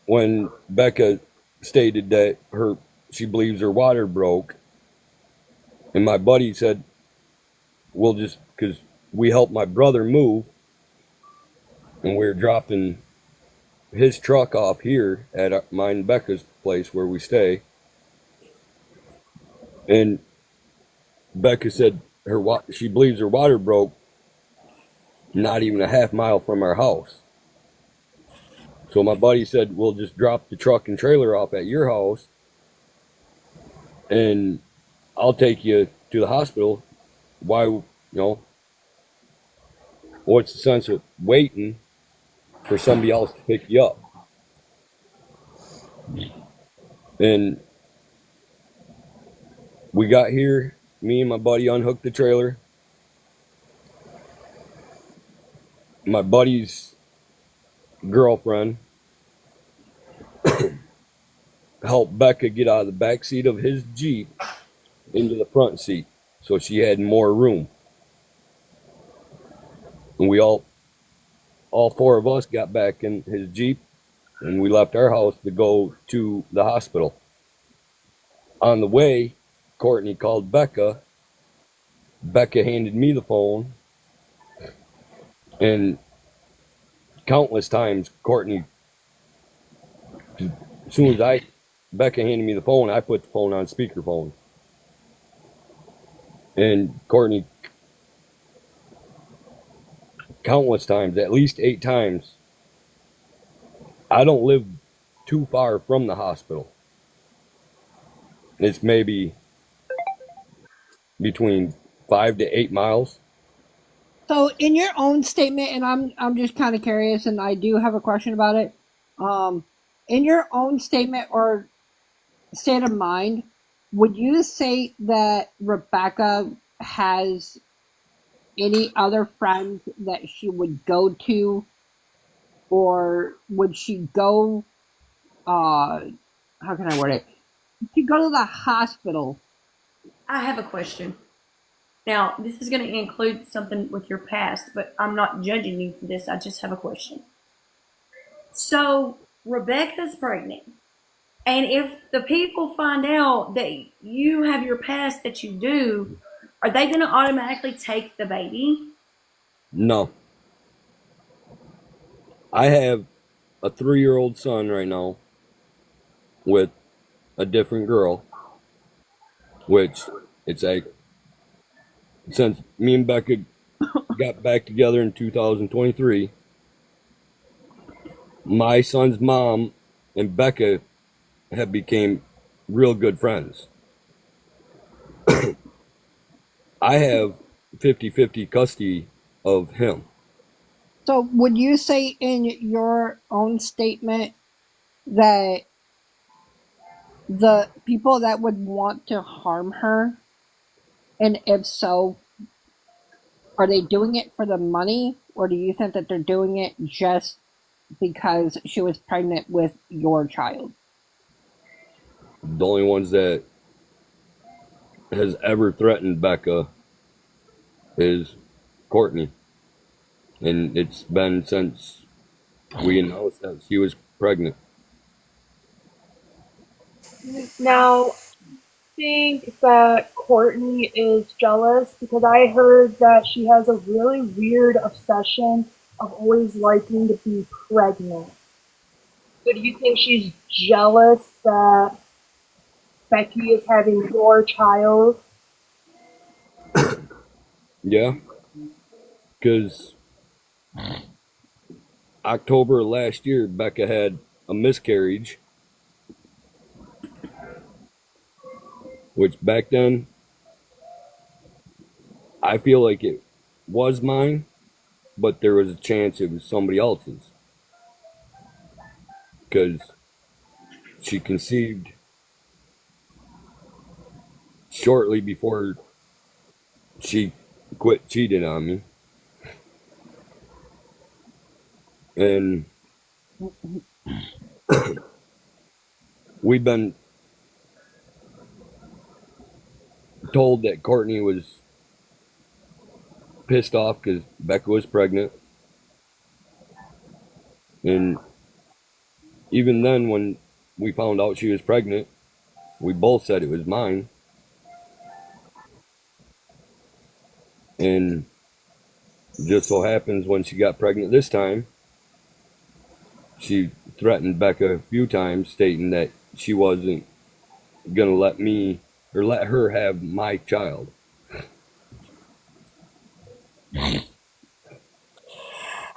when Becca stated that she believes her water broke, and my buddy said, "We'll just because we helped my brother move, and we were dropping his truck off here at mine and Becca's place where we stay." And Becca said she believes her water broke not even a half mile from our house. So my buddy said, "We'll just drop the truck and trailer off at your house, and I'll take you to the hospital. Why, what's the sense of waiting for somebody else to pick you up?" And we got here, me and my buddy unhooked the trailer. My buddy's girlfriend helped Becca get out of the back seat of his Jeep into the front seat so she had more room. And we all four of us got back in his Jeep and we left our house to go to the hospital. On the way, Courtney called Becca. Becca handed me the phone, and countless times Courtney, as soon as Becca handed me the phone, I put the phone on speakerphone. And Courtney, countless times, at least 8 times, I don't live too far from the hospital. It's maybe between 5 to 8 miles. So, in your own statement, and I'm just kind of curious, and I do have a question about it. In your own statement or state of mind, would you say that Rebecca has any other friends that she would go to, or would she go? How can I word it? Would she go to the hospital? I have a question. Now, this is going to include something with your past, but I'm not judging you for this. I just have a question. So, Rebecca's pregnant. And if the people find out that you have your past that you do, are they going to automatically take the baby? No. I have a 3-year-old son right now with a different girl, which it's like since me and Becca got back together in 2023, my son's mom and Becca have became real good friends. I have 50-50 custody of him. So would you say in your own statement that the people that would want to harm her, and if so, are they doing it for the money, or do you think that they're doing it just because she was pregnant with your child? The only ones that has ever threatened Becca is Courtney. And it's been since we announced that she was pregnant. Now, think that Courtney is jealous because I heard that she has a really weird obsession of always liking to be pregnant. So do you think she's jealous that Becky is having your child? Yeah, because October last year, Becca had a miscarriage, which back then, I feel like it was mine, but there was a chance it was somebody else's. Because she conceived shortly before she quit cheating on me. And we've been told that Courtney was pissed off because Becca was pregnant. And even then, when we found out she was pregnant, we both said it was mine. And just so happens when she got pregnant this time, she threatened Becca a few times, stating that she wasn't gonna let me or let her have my child.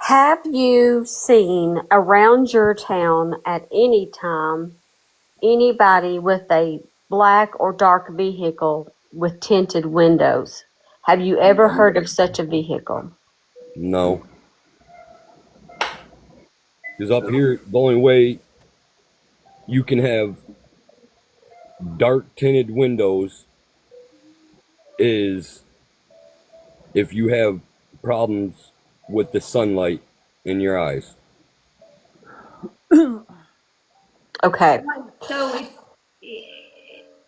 Have you seen around your town at any time anybody with a black or dark vehicle with tinted windows? Have you ever heard of such a vehicle? No. Because up here, the only way you can have dark tinted windows is if you have problems with the sunlight in your eyes. Okay. So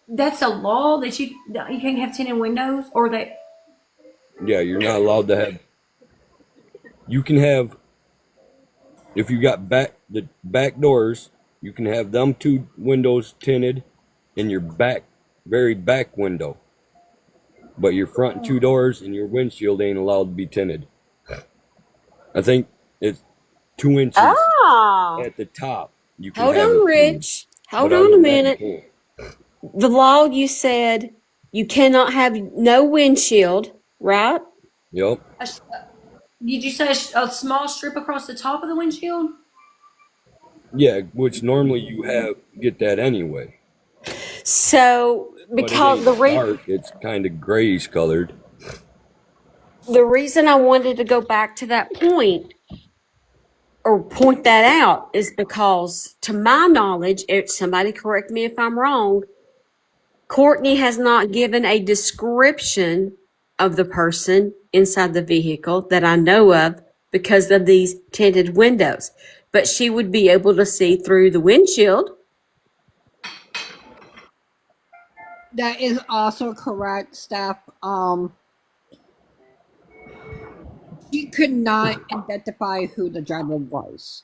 that's a law that you can't have tinted windows, or that Yeah, you're not allowed to have. You can have, if you got the back doors, you can have them 2 windows tinted in your very back window. But your front 2 doors and your windshield ain't allowed to be tinted. I think it's 2 inches Oh, at the top. You can hold have on, it tinted. Rich. Hold But on a other than that, minute. you can't. The law, you said you cannot have no windshield, right? Yep. did you say a small strip across the top of the windshield? Yeah, which normally you get that anyway. So, But it because ain't dark, it's kind of grayish colored. the reason I wanted to go back to that point or point that out is because, to my knowledge, if somebody correct me if I'm wrong, Courtney has not given a description of the person inside the vehicle that I know of because of these tinted windows. But she would be able to see through the windshield. That is also correct, Steph. She could not identify who the driver was,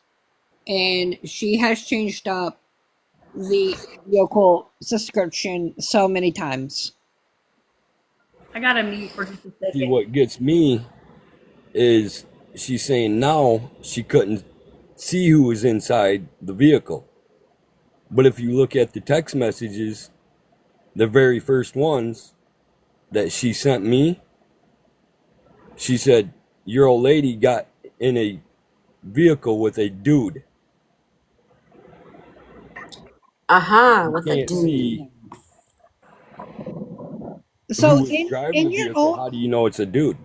and she has changed up the vehicle description so many times. I gotta mute for just a See, second. what gets me is she's saying now she couldn't see who was inside the vehicle. But if you look at the text messages, the very first ones that she sent me, she said, your old lady got in a vehicle with a dude. You With a can't dude. see So who is driving the in your vehicle. own How do you know it's a dude?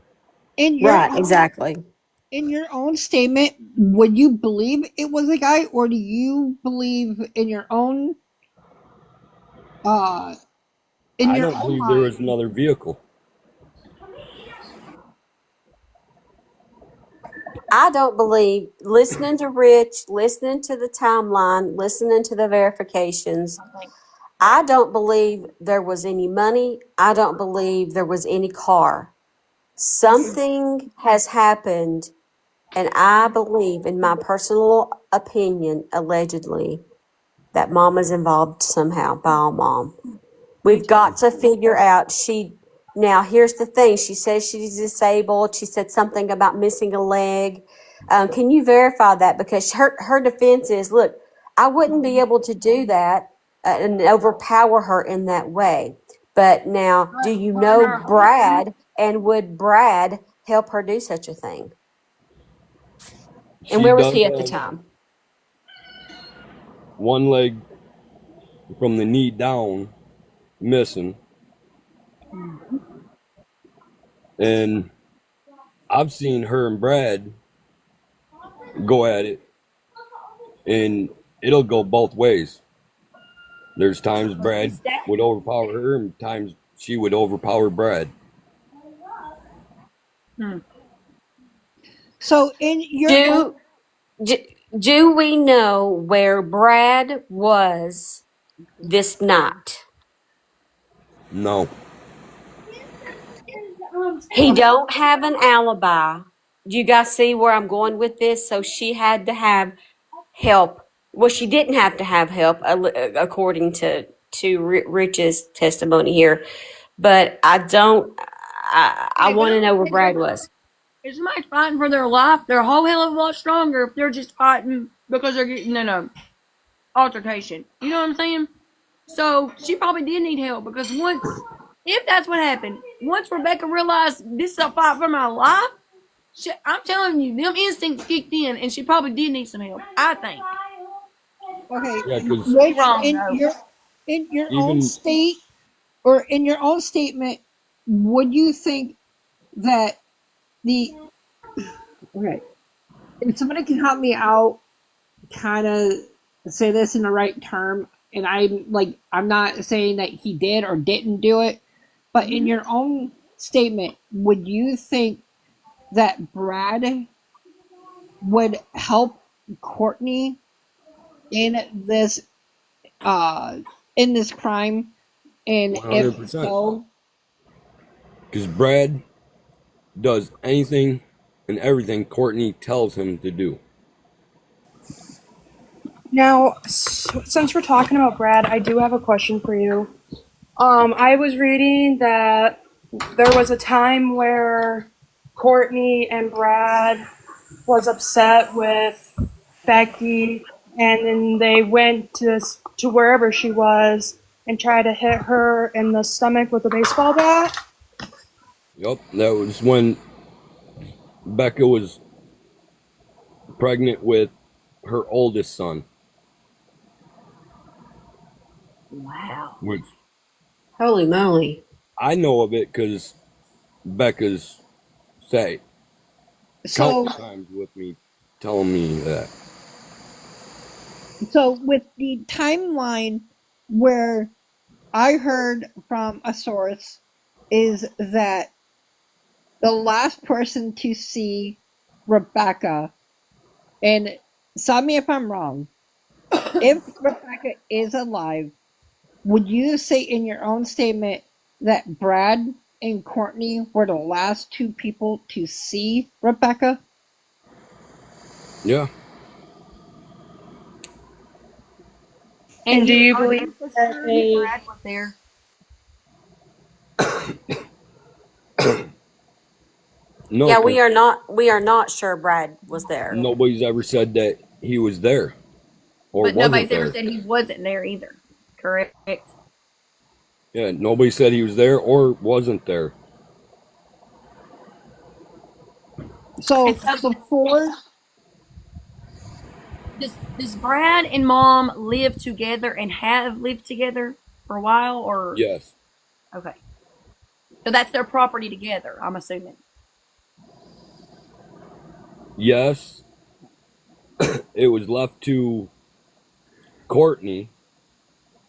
in your Right, own exactly. in your own statement, would you believe it was a guy, or do you believe in your own I don't believe there was mind? another vehicle. I don't believe listening to Rich, listening to the timeline, listening to the verifications. I don't believe there was any money. I don't believe there was any car. Something has happened, and I believe, in my personal opinion, allegedly, that mom is involved somehow. Ball mom. We've got to figure out now here's the thing. She says she's disabled. She said something about missing a leg. Can you verify that? Because her defense is, look, I wouldn't be able to do that and overpower her in that way. But now, do you know Brad? And would Brad help her do such a thing? And She where was does he at the have time? one leg from the knee down missing. And I've seen her and Brad go at it, and it'll go both ways. There's times Brad would overpower her, and times she would overpower Brad. So in your Do we know where Brad was this night? No. He don't have an alibi. Do you guys see where I'm going with this? So she had to have help. Well, she didn't have to have help, according to Rich's testimony here. But I don't. I want to know where Brad was. If somebody's fighting for their life, they're a whole hell of a lot stronger if they're just fighting because they're getting in a altercation. You know what I'm saying? So she probably did need help because if that's what happened, once Rebecca realized this is a fight for my life, I'm telling you, them instincts kicked in, and she probably did need some help. I think. okay, Yeah, because Rich, Wrong, in though. your own even state or in your own statement, would you think that okay, if somebody can help me out, kind of say this in the right term, and I'm not saying that he did or didn't do it, but in your own statement, would you think that Brad would help Courtney in this crime? And if 100%. so, Because Brad does anything and everything Courtney tells him to do. Now, since we're talking about Brad, I do have a question for you. I was reading that there was a time where Courtney and Brad was upset with Becky, and then they went to wherever she was and tried to hit her in the stomach with a baseball bat. Yep, that was when Becca was pregnant with her oldest son. Wow. Which Holy moly. I know of it because Becca's say so countless times with me, telling me that. so with the timeline where I heard from a source is that the last person to see Rebecca, and stop me if I'm wrong, if Rebecca is alive, would you say in your own statement that Brad and Courtney were the last two people to see Rebecca? Yeah. And do you are believe you so that sure that they? Brad was there? No, Yeah, 'cause we are not sure Brad was there. nobody's ever said that he was there or But wasn't nobody's ever there. said he wasn't there either. Correct. Yeah, nobody said he was there or wasn't there. So And so before, does Brad and Mom live together and have lived together for a while, or Yes. okay? So that's their property together, I'm assuming. Yes, it was left to Courtney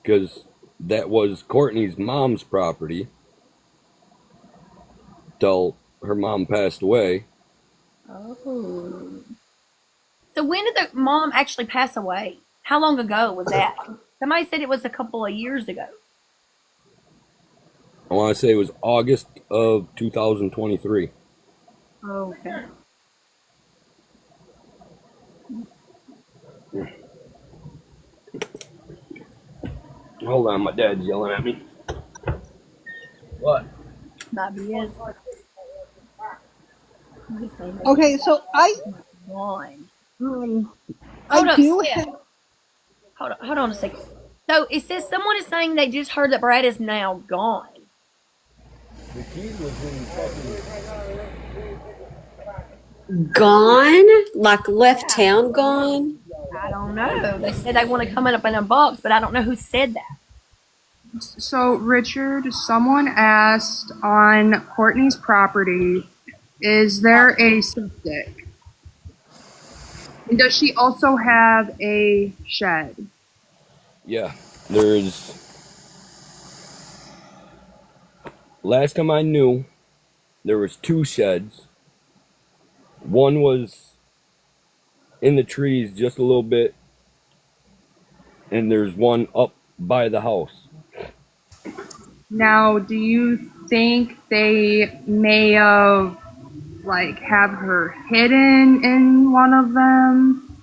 because that was Courtney's mom's property till her mom passed away. Oh. So when did the mom actually pass away? How long ago was that? Somebody said it was a couple of years ago. I want to say it was August of 2023. Okay. Hold on, my dad's yelling at me. What? Might be it. He's saying that okay, so I one. um, Hold I up, do Steph. have. Hold on a second. So it says someone is saying they just heard that Brad is now gone. The key was in fucking. Gone? Like left town gone? I don't know. They said they want to come up in a box, but I don't know who said that. So, Richard, someone asked on Courtney's property, is there a septic? And does she also have a shed? Yeah, there's. Last time I knew, there was 2 sheds. One was in the trees just a little bit, and there's one up by the house. Now, do you think they may have, have her hidden in one of them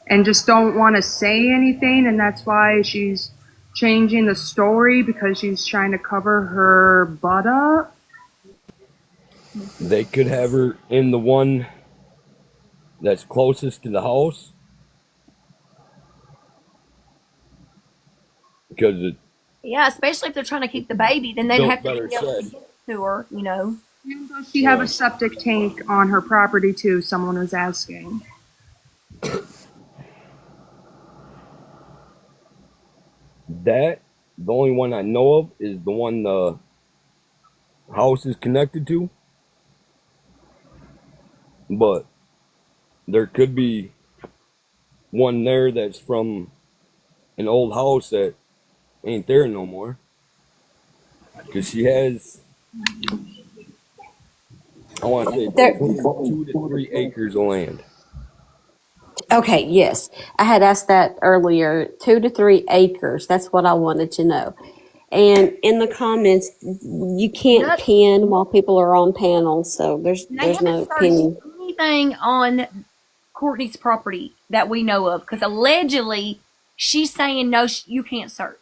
and just don't want to say anything, and that's why she's changing the story because she's trying to cover her butt up? They could have her in the one that's closest to the house because it Yeah, especially if they're trying to keep the baby, then they'd built have to better be able to shed. get to her, you know. And does she have a septic tank on her property too? Someone was asking. That, the only one I know of is the one the house is connected to. But there could be one there that's from an old house that ain't there no more. Because she has, I want to say, There. between 2 to 3 acres of land. Okay, yes. I had asked that earlier. 2 to 3 acres. That's what I wanted to know. And in the comments, you can't Yep. pin while people are on panels, so They there's no haven't searched pinning. anything on Courtney's property that we know of, because allegedly she's saying no, you can't search.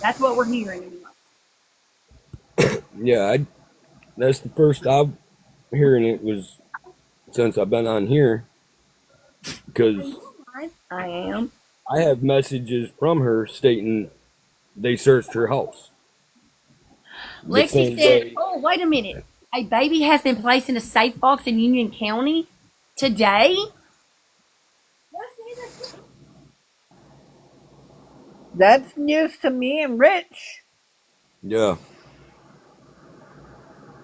That's what we're hearing anyway. Yeah, that's the first I'm hearing it was since I've been on here. Because I am. I have messages from her stating they searched her house. The Lexi same said, day. "Oh, wait a minute. A baby has been placed in a safe box in Union County today." That's news to me and Rich. Yeah.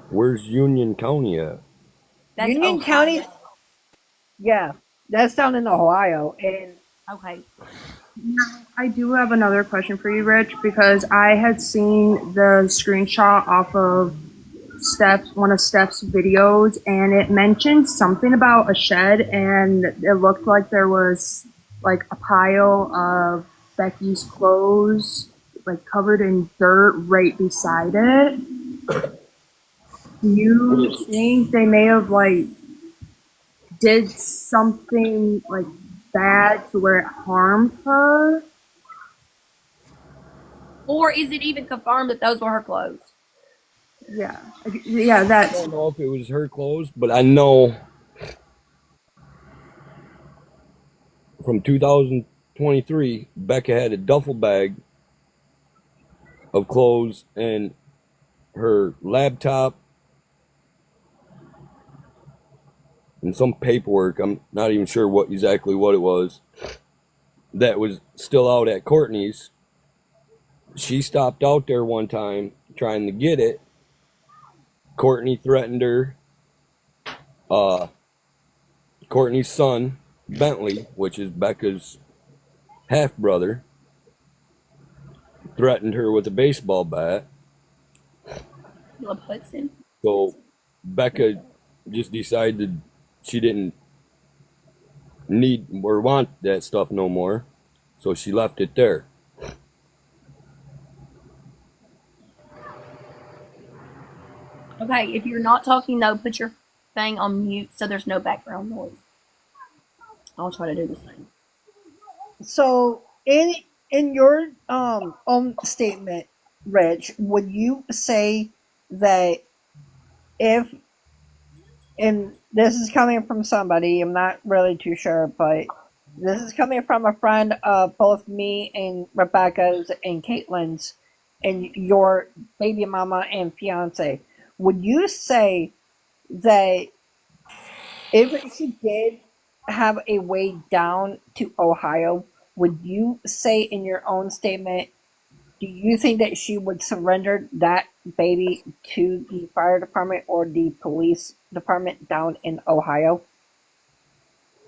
Where's Union County at? That's Union Ohio. County. Yeah, that's down in Ohio. And Okay. I do have another question for you, Rich, because I had seen the screenshot off of one of Steph's videos, and it mentioned something about a shed, and it looked like there was like a pile of Becky's clothes, like covered in dirt right beside it. Do you think they may have did something like bad to where it harmed her. Or is it even confirmed that those were her clothes? Yeah, I that's don't know if it was her clothes, but I know from 2023, Becca had a duffel bag of clothes and her laptop and some paperwork. I'm not even sure exactly what it was. That was still out at Courtney's. She stopped out there one time trying to get it. Courtney threatened her. Courtney's son, Bentley, which is Becca's half brother, threatened her with a baseball bat. Philip Hudson. So Becca just decided she didn't need or want that stuff no more. So she left it there. Okay, if you're not talking though, put your thing on mute so there's no background noise. I'll try to do the same. So in your own statement, Rich, would you say that if, and this is coming from somebody, I'm not really too sure, but this is coming from a friend of both me and Rebecca's and Caitlin's and your baby mama and fiance, would you say that if she did have a way down to Ohio, would you say in your own statement, do you think that she would surrender that baby to the fire department or the police department down in Ohio?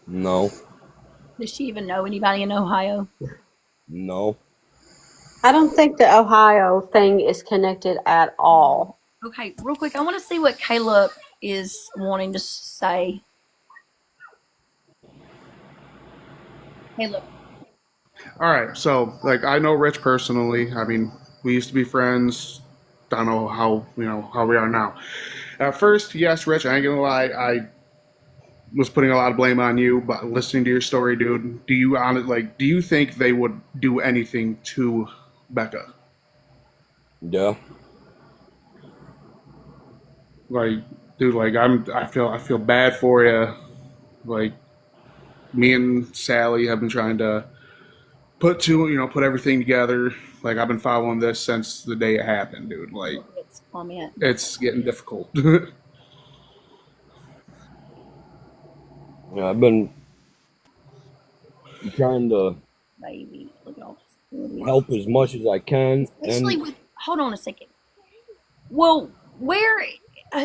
No. Does she even know anybody in Ohio? No. I don't think the Ohio thing is connected at all. Okay, real quick, I want to see what Caleb is wanting to say. Caleb. All right, so like I know Rich personally. I mean, we used to be friends. Don't know how how we are now. At first, yes, Rich, I ain't gonna lie, I was putting a lot of blame on you. But listening to your story, dude, do you think they would do anything to Becca? Yeah. Like, dude, like I feel bad for you. Like, me and Sally have been trying to put everything together. Like, I've been following this since the day it happened, dude. Like, It's comment. it's getting difficult. Yeah, I've been trying to Baby, look at all this. help as much as I can. Especially And with, hold on a second. Well, where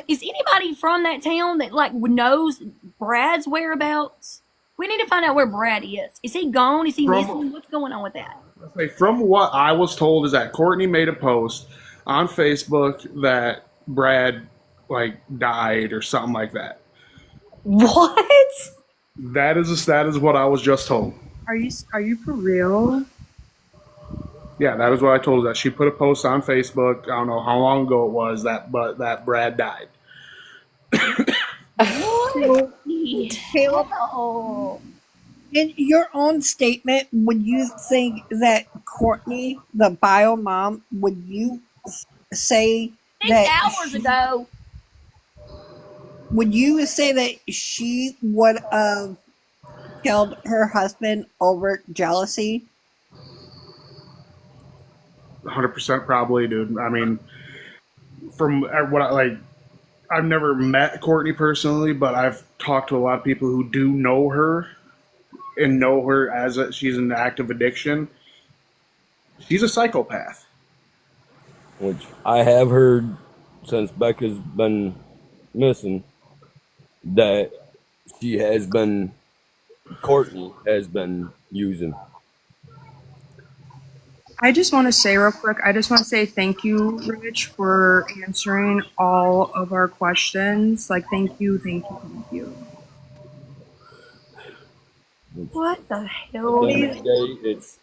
is anybody from that town that like knows Brad's whereabouts? We need to find out where Brad is. Is he gone? Is he missing? What's going on with that? From what I was told is that Courtney made a post on Facebook that Brad like died or something like that. What? That is what I was just told. Are you for real? Yeah, that is what I told her. That she put a post on Facebook. I don't know how long ago it was that Brad died. Caleb, in your own statement, would you think that Courtney, the bio mom, would you say 6 that hours ago. would you say that she would have killed her husband over jealousy? 100% probably, dude. I mean, from what I've never met Courtney personally, but I've talked to a lot of people who do know her and know her as she's in active addiction. She's a psychopath. which I have heard since Becca's been missing that Courtney has been using. I just want to say real quick, I just want to say thank you, Rich, for answering all of our questions. Like, thank you, thank you, thank you. What the At hell? the end of the day, it's to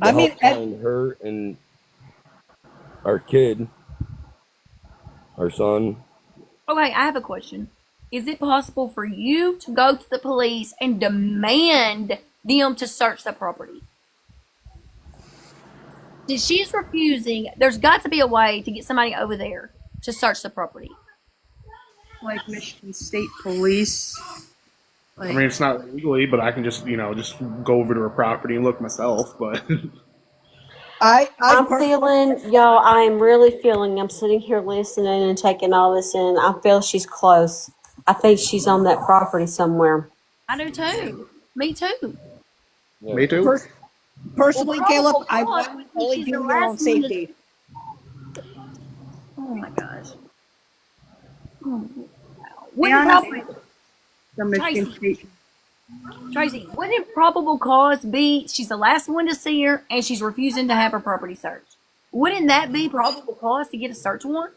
I mean, help find her and our kid, our son. Okay, I have a question. is it possible for you to go to the police and demand them to search the property? If she's refusing, there's got to be a way to get somebody over there to search the property. Like Michigan State Police. I mean, it's not legally, but I can just just go over to her property and look myself. But I'm feeling, y'all, I am really feeling, I'm sitting here listening and taking all this in. I feel she's close. I think she's on that property somewhere. I do too. Me too. me too. Personally, Well, Caleb, I probable want cause only she's do the your own last one to- safety. Oh my gosh. And the Michigan State. Tracy, wouldn't probable cause be she's the last one to see her and she's refusing to have her property searched? Wouldn't that be probable cause to get a search warrant?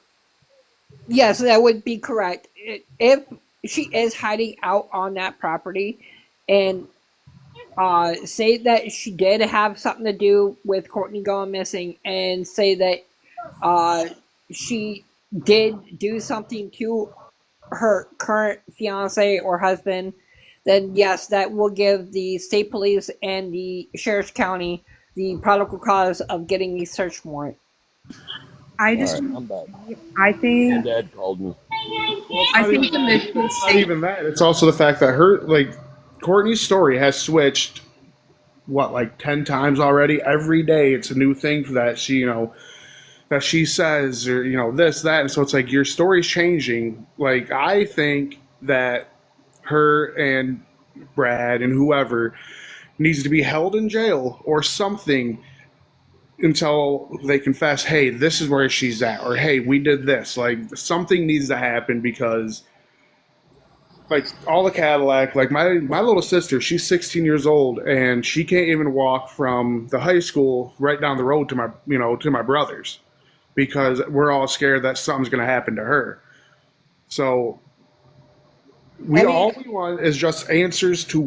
Yes, that would be correct. If she is hiding out on that property and say that she did have something to do with Courtney going missing and say that she did do something to her current fiance or husband, then yes, that will give the state police and the sheriff's county the probable cause of getting a search warrant. I just, Alright, I'm back. I My think, dad called me. I think the Michigan It's not State. even that. It's also the fact that Courtney's story has switched, like 10 times already. Every day it's a new thing that that she says, or, this, that. And so it's like your story's changing. Like, I think that her and Brad and whoever needs to be held in jail or something until they confess, hey, this is where she's at, or hey, we did this. Like, something needs to happen because, like, all the Cadillac, like my little sister, she's 16 years old and she can't even walk from the high school right down the road to my brother's because we're all scared that something's going to happen to her. So all we want is just answers to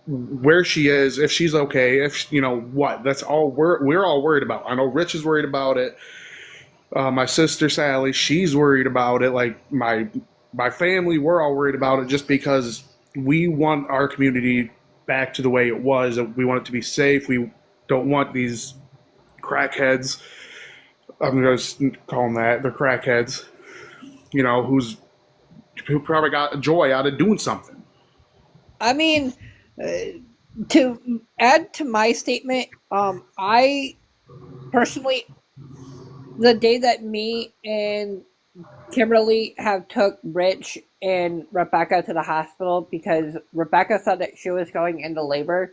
where she is, if she's okay, if what. That's all we're all worried about. I know Rich is worried about it. My sister Sally, she's worried about it. Like my family, we're all worried about it just because we want our community back to the way it was. We want it to be safe. We don't want these crackheads. I'm going to call them that. They're crackheads. Who probably got joy out of doing something. I mean, to add to my statement, I personally, the day that me and Kimberly have took Rich and Rebecca to the hospital because Rebecca said that she was going into labor,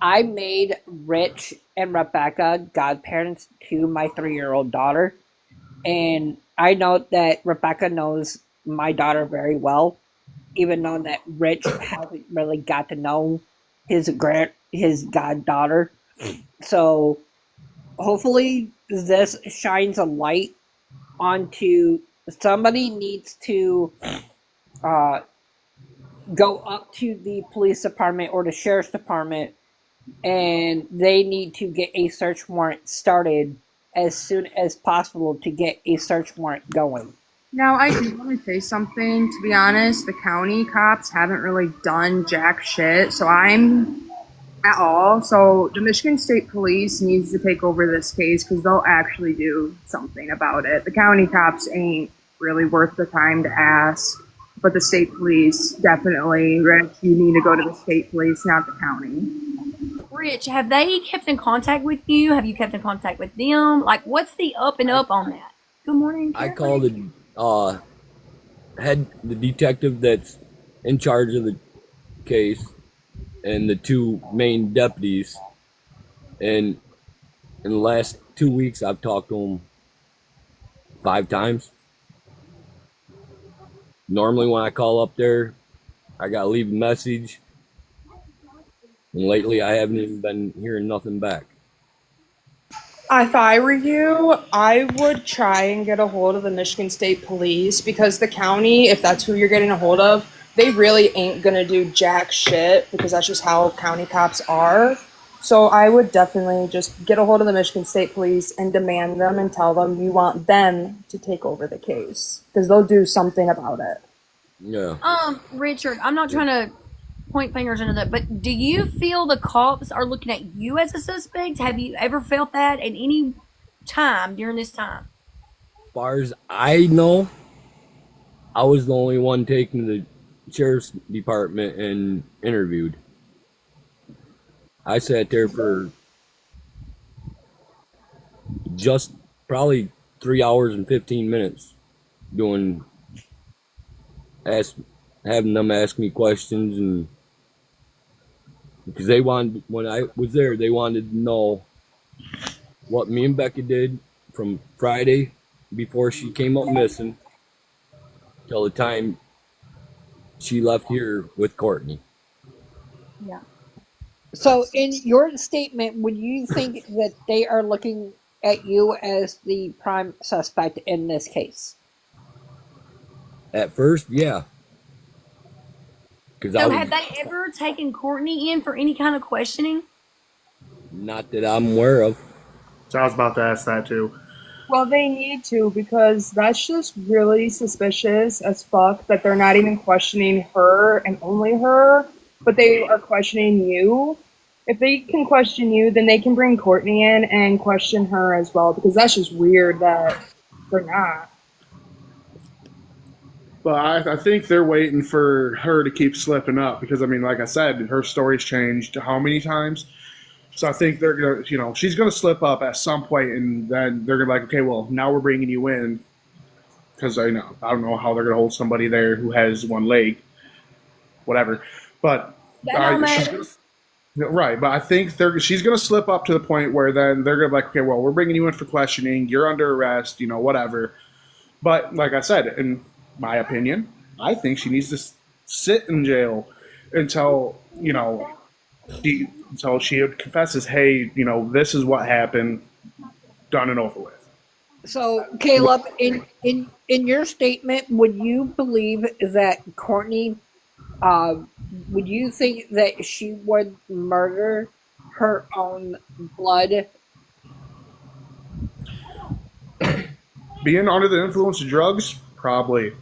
I made Rich and Rebecca godparents to my 3-year-old daughter. And I know that Rebecca knows my daughter very well, even though that Rich hasn't really got to know his goddaughter. So hopefully this shines a light onto somebody needs to go up to the police department or the sheriff's department, and they need to get a search warrant started as soon as possible to get a search warrant going. Now, I do want to say something. To be honest, the county cops haven't really done jack shit, so the Michigan State Police needs to take over this case because they'll actually do something about it. The county cops ain't really worth the time to ask, but the state police definitely, Rich, you need to go to the state police, not the county. Rich, have they kept in contact with you? Have you kept in contact with them? Like, what's the up and up on that? Good morning, I Carrie. called the detective that's in charge of the case and the 2 main deputies, and in the last 2 weeks I've talked to them 5 times. Normally when I call up there, I gotta leave a message, and lately I haven't even been hearing nothing back. If I were you, I would try and get a hold of the Michigan State Police because the county, if that's who you're getting a hold of, they really ain't gonna do jack shit because that's just how county cops are. So I would definitely just get a hold of the Michigan State Police and demand them and tell them you want them to take over the case because they'll do something about it. Yeah. Richard, I'm not trying to point fingers into that, but do you feel the cops are looking at you as a suspect? Have you ever felt that at any time during this time? Far as I know, I was the only one taken to the sheriff's department and interviewed. I sat there for just probably 3 hours and 15 minutes doing having them ask me questions, and because they wanted, when I was there, they wanted to know what me and Becca did from Friday before she came up missing till the time she left here with Courtney. Yeah. So, in your statement, would you think that they are looking at you as the prime suspect in this case? At first, yeah. Because So have they ever taken Courtney in for any kind of questioning? not that I'm aware of. So I was about to ask that too. Well, they need to, because that's just really suspicious as fuck that they're not even questioning her and only her, but they are questioning you. If they can question you, then they can bring Courtney in and question her as well, because that's just weird that they're not. But I think they're waiting for her to keep slipping up because, I mean, like I said, her story's changed how many times? So I think they're going to, she's going to slip up at some point, and then they're going to be like, okay, well, now we're bringing you in. Because I don't know how they're going to hold somebody there who has one leg, whatever. But That don't matter. right, but I think she's going to slip up to the point where then they're going to be like, okay, well, we're bringing you in for questioning. You're under arrest, whatever. But like I said, in my opinion, I think she needs to sit in jail until, until she confesses, hey, this is what happened, done and over with. So, Caleb, in your statement, would you believe that Courtney, would you think that she would murder her own blood? Being under the influence of drugs, probably.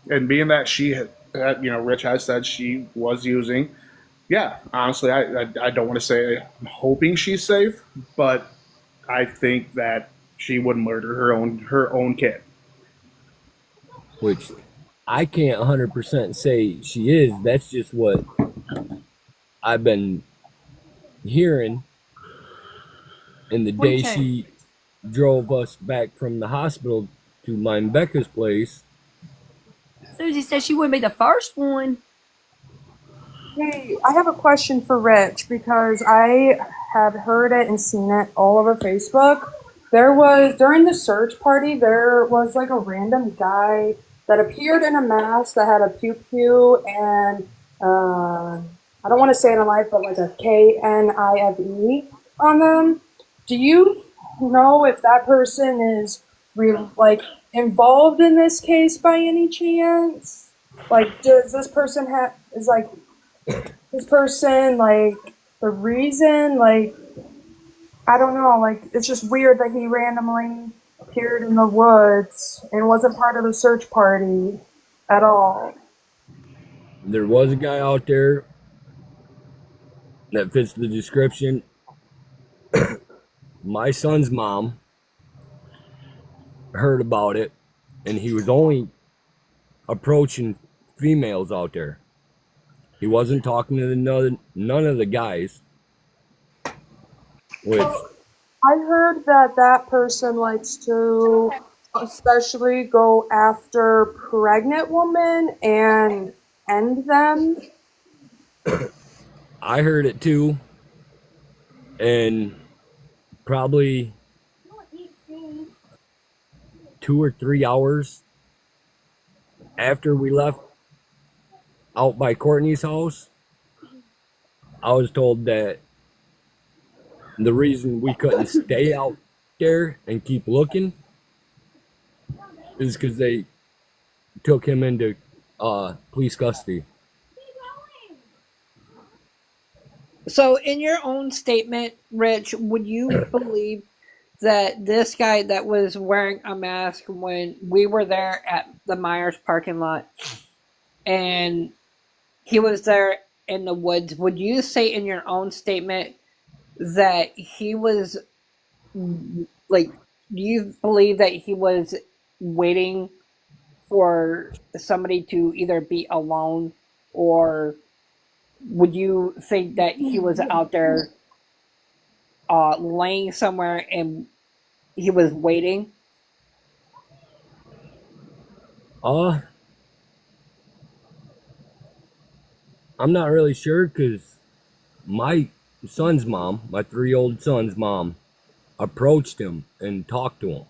And being that she had, Rich has said she was using, yeah, honestly, I don't want to say I'm hoping she's safe, but I think that she would murder her own kid. Which I can't 100% say she is. That's just what I've been hearing. And the day she drove us back from the hospital to my and Becca's place, Susie said she wouldn't be the first one. Hey, I have a question for Rich, because I have heard it and seen it all over Facebook. There was, during the search party, there was like a random guy that appeared in a mask that had a pew and I don't want to say it in life, but like a KNIFE on them. Do you know if that person is involved in this case by any chance? Like, does this person the reason, I don't know, it's just weird that he randomly appeared in the woods and wasn't part of the search party at all. there was a guy out there that fits the description. My son's mom heard about it, and he was only approaching females out there. He wasn't talking to none of the guys. Which I heard that person likes to especially go after pregnant women and end them. I heard it too, and probably 2 or 3 hours after we left out by Courtney's house, I was told that the reason we couldn't stay out there and keep looking is because they took him into police custody. So, in your own statement, Rich, would you believe that this guy that was wearing a mask when we were there at the Myers parking lot, and he was there in the woods, would you say in your own statement that he was like, do you believe that he was waiting for somebody to either be alone, or would you think that he was out there laying somewhere and he was waiting? I'm not really sure because my son's mom, my 3-year-old son's mom, approached him and talked to him.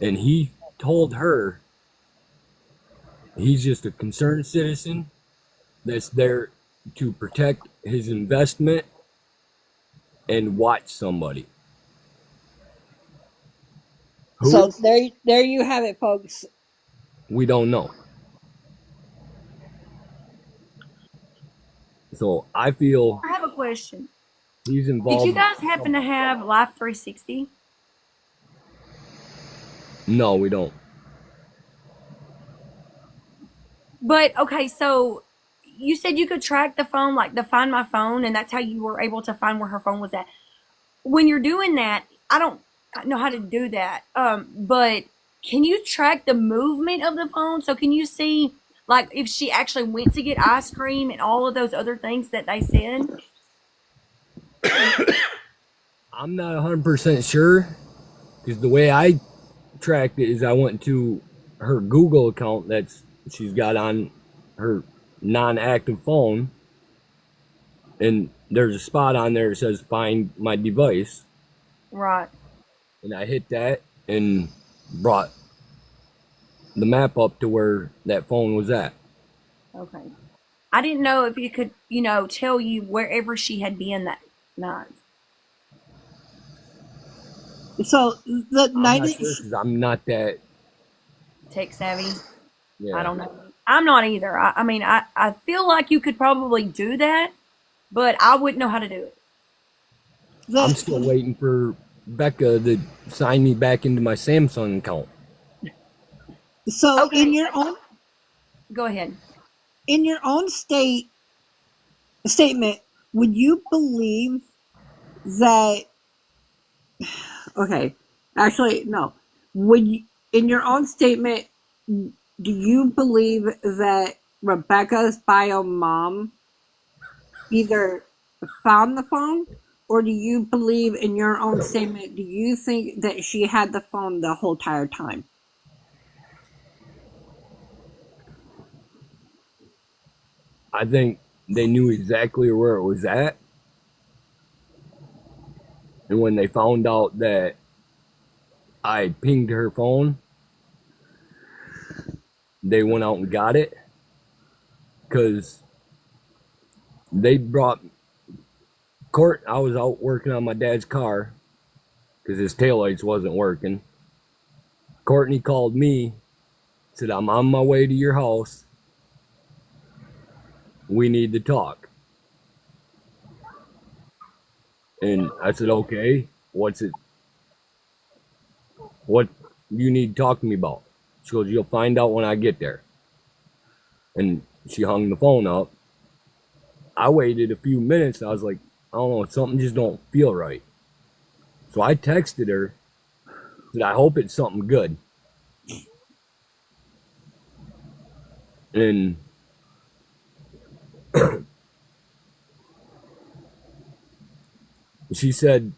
And he told her he's just a concerned citizen that's there to protect his investment and watch somebody. Who? So there you have it, folks. We don't know. So I feel I have a question. he's involved. Did you guys happen to have Life 360? No, we don't. But okay, so you said you could track the phone, like the Find My Phone, and that's how you were able to find where her phone was at. When you're doing that, I don't know how to do that. But can you track the movement of the phone? So can you see, like, if she actually went to get ice cream and all of those other things that they said? I'm not 100% sure because the way I tracked it is I went to her Google account that's she's got on her non-active phone, and there's a spot on there that says find my device, Right. and I hit that and brought the map up to where that phone was at. Okay. I didn't know if you could, tell you wherever she had been that night. So the I'm night not that sure 'cause I'm not that. Tech savvy. Yeah. I don't know. I'm not either. I mean, I feel like you could probably do that, but I wouldn't know how to do it. I'm still waiting for Becca to sign me back into my Samsung account. so Okay. in your own Go ahead. statement, would you believe that? Okay, actually, no. Would you, in your own statement, do you believe that Rebecca's bio mom either found the phone, or do you believe in your own statement? Do you think that she had the phone the whole entire time? I think they knew exactly where it was at. And when they found out that I pinged her phone, they went out and got it. Because they brought I was out working on my dad's car because his taillights wasn't working. Courtney called me, said, I'm on my way to your house. We need to talk. And I said, okay, what do you need to talk to me about? She goes, you'll find out when I get there. And she hung the phone up. I waited a few minutes. I was like, I don't know, something just don't feel right. So I texted her, said, I hope it's something good. And she said,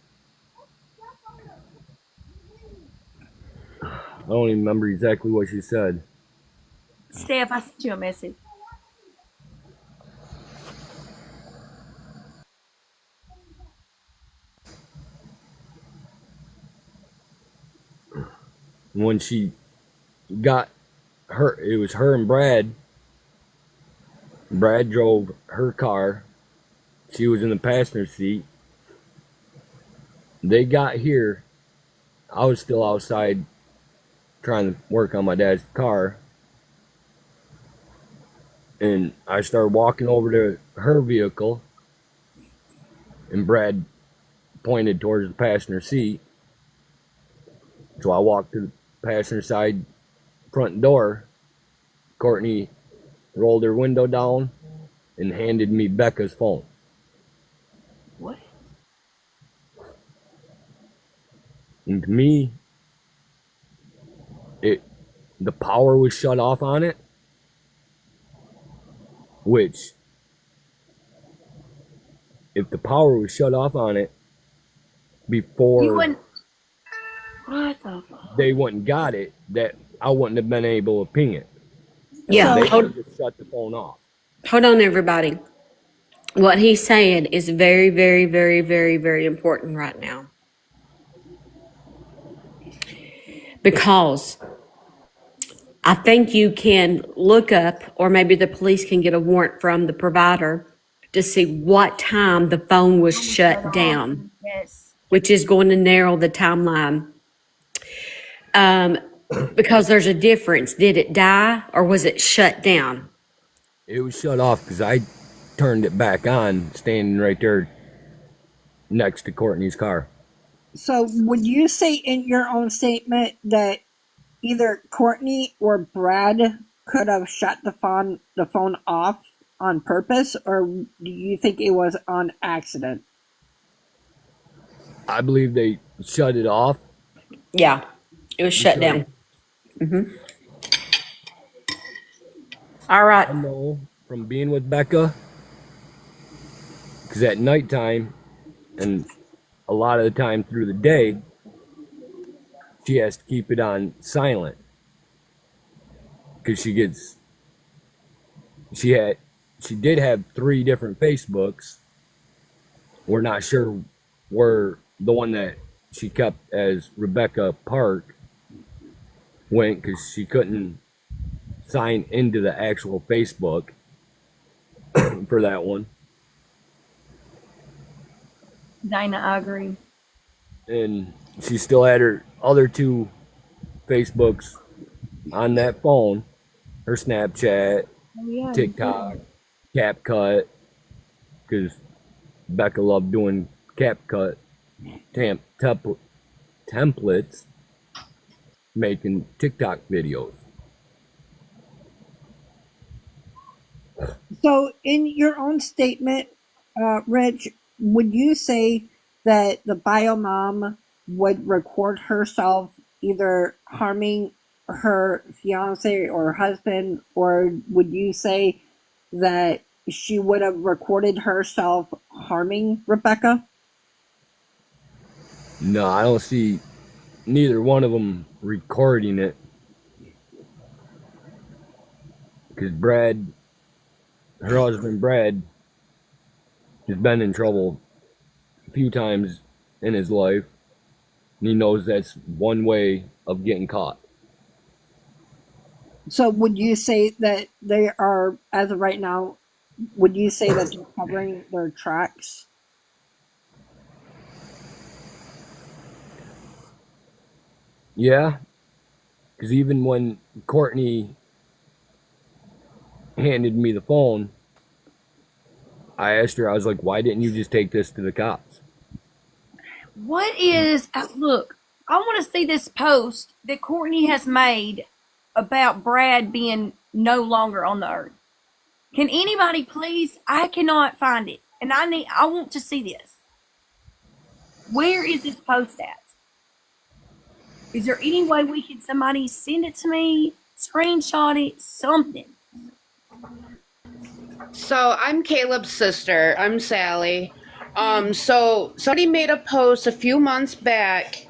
I don't even remember exactly what she said. Steph, I sent you a message. When she got her, it was her and Brad. Brad drove her car. She was in the passenger seat. They got here. I was still outside trying to work on my dad's car. And I started walking over to her vehicle. And Brad pointed towards the passenger seat. So I walked to the passenger side front door. Courtney rolled her window down and handed me Becca's phone. What? And to me, the power was shut off on it, which, if the power was shut off on it before You wouldn't. What the fuck? they went and got it, that I wouldn't have been able to ping it. Yeah. They Hold, could have just shut the phone off. hold on, everybody. What he's saying is very, very, very, very, very important right now. Because I think you can look up, or maybe the police can get a warrant from the provider to see what time the phone was shut down, Yes. which is going to narrow the timeline. Because there's a difference. Did it die or was it shut down? It was shut off because I turned it back on, standing right there next to Courtney's car. So, would you say in your own statement that either Courtney or Brad could have shut the phone off on purpose, or do you think it was on accident? I believe they shut it off. Yeah, it was shut down. All right. I know from being with Becca, because at nighttime and a lot of the time through the day, she has to keep it on silent because she did have 3 different Facebooks. We're not sure where the one that she kept as Rebecca Park went, because she couldn't sign into the actual Facebook for that one. Dana, I agree. And she still had her other 2 Facebooks on that phone, her Snapchat, TikTok, CapCut, because Becca loved doing CapCut templates, making TikTok videos. So, in your own statement, Rich, would you say that the bio mom would record herself either harming her fiance or husband, or would you say that she would have recorded herself harming Rebecca? No, I don't see neither one of them recording it, because Brad, her husband Brad, has been in trouble a few times in his life, and he knows that's one way of getting caught. So, would you say that they are, as of right now, would you say that they're covering their tracks? Yeah, because even when Courtney handed me the phone, I asked her, I was like, why didn't you just take this to the cops? What is, look, I want to see this post that Courtney has made about Brad being no longer on the earth. Can anybody please? I cannot find it. And I want to see this. Where is this post at? Is there any way somebody send it to me, screenshot it, something? So I'm Caleb's sister. I'm Sally. So somebody made a post a few months back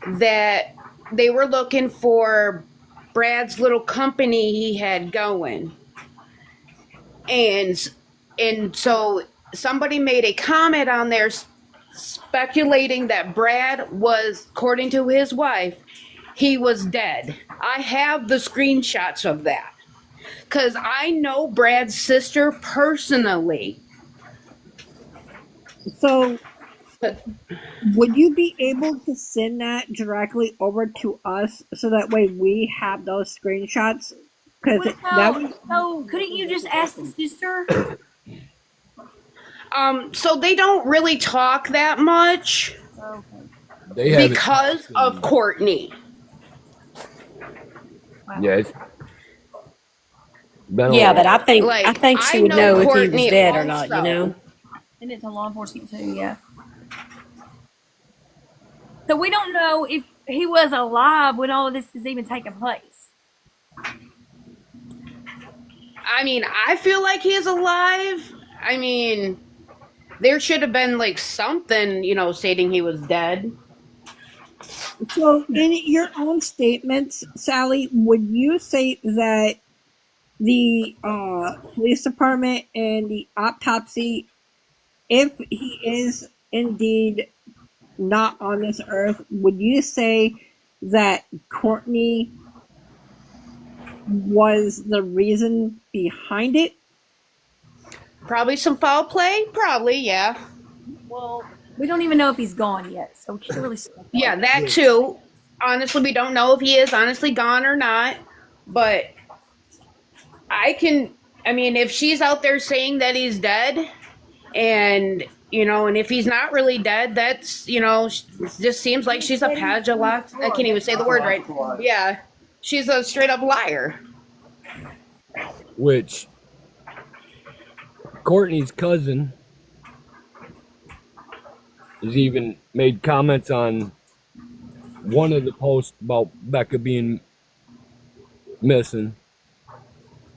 that they were looking for Brad's little company he had going. And so somebody made a comment on there speculating that Brad was, according to his wife, he was dead. I have the screenshots of that, because I know Brad's sister personally. So, would you be able to send that directly over to us so that way we have those screenshots? Because So couldn't you just ask the sister? So they don't really talk that much because of Courtney. Yes. Been Yeah, a but I Like, think she I would know know if he was Courtney dead or not, you also. know? And it's on law enforcement too, yeah. So we don't know if he was alive when all of this is even taking place. I mean, I feel like he's alive. I mean, there should have been like something, stating he was dead. So, in your own statements, Sally, would you say that the police department and the autopsy, if he is indeed not on this earth, would you say that Courtney was the reason behind it? Probably some foul play. Probably, yeah. Well, we don't even know if he's gone yet, so we can't really speculate. Yeah, that too. Honestly, we don't know if he is honestly gone or not. But I mean, if she's out there saying that he's dead, and and if he's not really dead, that's just seems like she's a pageant. I can't even say the word right. Yeah, she's a straight up liar. which Courtney's cousin has even made comments on one of the posts about Becca being missing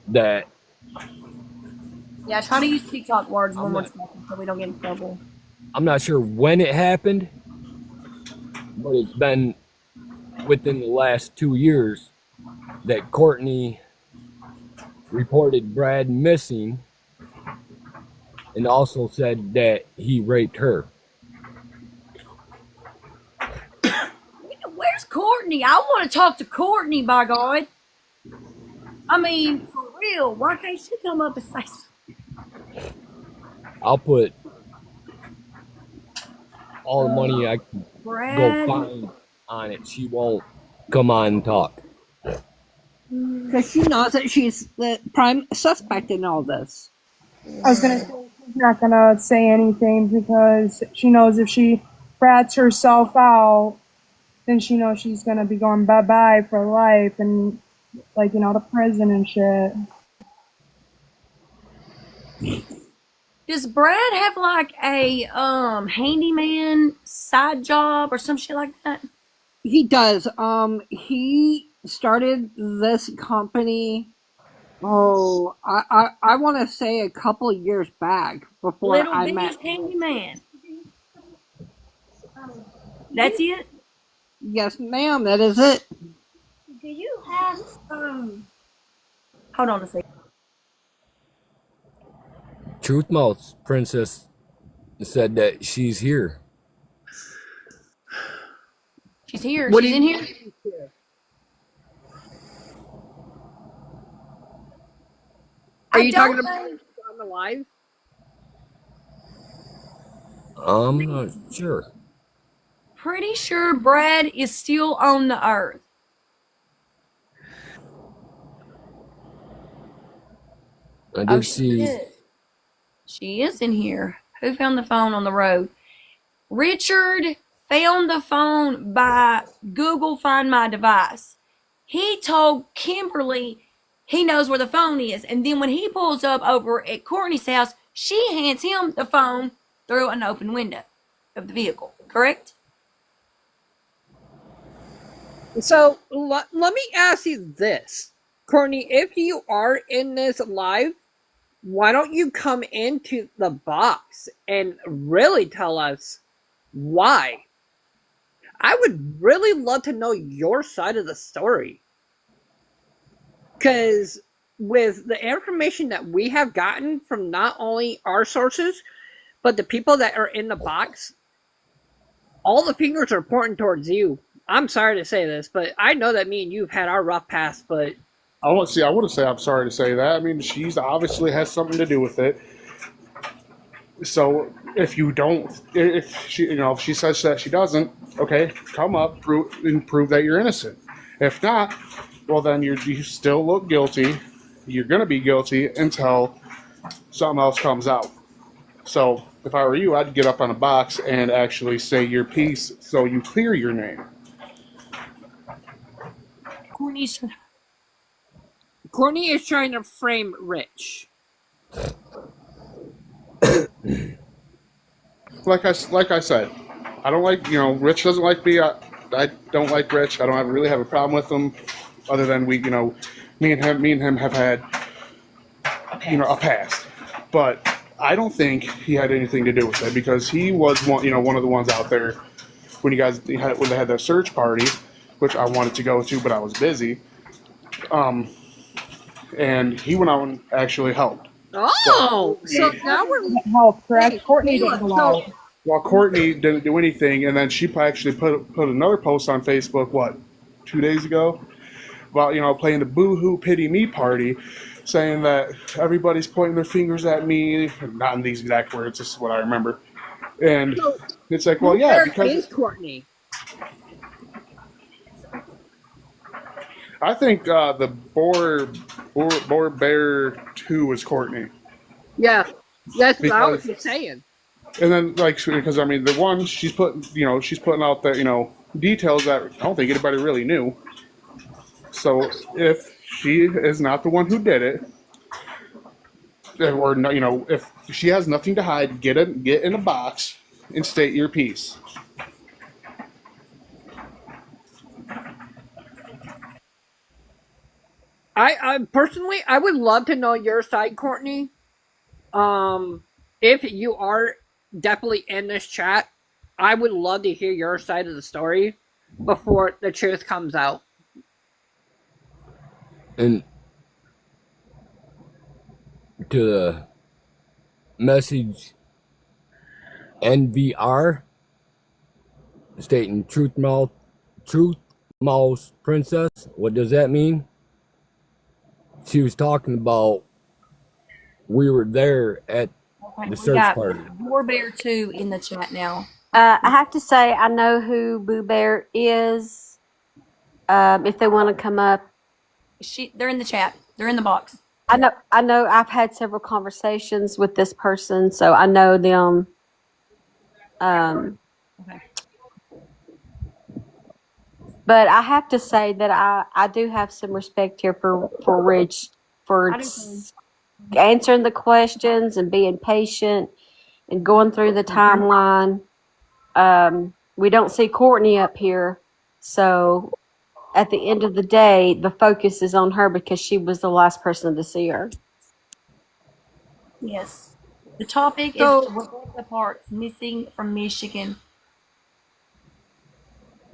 that Yeah, try to use TikTok words when I'm we're not, talking so we don't get in trouble. I'm not sure when it happened, but it's been within the last 2 years that Courtney reported Brad missing and also said that he raped her. Where's Courtney? I want to talk to Courtney, by God. I mean, for real, why can't she come up and say something? I'll put all the money I can go Brad? find on it. She won't come on and talk. Because she knows that she's the prime suspect in all this. I was gonna say she's not gonna say anything because she knows if she rats herself out, then she knows she's gonna be going bye bye for life and to prison and shit. Does Brad have like a handyman side job or some shit like that? He does. He started this company. Oh, I want to say a couple of years back before Little I B's met. handyman. That's it? Yes, ma'am. That is it. Do you have Hold on a second. Truth Mouth Princess said that she's here. She's here. What She's do in you- here. Are I you don't talking about know. on the live? I'm not sure. Pretty sure Brad is still on the earth. I Oh, did she see. is. She is in here. Who found the phone on the road? Richard found the phone by Google Find My Device. He told Kimberly he knows where the phone is. And then when he pulls up over at Courtney's house, she hands him the phone through an open window of the vehicle. Correct? So let me ask you this, Courtney. If you are in this live, why don't you come into the box and really tell us why? I would really love to know your side of the story. Because with the information that we have gotten from not only our sources, but the people that are in the box, all the fingers are pointing towards you. I'm sorry to say this, but I know that me and you've had our rough past, but I wouldn't say I'm sorry to say that. I mean, she's obviously has something to do with it. So if she says that she doesn't, okay, come up, prove that you're innocent. If not, well then you still look guilty. You're gonna be guilty until something else comes out. So if I were you, I'd get up on a box and actually say your piece so you clear your Courtney is trying to frame Rich. Like I said, I don't like, Rich doesn't like me. I don't like Rich. I don't really have a problem with him, other than me and him have had a past. But I don't think he had anything to do with it, because he was one of the ones out there when they had their search party, which I wanted to go to, but I was busy. And he went out and actually helped. Oh, so now we're Help, correct? Courtney didn't go so out. While Courtney didn't do anything, and then she actually put another post on Facebook, 2 days ago, about playing the boo-hoo pity me party, saying that everybody's pointing their fingers at me, not in these exact words, this is what I remember. And it's like, well, yeah, where because is Courtney? I think the Boar Bear 2 is Courtney. Yeah, that's what I was Because, just saying. and then because the one she's putting out the details that I don't think anybody really knew. So if she is not the one who did it, or no, if she has nothing to hide, get in a box and state your piece. I personally, I would love to know your side, Courtney. If you are definitely in this chat, I would love to hear your side of the story before the truth comes out. And to the message NVR stating truth mouse princess, what does that mean? She was talking about we were there at Okay, the we search got party. War Bear 2 in the chat now. I have to say, I know who Boo Bear is. If they want to come up, They're in the chat. They're in the box. I know. I've had several conversations with this person, so I know them. Okay. But I have to say that I do have some respect here for Rich for I do too. answering the questions and being patient and going through the timeline. We don't see Courtney up here, so at the end of the day, the focus is on her because she was the last person to see her. Yes. The topic is So, Rebecca Parks missing from Michigan.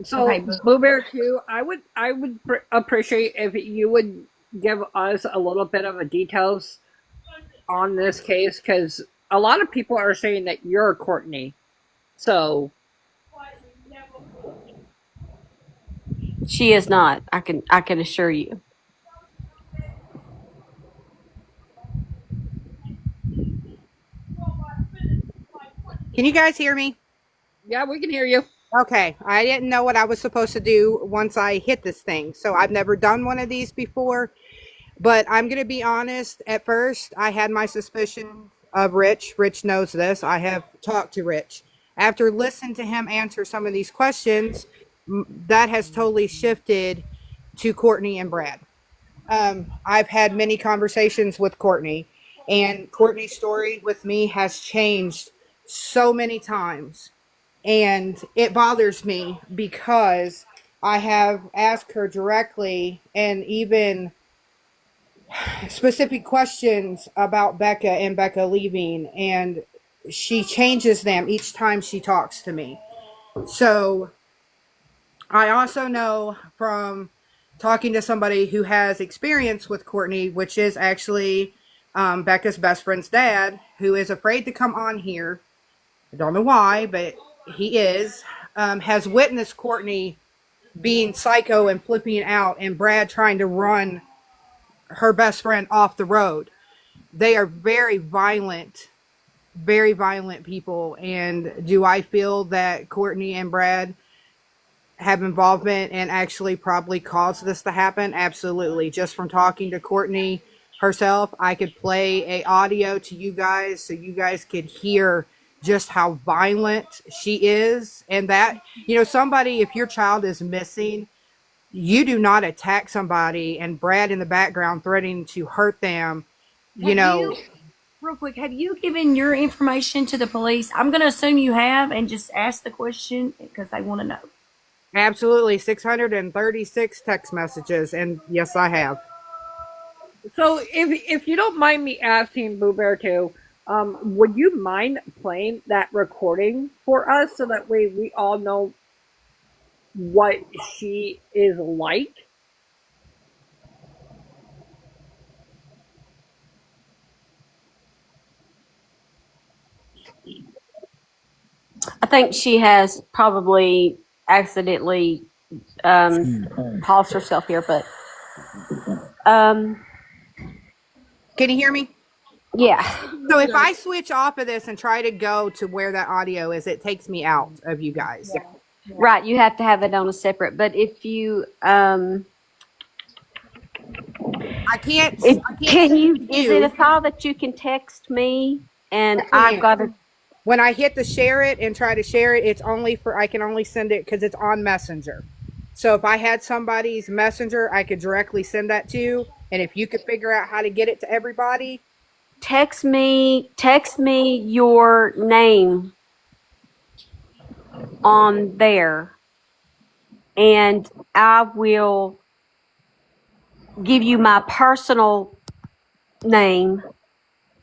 so Okay, but Blue Bear 2, I would appreciate if you would give us a little bit of a details on this case, because a lot of people are saying that you're Courtney. So She is not. I can assure you. Can you guys hear me? yeah, we can hear you. Okay, I didn't know what I was supposed to do once I hit this thing. So I've never done one of these before, but I'm going to be honest. At first, I had my suspicion of Rich. Rich knows this. I have talked to Rich. After listening to him answer some of these questions, that has totally shifted to Courtney and Brad. I've had many conversations with Courtney, and Courtney's story with me has changed so many times. And it bothers me because I have asked her directly and even specific questions about Becca and Becca leaving, and she changes them each time she talks to me. So I also know from talking to somebody who has experience with Courtney, which is actually Becca's best friend's dad, who is afraid to come on here. I don't know why, but he is, has witnessed Courtney being psycho and flipping out, and Brad trying to run her best friend off the road. They are very violent people. And do I feel that Courtney and Brad have involvement and actually probably caused this to happen? Absolutely. Just from talking to Courtney herself, I could play a audio to you guys so you guys could hear just how violent she is. And that, somebody, if your child is missing, you do not attack somebody and Brad in the background threatening to hurt them, Real quick, have you given your information to the police? I'm going to assume you have and just ask the question because they want to know. Absolutely. 636 text messages. And yes, I have. So if you don't mind me asking, Boo Bear 2, would you mind playing that recording for us so that way we all know what she is like? I think she has probably accidentally paused herself here, but can you hear me? Yeah. So if I switch off of this and try to go to where that audio is, it takes me out of you guys. Yeah. Right, you have to have it on a separate. But if you I can't. Can you? Is it a file that you can text me? And I've got to. When I hit the share it and try to share it, it's only for, I can only send it because it's on Messenger. So if I had somebody's Messenger, I could directly send that to you. And if you could figure out how to get it to everybody. Text me your name on there. And I will give you my personal name.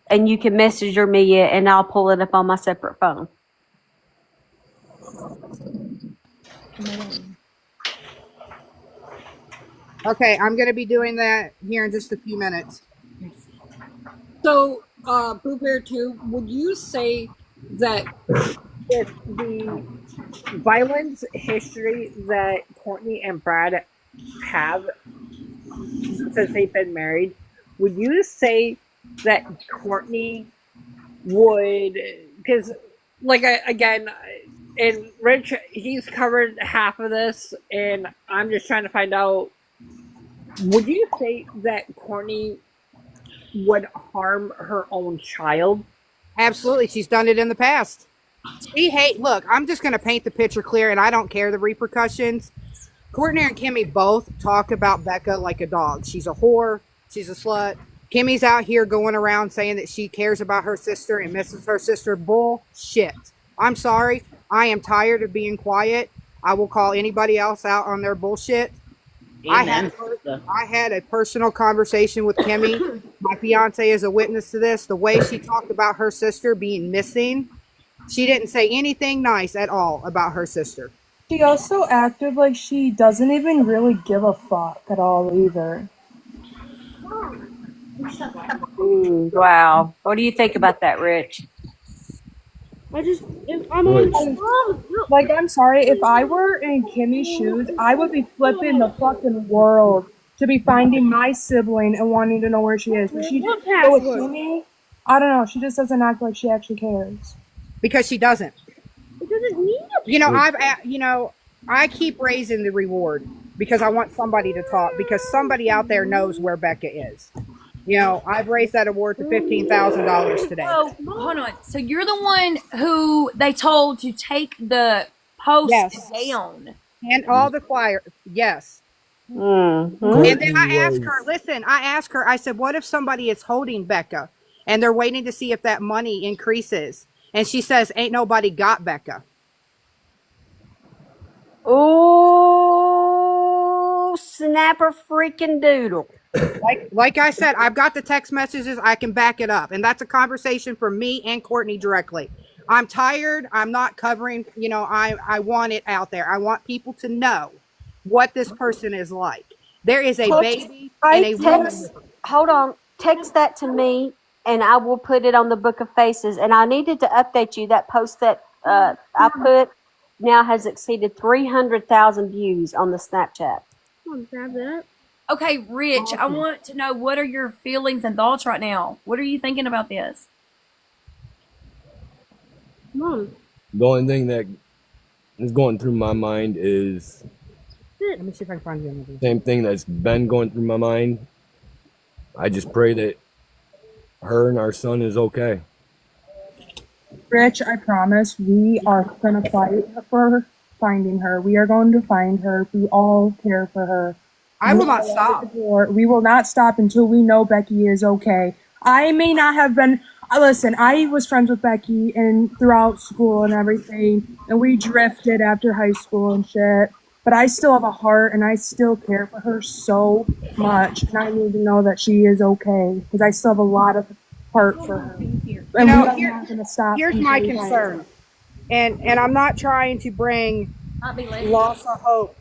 And you can messenger me it, and I'll pull it up on my separate phone. Okay, I'm going to be doing that here in just a few minutes. So, Boo Bear 2, would you say that with the violence history that Courtney and Brad have since they've been married, would you say that Courtney would, because again, and Rich, he's covered half of this, and I'm just trying to find out, would you say that Courtney would harm her own child? Absolutely. She's done it in the past. Look, I'm just going to paint the picture clear, and I don't care the repercussions. Courtney and Kimmy both talk about Becca like a dog. She's a whore. She's a slut. Kimmy's out here going around saying that she cares about her sister and misses her sister. Bullshit. I'm sorry. I am tired of being quiet. I will call anybody else out on their bullshit. I had a personal conversation with Kimmy. My fiance is a witness to this. The way she talked about her sister being missing, she didn't say anything nice at all about her sister. She also acted like she doesn't even really give a fuck at all either. Wow. What do you think about that, Rich? I'm sorry, if I were in Kimmy's shoes, I would be flipping the fucking world to be finding my sibling and wanting to know where she is. But with Kimmy, I don't know, she just doesn't act like she actually cares. Because she doesn't. It doesn't need I keep raising the reward because I want somebody to talk, because somebody out there knows where Becca is. I've raised that award to $15,000 today. Oh, hold on. So you're the one who they told to take the post down. And all the flyers. Yes. Mm-hmm. And then I asked her, I said, what if somebody is holding Becca and they're waiting to see if that money increases? And she says, ain't nobody got Becca. Oh, snapper freaking doodle. Like I said, I've got the text messages. I can back it up. And that's a conversation for me and Courtney directly. I'm tired. I'm not covering, I want it out there. I want people to know what this person is like. There is a baby and a woman. Hold on. Text that to me and I will put it on the Book of Faces. And I needed to update you. That post that I put now has exceeded 300,000 views on the Snapchat. I'll grab that. Okay, Rich, I want to know, what are your feelings and thoughts right now? What are you thinking about this? Mom. The only thing that is going through my mind is Let me see if I can find you. same thing that's been going through my mind. I just pray that her and our son is okay. Rich, I promise we are gonna fight for finding her. We are going to find her. We all care for her. I will not stop. We will not stop until we know Becky is okay. I may not have been. Listen, I was friends with Becky and throughout school and everything, and we drifted after high school and shit. But I still have a heart, and I still care for her so much, and I need to know that she is okay because I still have a lot of heart for her. And You know, we're not gonna stop. here's until my we find her. concern, and I'm not trying to bring loss of hope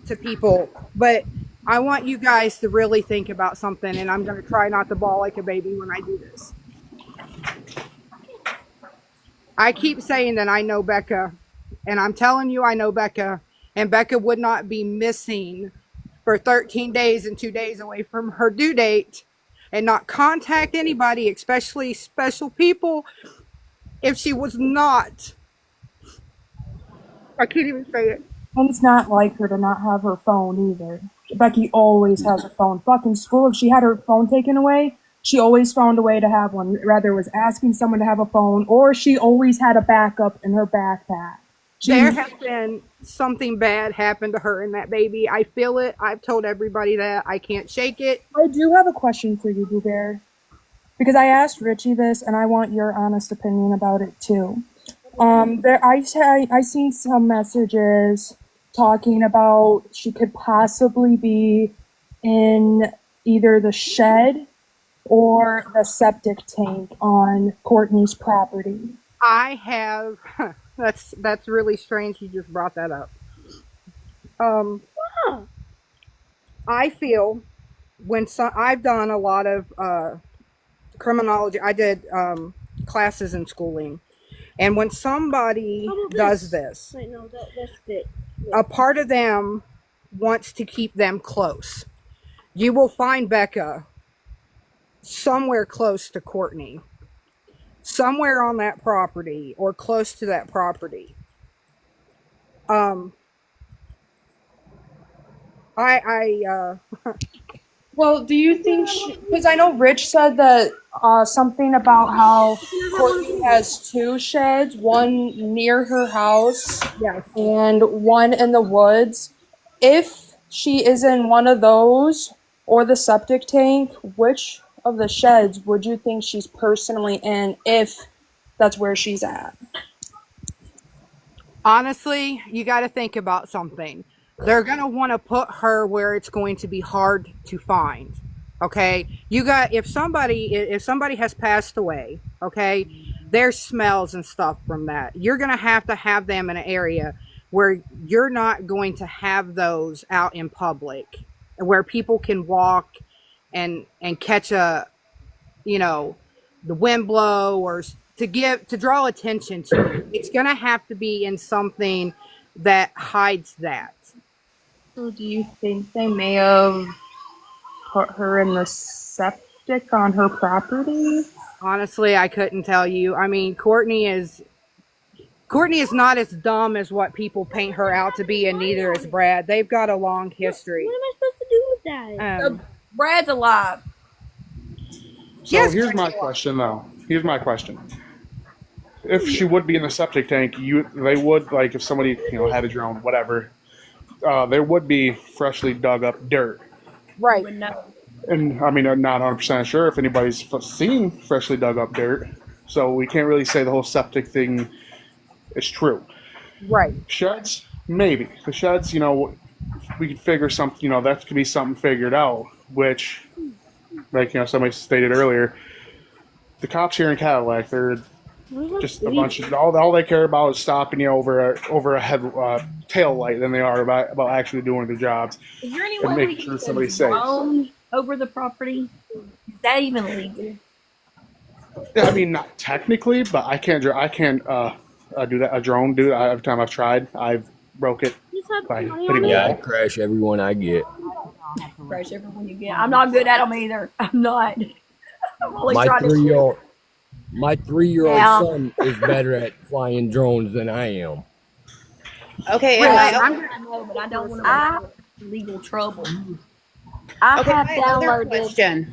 to people, but I want you guys to really think about something, and I'm going to try not to bawl like a baby when I do this. I keep saying that I know Becca, and I'm telling you I know Becca, and Becca would not be missing for 13 days and 2 days away from her due date and not contact anybody, especially special people, if she was not. I can't even say it. And it's not like her to not have her phone either. Becky always has a phone. Fucking school, if she had her phone taken away, she always found a way to have one. Rather it was asking someone to have a phone, or she always had a backup in her backpack. There has been something bad happen to her and that baby. I feel it. I've told everybody that. I can't shake it. I do have a question for you, Boo Bear. Because I asked Richie this, and I want your honest opinion about it too. I seen some messages talking about she could possibly be in either the shed or the septic tank on Courtney's property. I have. That's really strange. You just brought that up. I feel I've done a lot of criminology. I did classes in schooling, and when somebody does this, a part of them wants to keep them close. You will find Becca somewhere close to Courtney, somewhere on that property or close to that property. Well, do you think because I know Rich said that something about how Courtney has two sheds, one near her house and one in the woods. If she is in one of those or the septic tank, which of the sheds would you think she's personally in if that's where she's at? Honestly, you got to think about something. They're going to want to put her where it's going to be hard to find. Okay? If somebody has passed away, okay? There's smells and stuff from that. You're going to have them in an area where you're not going to have those out in public, where people can walk and catch the wind blow or to draw attention to it. It's going to have to be in something that hides that. So do you think they may have put her in the septic on her property? Honestly, I couldn't tell you. I mean, Courtney is not as dumb as what people paint her out to be, and neither is Brad. They've got a long history. What am I supposed to do with that? Brad's alive. So here's my question, though. Here's my question. If she would be in the septic tank, they would, like, if somebody had a drone, whatever, there would be freshly dug up dirt. Right. And I mean, I'm not 100% sure if anybody's seen freshly dug up dirt, so we can't really say the whole septic thing is true. Right. Sheds, maybe. The sheds, we could figure something, that could be something figured out, which, like, somebody stated earlier, the cops here in Cadillac, they're just a bunch of, all they care about is stopping you over a head tail light than they are about actually doing their jobs. Is there any and way making we sure can somebody's safe. drone over the property? Is that even legal? Yeah, I mean, not technically, but I can't do that. A drone, dude. Every time I've tried, I've broke it by hitting Yeah, I a wall. crash every one I get. Crash everyone you get. I'm not good at them either. I'm not. I'm only My trying to shoot. My 3-year-old Yeah. son is better at flying drones than I am. Okay, I know, but I don't want to make legal trouble. okay, my other question.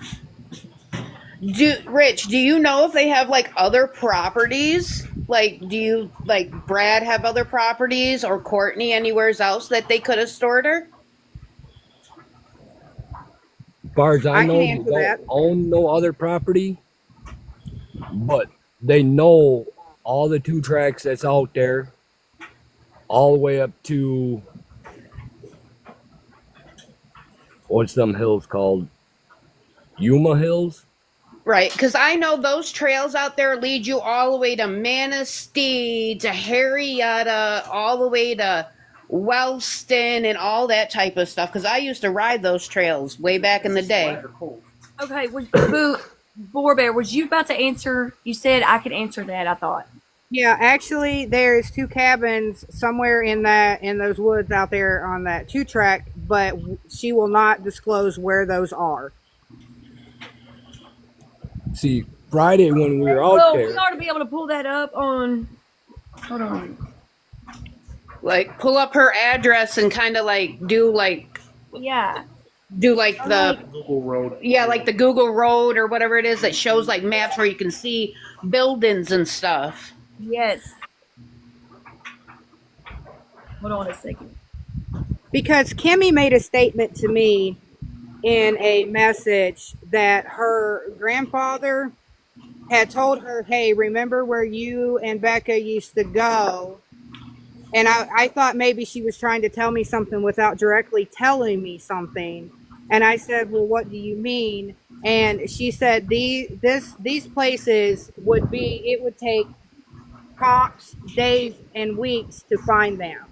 Rich, do you know if they have like other properties Like, do you like Brad have other properties or Courtney anywhere else that they could have stored her? As far as I I can know, they answer don't that. own no other property, but they know all the 2 tracks that's out there, all the way up to what's them hills called? Yuma Hills? Right, because I know those trails out there lead you all the way to Manistee, to Harrietta, all the way to Wellston, and all that type of stuff. Because I used to ride those trails way back in the day. Okay, Boar Bear, was you about to answer? You said I could answer that, I thought. Yeah, actually, there's 2 cabins somewhere in those woods out there on that 2-track, but she will not disclose where those are. See, Friday when we were out Well, there, we ought to be able to pull that up on. Hold on. Like, pull up her address and kind of like do like Yeah. the Google Road. yeah, like the Google Road or whatever it is that shows like maps where you can see buildings and stuff. Yes. Hold on a second. Because Kimmy made a statement to me in a message that her grandfather had told her, hey, remember where you and Becca used to go? And I thought maybe she was trying to tell me something without directly telling me something. And I said, well, what do you mean? And she said, these places would take cops days and weeks to find them.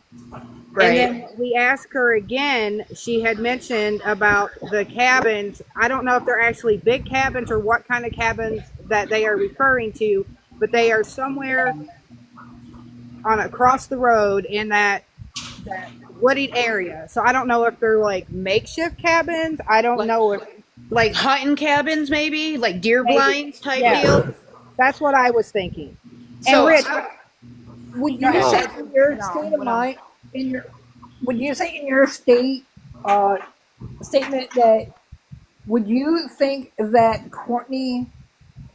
Right. And then we asked her again, she had mentioned about the cabins. I don't know if they're actually big cabins or what kind of cabins that they are referring to, but they are somewhere across the road in that wooded area. So I don't know if they're like makeshift cabins. I don't know if like hunting cabins, maybe like deer Maybe. blinds type Yeah. deal. That's what I was thinking. So, And Rich, Would you say in your state of mind, would you say in your state statement that would you think that Courtney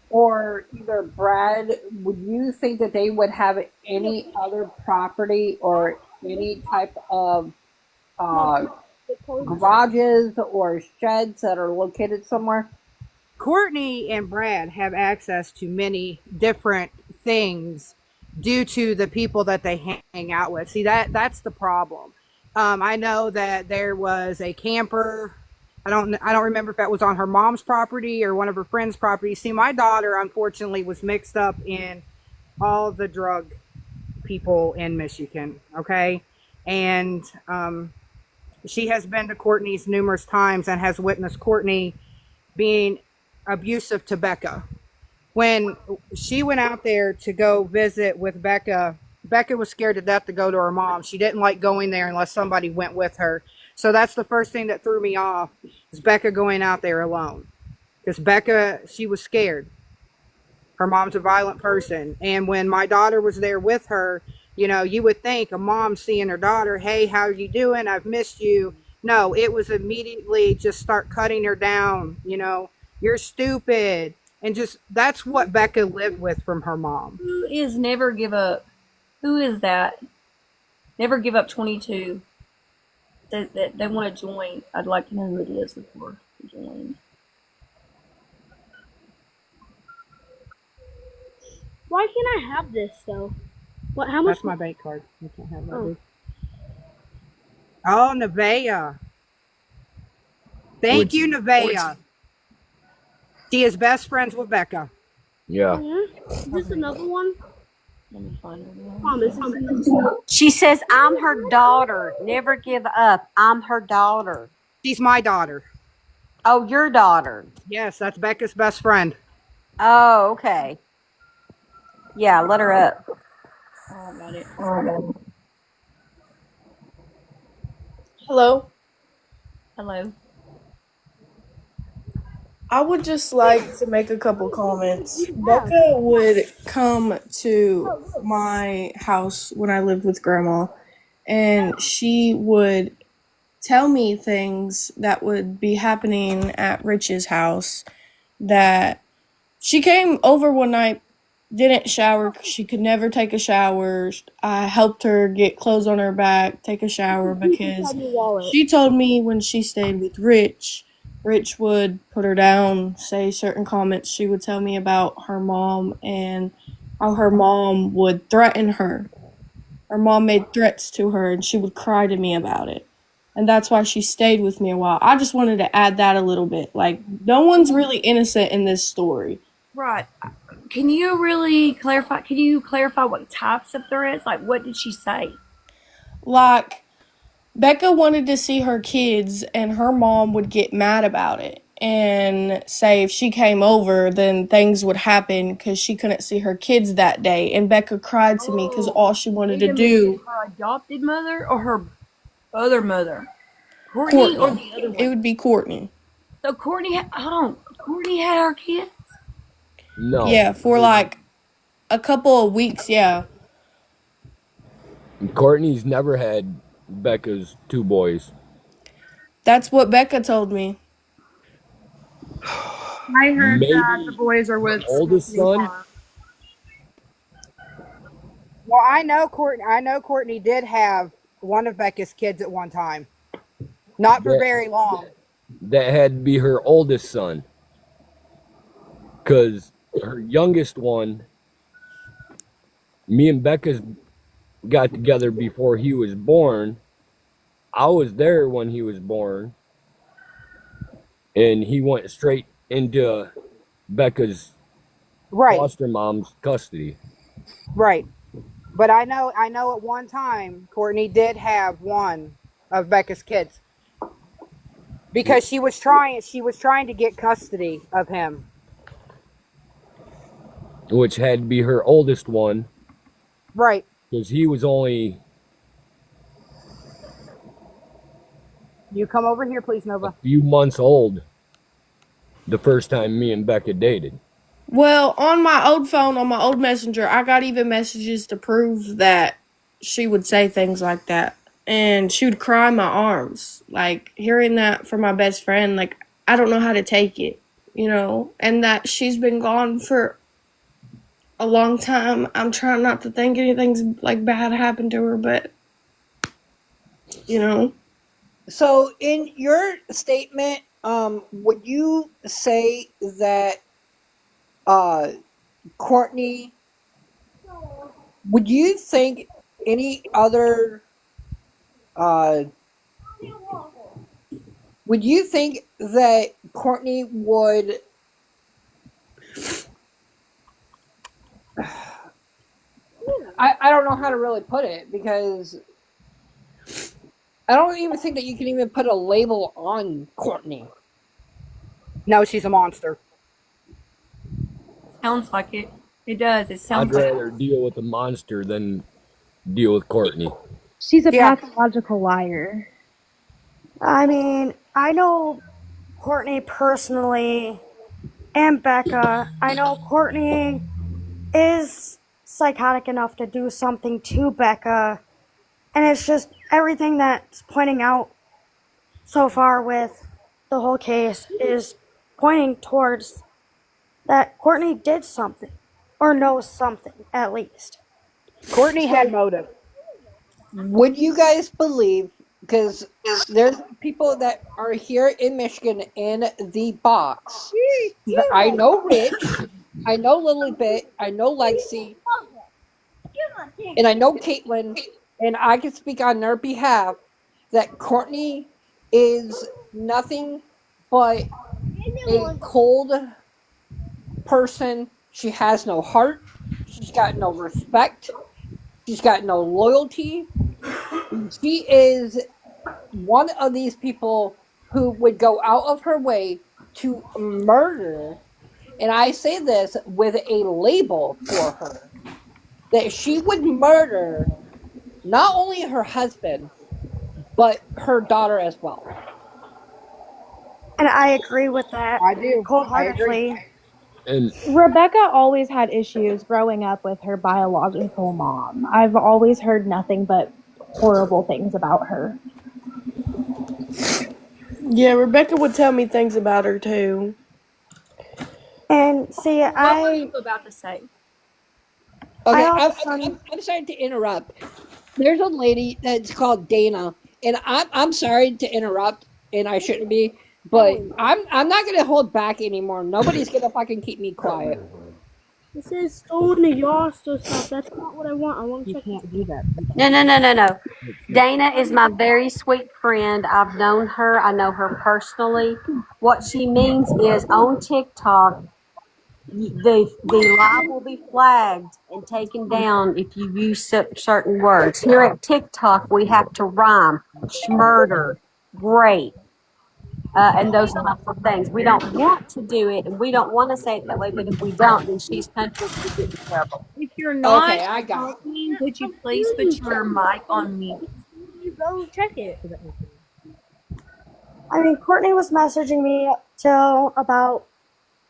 or either Brad, would you think that they would have any other property or any type of garages or sheds that are located somewhere? Courtney and Brad have access to many different things due to the people that they hang out with. See, that's the problem. I know that there was a camper. I don't remember if that was on her mom's property or one of her friends' properties. See, my daughter unfortunately was mixed up in all the drug people in Michigan. Okay, and she has been to Courtney's numerous times and has witnessed Courtney being abusive to Becca. When she went out there to go visit with Becca, Becca was scared to death to go to her mom. She didn't like going there unless somebody went with her. So that's the first thing that threw me off, is Becca going out there alone. Because Becca, she was scared. Her mom's a violent person. And when my daughter was there with her, you know, you would think a mom seeing her daughter, hey, how are you doing? I've missed you. No, it was immediately just start cutting her down. You know, you're stupid. And just, that's what Becca lived with from her mom. Who is Never Give Up? Who is that? Never Give Up 22. They want to join. I'd like to know who it is before we join. Why can't I have this though? What? How much? That's my bank card. You can't have that. Oh. dude. Oh, Nevaeh. Thank you, Nevaeh. She is best friends with Becca. yeah. Is this another one? Let me find her. Oh, this is another one. She says, I'm her daughter. Never give up. I'm her daughter. She's my daughter. Oh, your daughter. Yes, that's Becca's best friend. Oh, okay. Yeah, let her up. Oh, got it. Hello. Hello. I would just like to make a couple comments. Becca would come to my house when I lived with Grandma, and she would tell me things that would be happening at Rich's house. That she came over one night didn't shower 'cause she could never take a shower. I helped her get clothes on her back, take a shower because she told me when she stayed with Rich, Rich would put her down, say certain comments. She would tell me about her mom and how her mom would threaten her. Her mom made threats to her and she would cry to me about it. And that's why she stayed with me a while. I just wanted to add that a little bit. Like, no one's really innocent in this story. Right. Can you really clarify? Can you clarify what types of threats? Like, what did she say? Like, Becca wanted to see her kids, and her mom would get mad about it and say if she came over, then things would happen because she couldn't see her kids that day. And Becca cried to me because all she wanted to do. Her adopted mother or her other mother? Courtney or the other one? It would be Courtney. So Courtney, hold on. Courtney had our kids? No. Yeah, for like a couple of weeks, yeah. Courtney's never had Becca's 2 boys. That's what Becca told me. I heard that the boys are with Oldest son. Well, I know Courtney did have one of Becca's kids at one time. Not for very long. That had to be her oldest son. Because her youngest one, me and Becca got together before he was born. I was there when he was born. And he went straight into Becca's foster mom's custody. Right. But I know at one time Courtney did have one of Becca's kids. Because she was trying to get custody of him. Which had to be her oldest one. Right. Because he was only You come over here, please, Nova. a few months old the first time me and Becca dated. Well, on my old phone, on my old messenger, I got even messages to prove that she would say things like that. And she would cry in my arms. Like, hearing that from my best friend, like, I don't know how to take it, you know? And that she's been gone for a long time. I'm trying not to think anything's, like, bad happened to her, but, you know? So, in your statement, would you say that Courtney, would you think any other, would you think that Courtney would, I don't know how to really put it, because I don't even think that you can even put a label on Courtney. No, she's a monster. Sounds like it. It does. It sounds I'd rather deal with a monster than deal with Courtney. She's a pathological liar. I mean, I know Courtney personally and Becca. I know Courtney is psychotic enough to do something to Becca. And it's just everything that's pointing out so far with the whole case is pointing towards that Courtney did something, or knows something, at least. Courtney had motive. Would you guys believe, because there's people that are here in Michigan in the box. I know Rich, I know Lilybit, I know Lexi, and I know Caitlin, and I can speak on their behalf that Courtney is nothing but a cold person. She has no heart. She's got no respect. She's got no loyalty. She is one of these people who would go out of her way to murder, and I say this with a label for her, that she would murder not only her husband, but her daughter as well. And I agree with that. I do. Wholeheartedly. And Rebecca always had issues growing up with her biological mom. I've always heard nothing but horrible things about her. Yeah, Rebecca would tell me things about her too. And see, What were you about to say? I Okay, all I'm, of a sudden, I'm sorry to interrupt. There's a lady that's called Dana, and I'm sorry to interrupt, and I shouldn't be, but I'm not gonna hold back anymore. Nobody's gonna fucking keep me quiet. This is stolen the Yosta stuff. That's not what I want. I want to check. Do that. No. Dana is my very sweet friend. I've known her. I know her personally. What she means is on TikTok, the live will be flagged and taken down if you use certain words. Here at TikTok, we have to rhyme, murder, rape, and those types of things. We don't want to do it, and we don't want to say it that way. But if we don't, then she's country to get in trouble. If you're not Okay, I got it. talking, could you please put your mic on mute? You go check it. I mean, Courtney was messaging me till about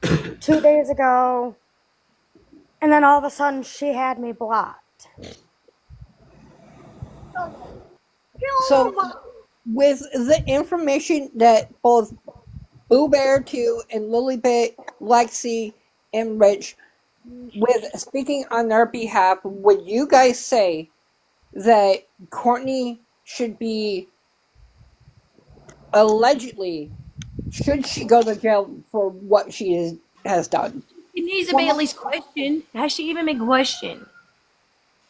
2 days ago, and then all of a sudden she had me blocked. So, with the information that both Boo Bear 2 and Lilybit, Lexi, and Rich, with speaking on their behalf, would you guys say that Courtney should be allegedly, should she go to jail for what she has done? It needs to be at least questioned. Has she even been questioned?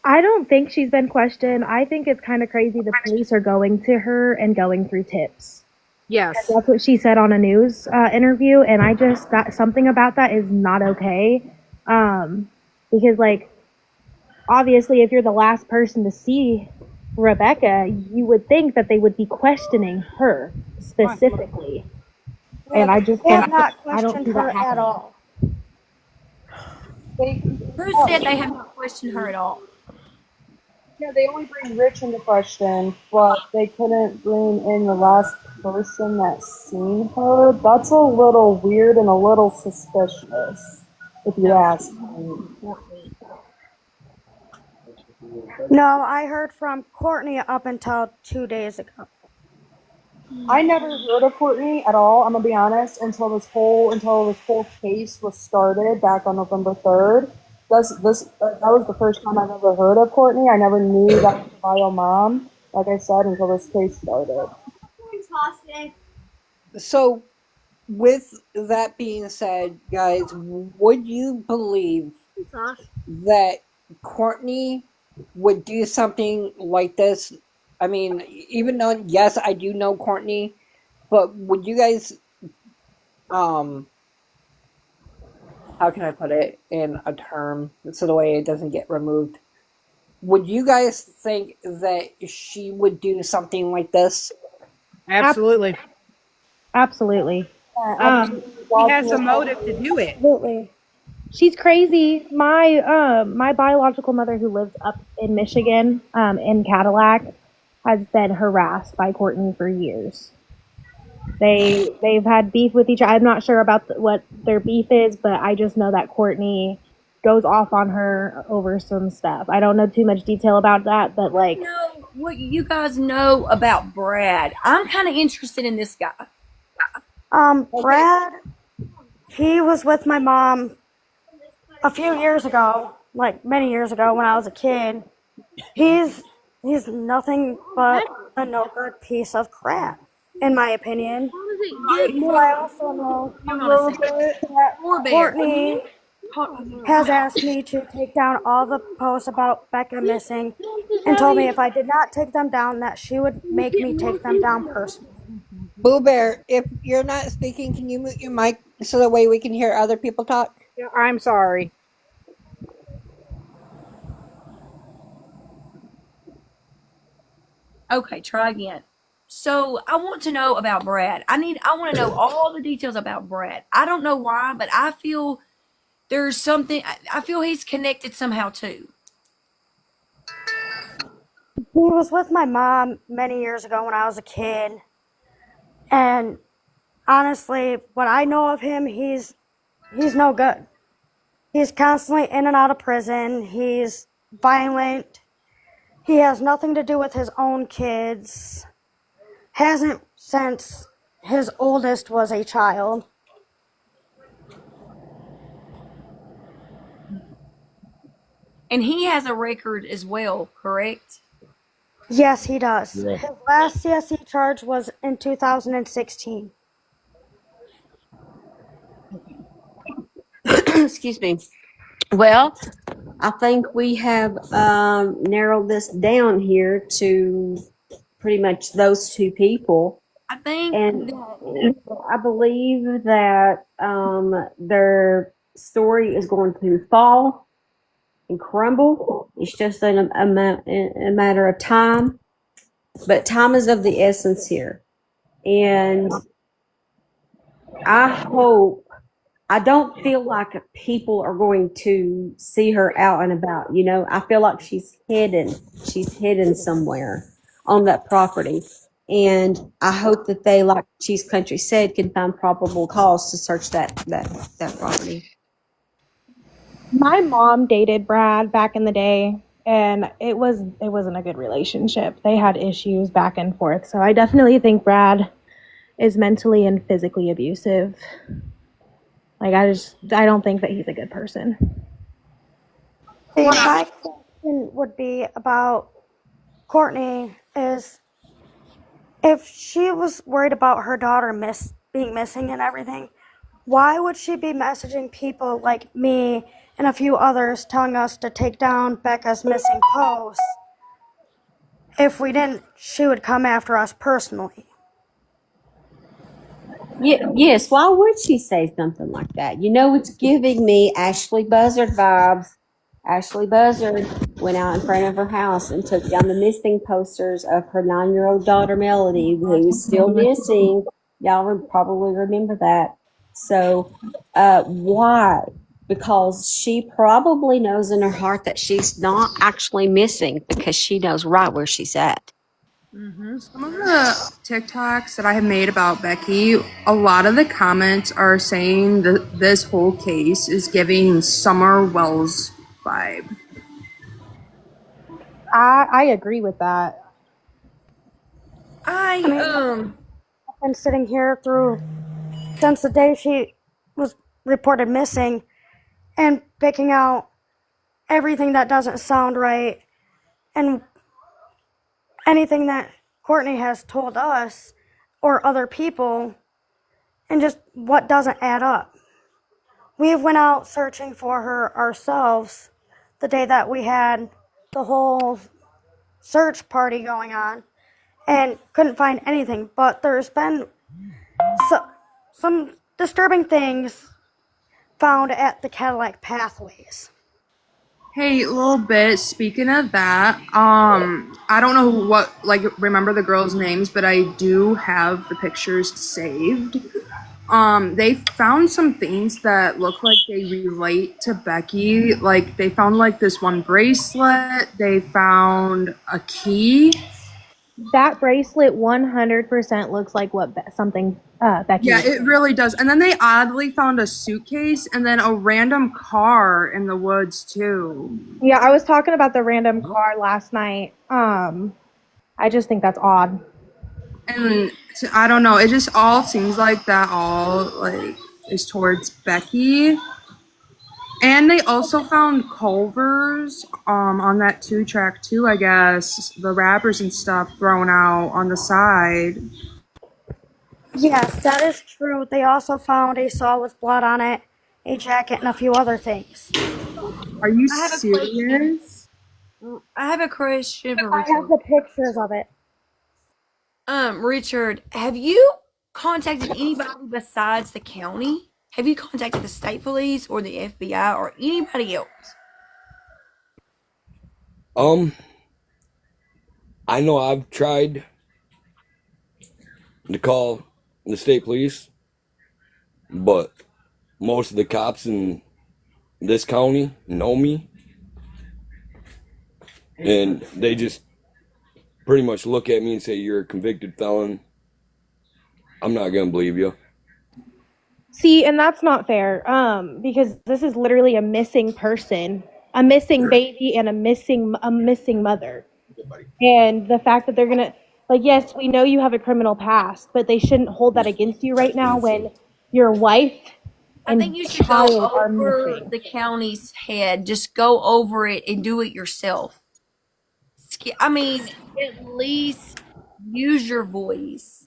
I don't think she's been questioned. I think it's kind of crazy the police are going to her and going through tips. Yes. That's what she said on a news interview, and I just that something about that is not okay. Because like obviously, if you're the last person to see Rebecca, you would think that they would be questioning her specifically. And I just They have not I don't questioned see her that at happening. all. Who said they have not questioned her at all? Yeah, they only bring Rich into question, but they couldn't bring in the last person that's seen her. That's a little weird and a little suspicious, if you ask me. No, I heard from Courtney up until 2 days ago. I never heard of Courtney at all, I'm gonna be honest, until this whole case was started back on November 3rd. That was the first time I've ever heard of Courtney. I never knew that was a bio mom, like I said, until this case started. So, with that being said, guys, would you believe that Courtney would do something like this? I mean, even though, yes, I do know Courtney, but would you guys, how can I put it in a term so the way it doesn't get removed? Would you guys think that she would do something like this? Absolutely. Absolutely. She has a motive to do it. Absolutely. She's crazy. My biological mother, who lives up in Michigan, in Cadillac, has been harassed by Courtney for years. They've had beef with each other. I'm not sure about what their beef is, but I just know that Courtney goes off on her over some stuff. I don't know too much detail about that, but like, You know what you guys know about Brad? I'm kind of interested in this guy. Brad, he was with my mom a few years ago, like many years ago when I was a kid. He's nothing but a no good piece of crap, in my opinion. But I also know that Courtney has asked me to take down all the posts about Becca missing and told me if I did not take them down that she would make me take them down personally. Boo Bear, if you're not speaking, can you mute your mic so that way we can hear other people talk? Yeah, I'm sorry. Okay, try again. So I want to know about Brad. I want to know all the details about Brad. I don't know why, but I feel there's something. I feel he's connected somehow too. He was with my mom many years ago when I was a kid. And honestly, what I know of him, he's no good. He's constantly in and out of prison. He's violent. He has nothing to do with his own kids. Hasn't since his oldest was a child. And he has a record as well, correct? Yes, he does. Yeah. His last CSE charge was in 2016. Excuse me. Well, I think we have narrowed this down here to pretty much those two people. I think And that I believe that their story is going to fall and crumble. It's just a matter of time. But time is of the essence here. And I don't feel like people are going to see her out and about. You know, I feel like she's hidden. She's hidden somewhere on that property. And I hope that they, like Cheese Country said, can find probable cause to search that property. My mom dated Brad back in the day, and it wasn't a good relationship. They had issues back and forth. So I definitely think Brad is mentally and physically abusive. Like I don't think that he's a good person. My question would be about Courtney is if she was worried about her daughter being missing and everything, why would she be messaging people like me and a few others telling us to take down Becca's missing posts? If we didn't, she would come after us personally. Yes, why would she say something like that? You know, it's giving me Ashley Buzzard vibes. Ashley Buzzard went out in front of her house and took down the missing posters of her 9-year-old daughter, Melody, who is still missing. Y'all probably remember that. So, why? Because she probably knows in her heart that she's not actually missing because she knows right where she's at. Some of the TikToks that I have made about Becky, a lot of the comments are saying that this whole case is giving Summer Wells vibe. I agree with that. I've been sitting here since the day she was reported missing and picking out everything that doesn't sound right and anything that Courtney has told us or other people and just what doesn't add up. We went out searching for her ourselves the day that we had the whole search party going on and couldn't find anything, but there's been some disturbing things found at the Cadillac Pathways. Hey, a little bit. Speaking of that, I don't know remember the girls' names, but I do have the pictures saved. They found some things that look like they relate to Becky. Like they found like this one bracelet. They found a key. That bracelet 100% looks like what something Becky. Yeah, it really does. And then they oddly found a suitcase and then a random car in the woods too. Yeah, I was talking about the random car last night. I just think that's odd. And I don't know, it just all seems like that all like is towards Becky. And they also found Culvers on that 2-track too, I guess. The wrappers and stuff thrown out on the side. Yes, that is true. They also found a saw with blood on it, a jacket, and a few other things. Are you serious? I have a question for I Richard. have the pictures of it. Richard, have you contacted anybody besides the county? Have you contacted the state police or the FBI or anybody else? I know I've tried to call the state police, but most of the cops in this county know me, and they just pretty much look at me and say, "You're a convicted felon. I'm not gonna believe you." See, and that's not fair, because this is literally a missing person, a missing baby, and a missing mother. And the fact that they're gonna, like, yes, we know you have a criminal past, but they shouldn't hold that against you right now when your wife I think you should go child are over missing. the county's head. Just go over it and do it yourself. I mean, at least use your voice.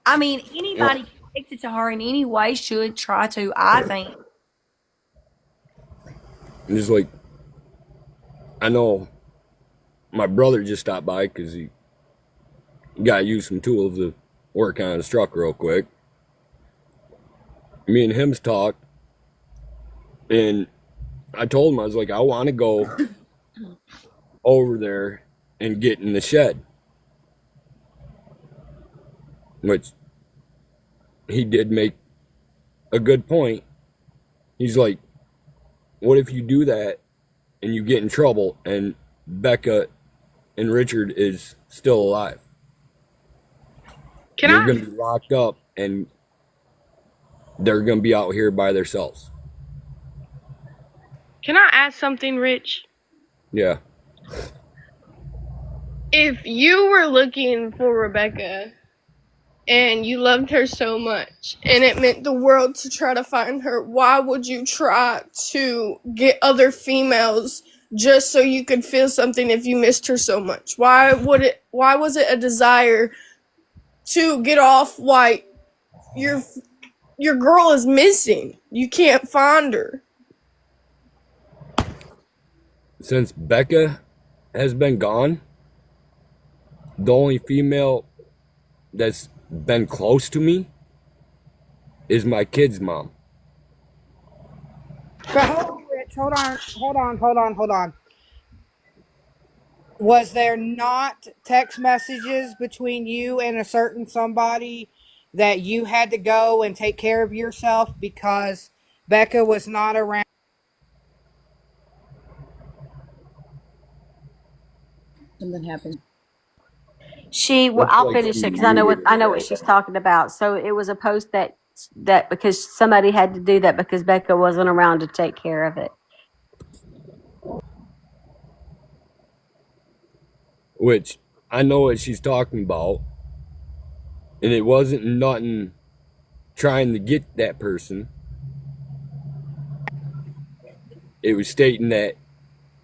I mean, anybody connected to her in any way should try to, I think. And just like, I know my brother just stopped by because he got to use some tools to work on his truck real quick. Me and him's talked, and I told him, I was like, I want to go over there and get in the shed. Which he did make a good point. He's like, what if you do that and you get in trouble and Becca and Richard is still alive? They're going to be locked up and they're going to be out here by themselves. Can I ask something, Rich? Yeah. If you were looking for Rebecca and you loved her so much and it meant the world to try to find her, why would you try to get other females just so you could feel something if you missed her so much? Why was it a desire to get off like your girl is missing? You can't find her. Since Becca has been gone, the only female that's been close to me is my kid's mom. But hold on, Rich. Hold on. Was there not text messages between you and a certain somebody that you had to go and take care of yourself because Becca was not around? Something happened. I'll finish it because I know what she's talking about. So it was a post that because somebody had to do that because Becca wasn't around to take care of it. Which I know what she's talking about. And it wasn't nothing trying to get that person. It was stating that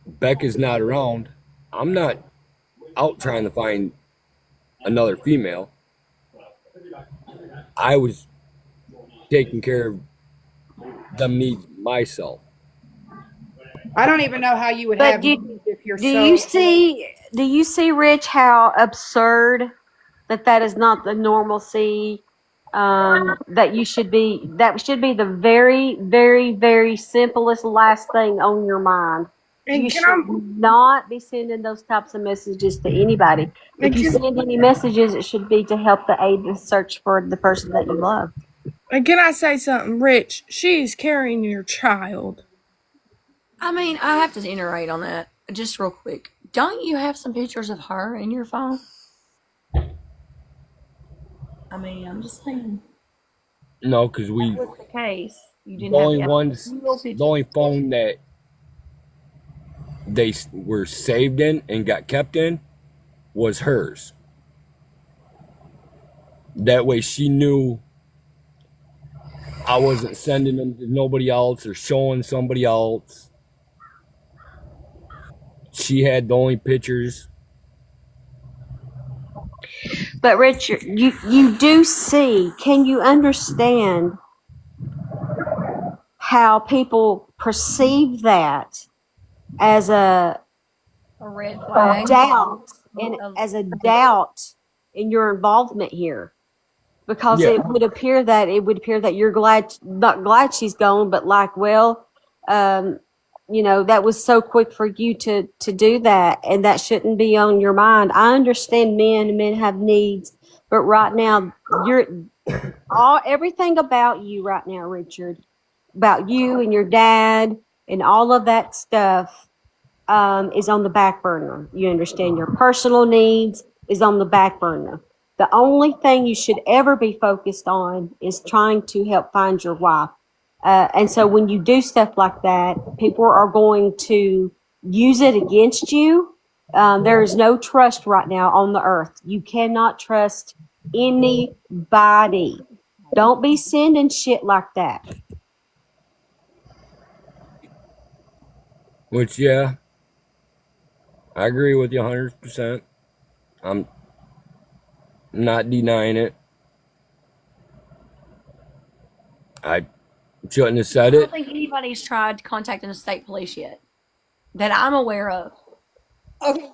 Becca's not around. I'm not out trying to find another female. I was taking care of them needs myself. I don't even know how you would have needs if you're do you see, Rich, how absurd that is not the normalcy? That should be the very, very, very simplest last thing on your mind. And you should not be sending those types of messages to anybody. If you send any messages, it should be to help the aid and search for the person that you love. And can I say something, Rich? She's carrying your child. I mean, I have to iterate on that just real quick. Don't you have some pictures of her in your phone? I mean, I'm just saying. No, because That was the case. You didn't the have only to have ones, real pictures. the only phone that they were saved in and got kept in was hers. That way she knew I wasn't sending them to nobody else or showing somebody else. She had the only pictures. But Richard, you do see, can you understand how people perceive that as a red flag. doubt and as a doubt in your involvement here? Because Yeah. it would appear that you're not glad she's gone, but like, well, that was so quick for you to do that, and that shouldn't be on your mind. I understand men have needs, but right now everything about you right now, Richard, about you and your dad and all of that stuff is on the back burner. You understand your personal needs is on the back burner. The only thing you should ever be focused on is trying to help find your wife. And so when you do stuff like that, people are going to use it against you. There is no trust right now on the earth. You cannot trust anybody. Don't be sending shit like that. Which, yeah, I agree with you 100%. I'm not denying it. I shouldn't have said I don't it. think anybody's tried contacting the state police yet that I'm aware of. Okay,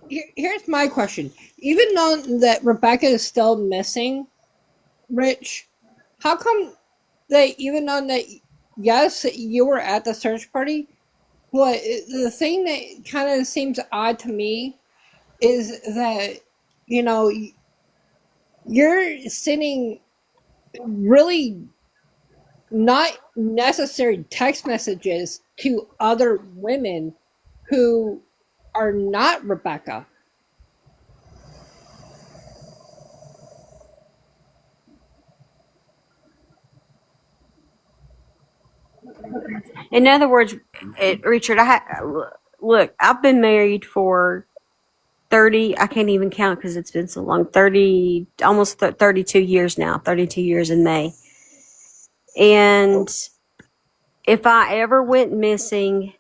here's my question. Even though that Rebecca is still missing, Rich, how come they, even though that, yes, you were at the search party, but the thing that kind of seems odd to me is that, you know, you're sending really not necessary text messages to other women who are not Rebecca. In other words, Richard, look, I've been married for 30, I can't even count because it's been so long, 30, almost 32 years now, 32 years in May. And if I ever went missing,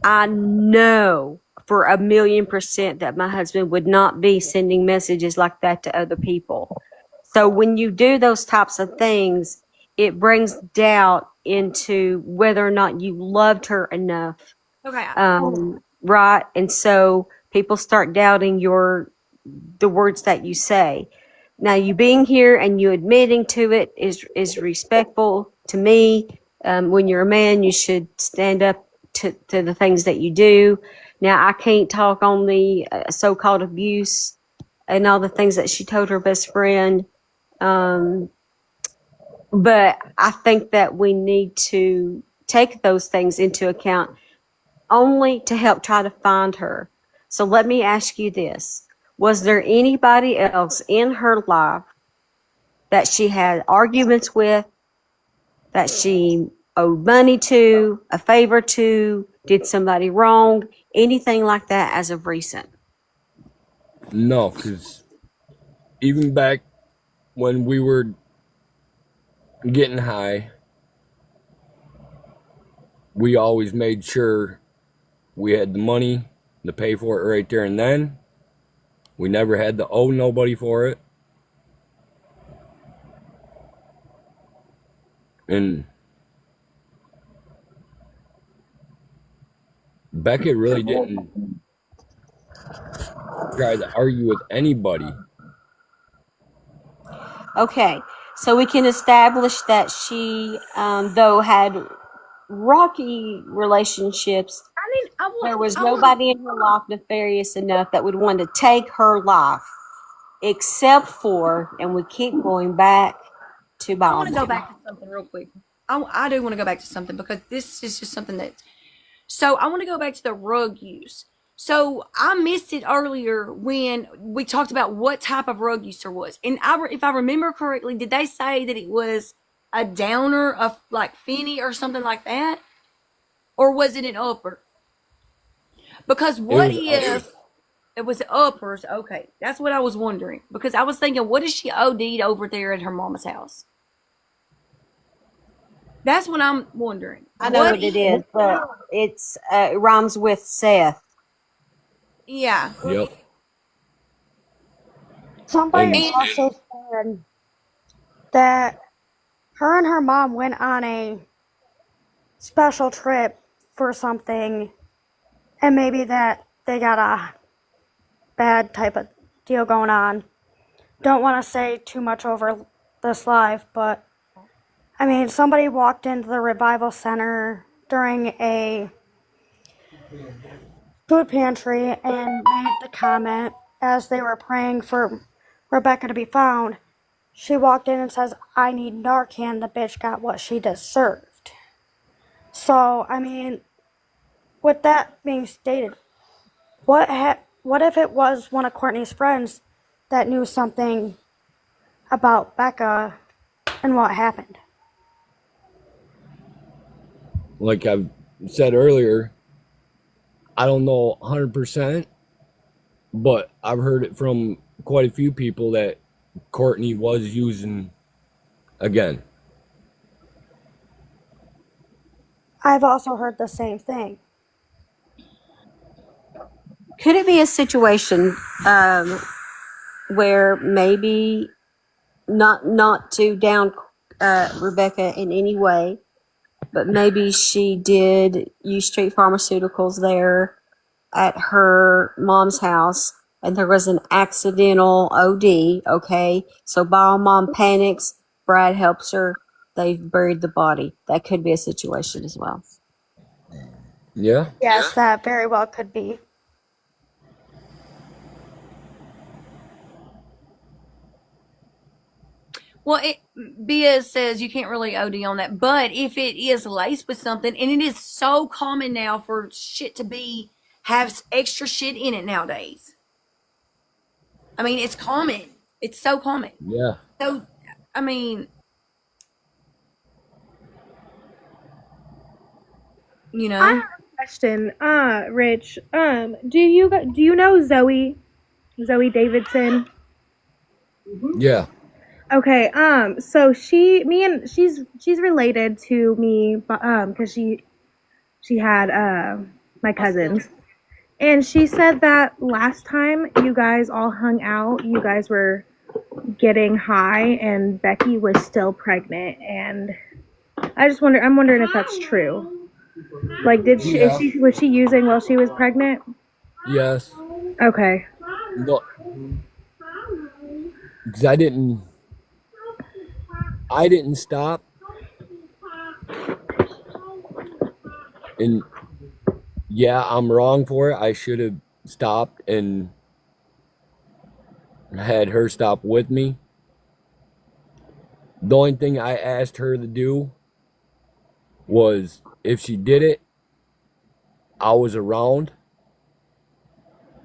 I know for 1,000,000% that my husband would not be sending messages like that to other people. So when you do those types of things, it brings doubt into whether or not you loved her enough. Okay. Right? And so people start doubting the words that you say. Now, you being here and you admitting to it is respectful to me. When you're a man, you should stand up to the things that you do. Now, I can't talk on the so-called abuse and all the things that she told her best friend. But I think that we need to take those things into account only to help try to find her. So let me ask you this. Was there anybody else in her life that she had arguments with, that she owed money to, a favor to, did somebody wrong, anything like that as of recent? No, because even back when we were getting high, we always made sure we had the money to pay for it right there and then. We never had to owe nobody for it. And Beckett really didn't try to argue with anybody. Okay, so we can establish that she, though, had rocky relationships. There was nobody in her life nefarious enough that would want to take her life, except for, and we keep going back to Bob. I want to go back to something real quick. I do want to go back to something because this is just something that. So I want to go back to the rug use. So I missed it earlier when we talked about what type of rug use there was. And if I remember correctly, did they say that it was a downer of like Finney or something like that? Or was it an upper? Because what if it was uppers? Okay, that's what I was wondering. Because I was thinking, what if she OD'd over there at her mama's house? That's what I'm wondering. I know what it is, but it rhymes with Seth. Yeah. Yep. Somebody also said that her and her mom went on a special trip for something, and maybe that they got a bad type of deal going on. Don't want to say too much over this live, but I mean, somebody walked into the Revival Center during a food pantry and made the comment as they were praying for Rebecca to be found. She walked in and says, "I need Narcan." The bitch got what she deserved. So, I mean, with that being stated, what if it was one of Courtney's friends that knew something about Becca and what happened? Like I've said earlier, I don't know 100%, but I've heard it from quite a few people that Courtney was using again. I've also heard the same thing. Could it be a situation where maybe not to down Rebecca in any way, but maybe she did use street pharmaceuticals there at her mom's house, and there was an accidental OD, okay? So while mom panics, Brad helps her, they've buried the body. That could be a situation as well. Yeah. Yes, that very well could be. Well, Bia says you can't really OD on that, but if it is laced with something, and it is so common now for shit to have extra shit in it nowadays. I mean, it's common. It's so common. Yeah. So, I mean, you know. I have a question, Rich. Do you know Zoe Davidson? Yeah. Okay, so she's related to me, because she had my cousins, and she said that last time you guys all hung out, you guys were getting high, and Becky was still pregnant, and I'm wondering if that's true. Like, Yeah. was she using while she was pregnant? Yes. Okay. No. Because I didn't stop, and yeah, I'm wrong for it. I should have stopped and had her stop with me. The only thing I asked her to do was, if she did it, I was around,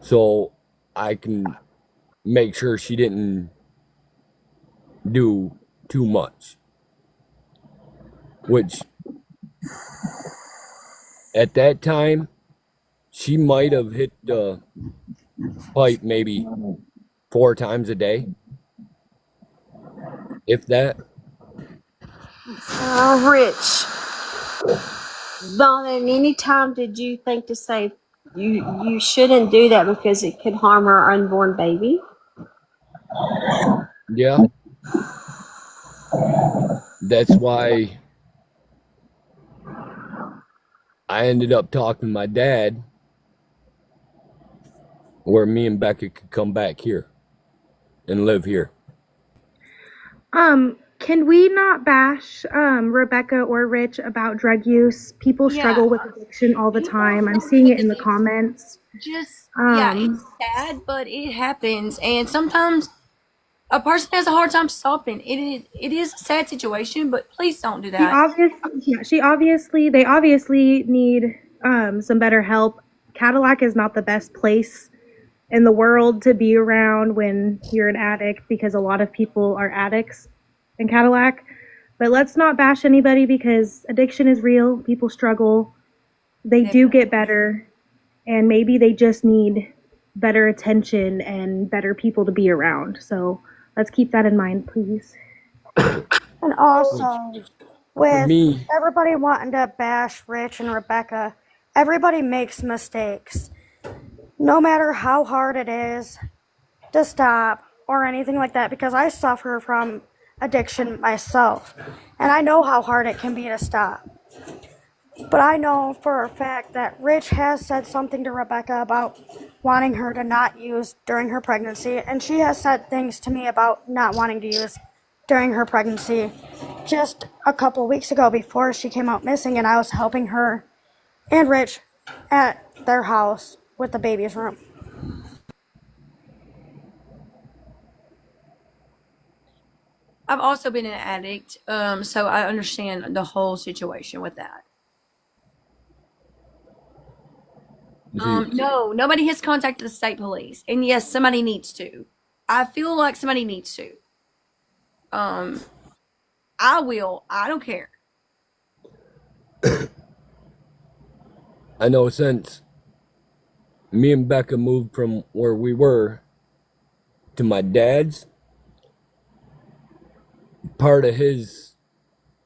so I can make sure she didn't do too much. Which, at that time, she might have hit the pipe maybe 4 times a day, if that. Rich, not at any time did you think to say you shouldn't do that because it could harm our unborn baby? Yeah. That's why I ended up talking to my dad, where me and Becca could come back here and live here. Can we not bash Rebecca or Rich about drug use? People struggle with addiction all the time. I'm seeing it in the comments. Yeah, it's sad, but it happens, and sometimes a person has a hard time stopping. It is a sad situation, but please don't do that. They obviously need some better help. Cadillac is not the best place in the world to be around when you're an addict, because a lot of people are addicts in Cadillac. But let's not bash anybody, because addiction is real. People struggle. They do get better, and maybe they just need better attention and better people to be around. So let's keep that in mind, please. And also, with me- everybody wanting to bash Rich and Rebecca, everybody makes mistakes. No matter how hard it is to stop or anything like that, because I suffer from addiction myself, and I know how hard it can be to stop. But I know for a fact that Rich has said something to Rebecca about wanting her to not use during her pregnancy, and she has said things to me about not wanting to use during her pregnancy just a couple weeks ago before she came out missing, and I was helping her and Rich at their house with the baby's room. I've also been an addict, so I understand the whole situation with that. No, nobody has contacted the state police, and yes, somebody needs to. I feel like somebody needs to. I will. I don't care. I know since me and Becca moved from where we were to my dad's, part of his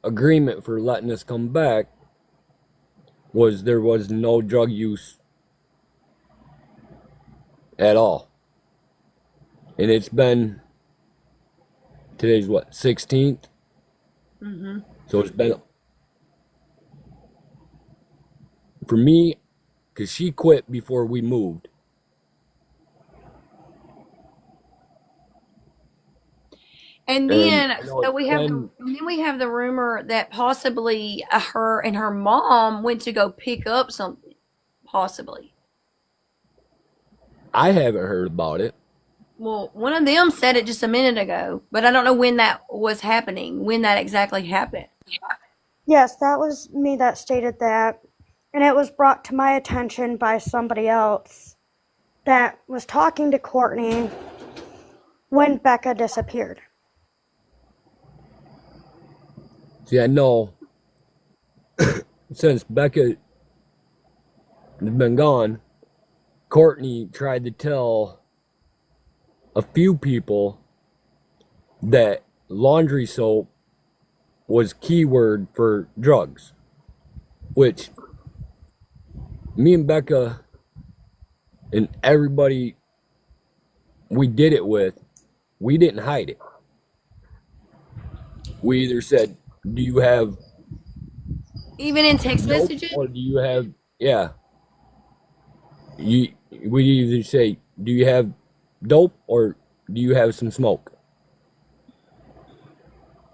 agreement for letting us come back was there was no drug use at all. And it's been, today's what, 16th? Mm-hmm. So it's been, for me, because she quit before we moved. And And then, I know so it's we have been, and then we have the rumor that possibly her and her mom went to go pick up something. Possibly. I haven't heard about it. Well, one of them said it just a minute ago, but I don't know when that was happening, when that exactly happened. Yes, that was me that stated that. And it was brought to my attention by somebody else that was talking to Courtney when Becca disappeared. See, I know since Becca has been gone, Courtney tried to tell a few people that laundry soap was keyword for drugs, which me and Becca and everybody we did it with, we didn't hide it. We either said, do you have Even in text dope messages? or do you have, yeah. We either say, do you have dope or do you have some smoke?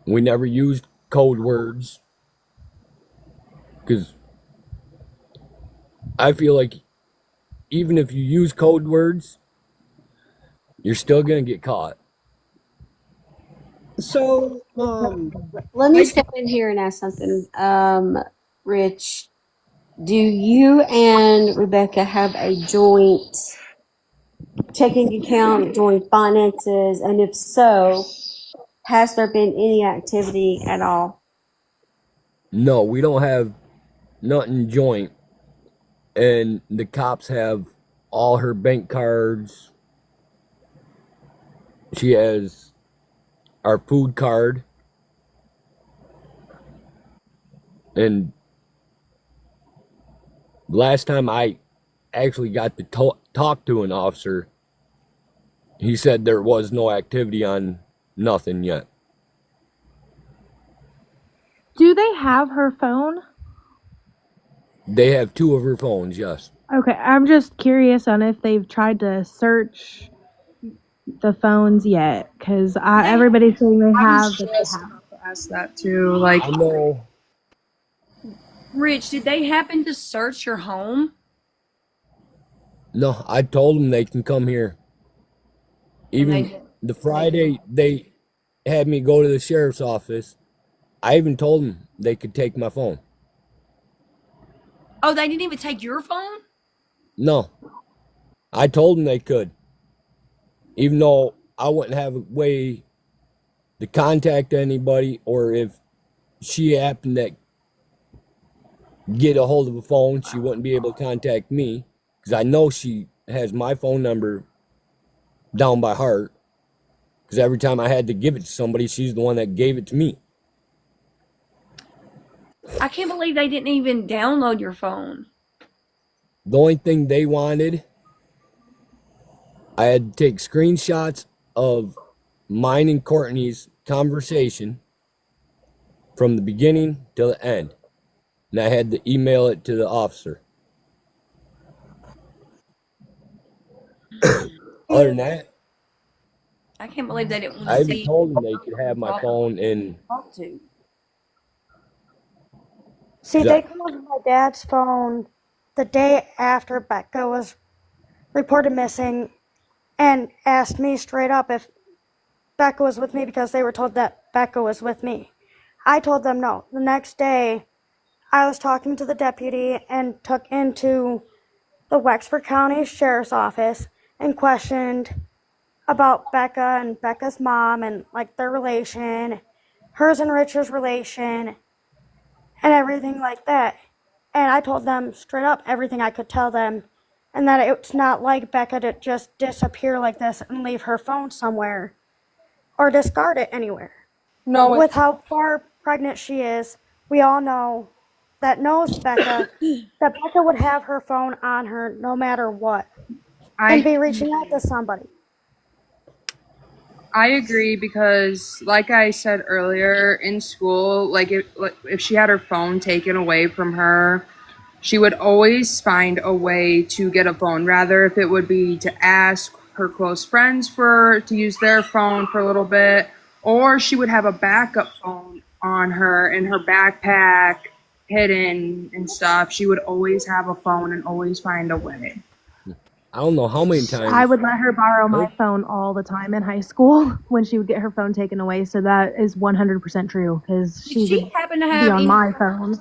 We never used code words because I feel like even if you use code words, you're still gonna get caught. So, Let me step in here and ask something. Rich, do you and Rebecca have a joint checking account, joint finances? And if so, has there been any activity at all? No, we don't have nothing joint, and the cops have all her bank cards. She has our food card, and last time I actually got to talk to an officer, he said there was no activity on nothing yet. Do they have her phone? They have 2 of her phones, yes. Okay, I'm just curious on if they've tried to search the phones yet, because everybody's saying they have, but they haven't. Ask that too. Like, I know. Rich, did they happen to search your home? No, I told them they can come here. And Even they did. the Friday they had me go to the sheriff's office, I even told them they could take my phone. Oh, they didn't even take your phone? No, I told them they could. Even though I wouldn't have a way to contact anybody, or if she happened to get a hold of a phone, she wouldn't be able to contact me because I know she has my phone number down by heart because every time I had to give it to somebody, she's the one that gave it to me. I can't believe they didn't even download your phone. The only thing they wanted, I had to take screenshots of mine and Courtney's conversation from the beginning till the end. And I had to email it to the officer. Other than that, I can't believe they didn't want I to even see told them they could have my phone and talk to. See, they called my dad's phone the day after Becca was reported missing and asked me straight up if Becca was with me because they were told that Becca was with me. I told them no. The next day, I was talking to the deputy and took into the Wexford County Sheriff's Office and questioned about Becca and Becca's mom and like their relation, hers and Richard's relation, and everything like that. And I told them straight up everything I could tell them, and that it's not like Becca to just disappear like this and leave her phone somewhere or discard it anywhere. No, with how far pregnant she is, we all know that knows Becca, that Becca would have her phone on her no matter what and be reaching out to somebody. I agree because, like I said earlier, in school, like if she had her phone taken away from her, she would always find a way to get a phone. Rather, if it would be to ask her close friends to use their phone for a little bit, or she would have a backup phone on her in her backpack, hidden and stuff. She would always have a phone and always find a way. I don't know how many times. I would let her borrow my phone all the time in high school when she would get her phone taken away. So that is 100% true because Did she would happen to be have on any? my phone.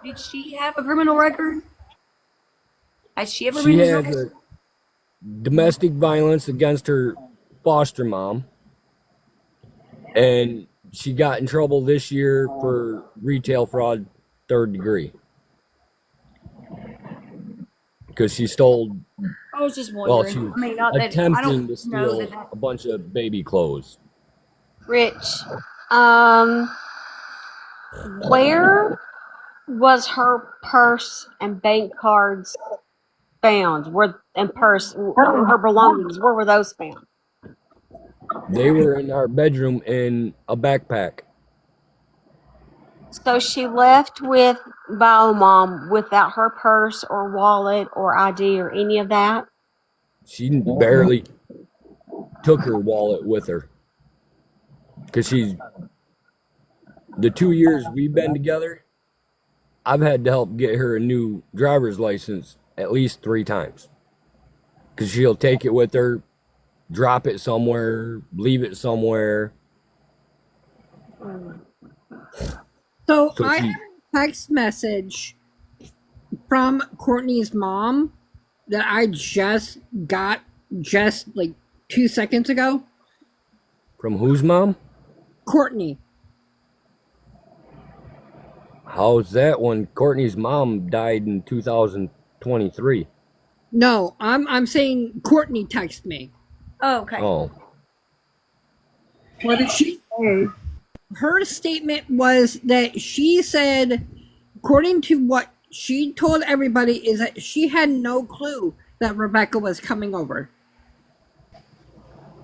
Did she have a criminal record? Has she ever She been had arrested? domestic violence against her foster mom, and she got in trouble this year for retail fraud, 3rd degree, because she stole. I was just Well, wondering. she was I mean, not that I attempting don't to know steal that. a bunch of baby clothes. Rich, where was her purse and bank cards found? Her belongings, where were those found? They were in our bedroom in a backpack. So she left with Bio Mom without her purse or wallet or ID or any of that? She barely took her wallet with her, because the 2 years we've been together, I've had to help get her a new driver's license at least 3 times, because she'll take it with her, drop it somewhere, leave it somewhere. So So I she- have a text message from Courtney's mom that I just got like 2 seconds ago. From whose mom? Courtney. How's that when Courtney's mom died in 2023? No, I'm saying Courtney texted me. Oh, okay. Oh, What did she say? Her statement was that she said, according to what she told everybody, is that she had no clue that Rebecca was coming over.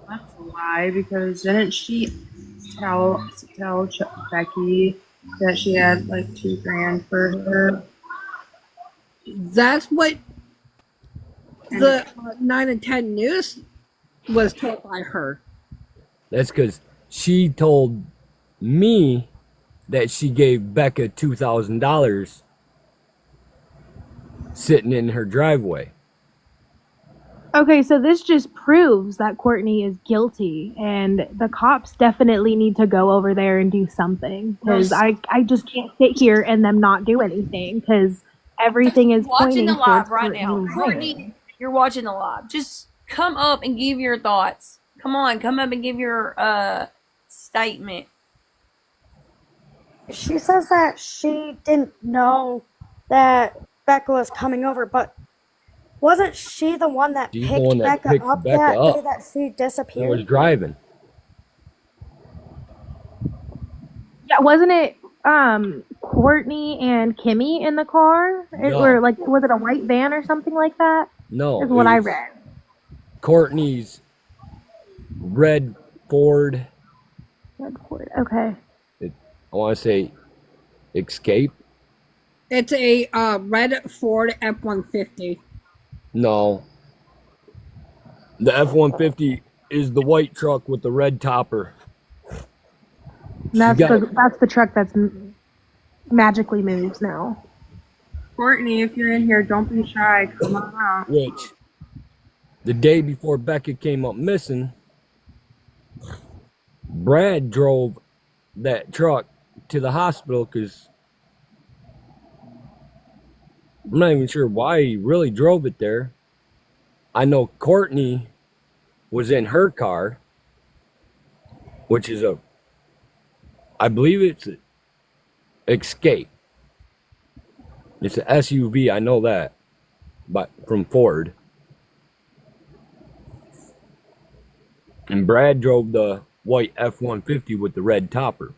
That's a lie because didn't she tell Becky that she had like $2,000 for her? That's what the 9 and 10 News was told by her. that's because she told me that she gave Becca $2,000 sitting in her driveway. Okay, so this just proves that Courtney is guilty, and the cops definitely need to go over there and do something because I just can't sit here and them not do anything because everything is Watching pointing the live towards right Courtney now. lying. Courtney, you're watching the live. Just come up and give your thoughts. Come on, come up and give your statement. She says that she didn't know that Becca was coming over, but wasn't she the one that She's the picked one that Becca picked up Becca that up. day that she I was disappeared? driving. Yeah, wasn't it Courtney and Kimmy in the car? No. Or like was it a white van or something like that? No, Is it what I was read. Courtney's red Ford. Red Ford. Okay. I want to say Escape. It's a red Ford F-150. No, the F-150 is the white truck with the red topper. That's got- that's the truck that's magically moves now. Courtney, if you're in here, don't be shy. Come on out. Which, the day before Becca came up missing, Brad drove that truck to the hospital because I'm not even sure why he really drove it there. I know Courtney was in her car, which is I believe it's a Escape. It's an SUV, I know that, but from Ford. And Brad drove the white F-150 with the red topper.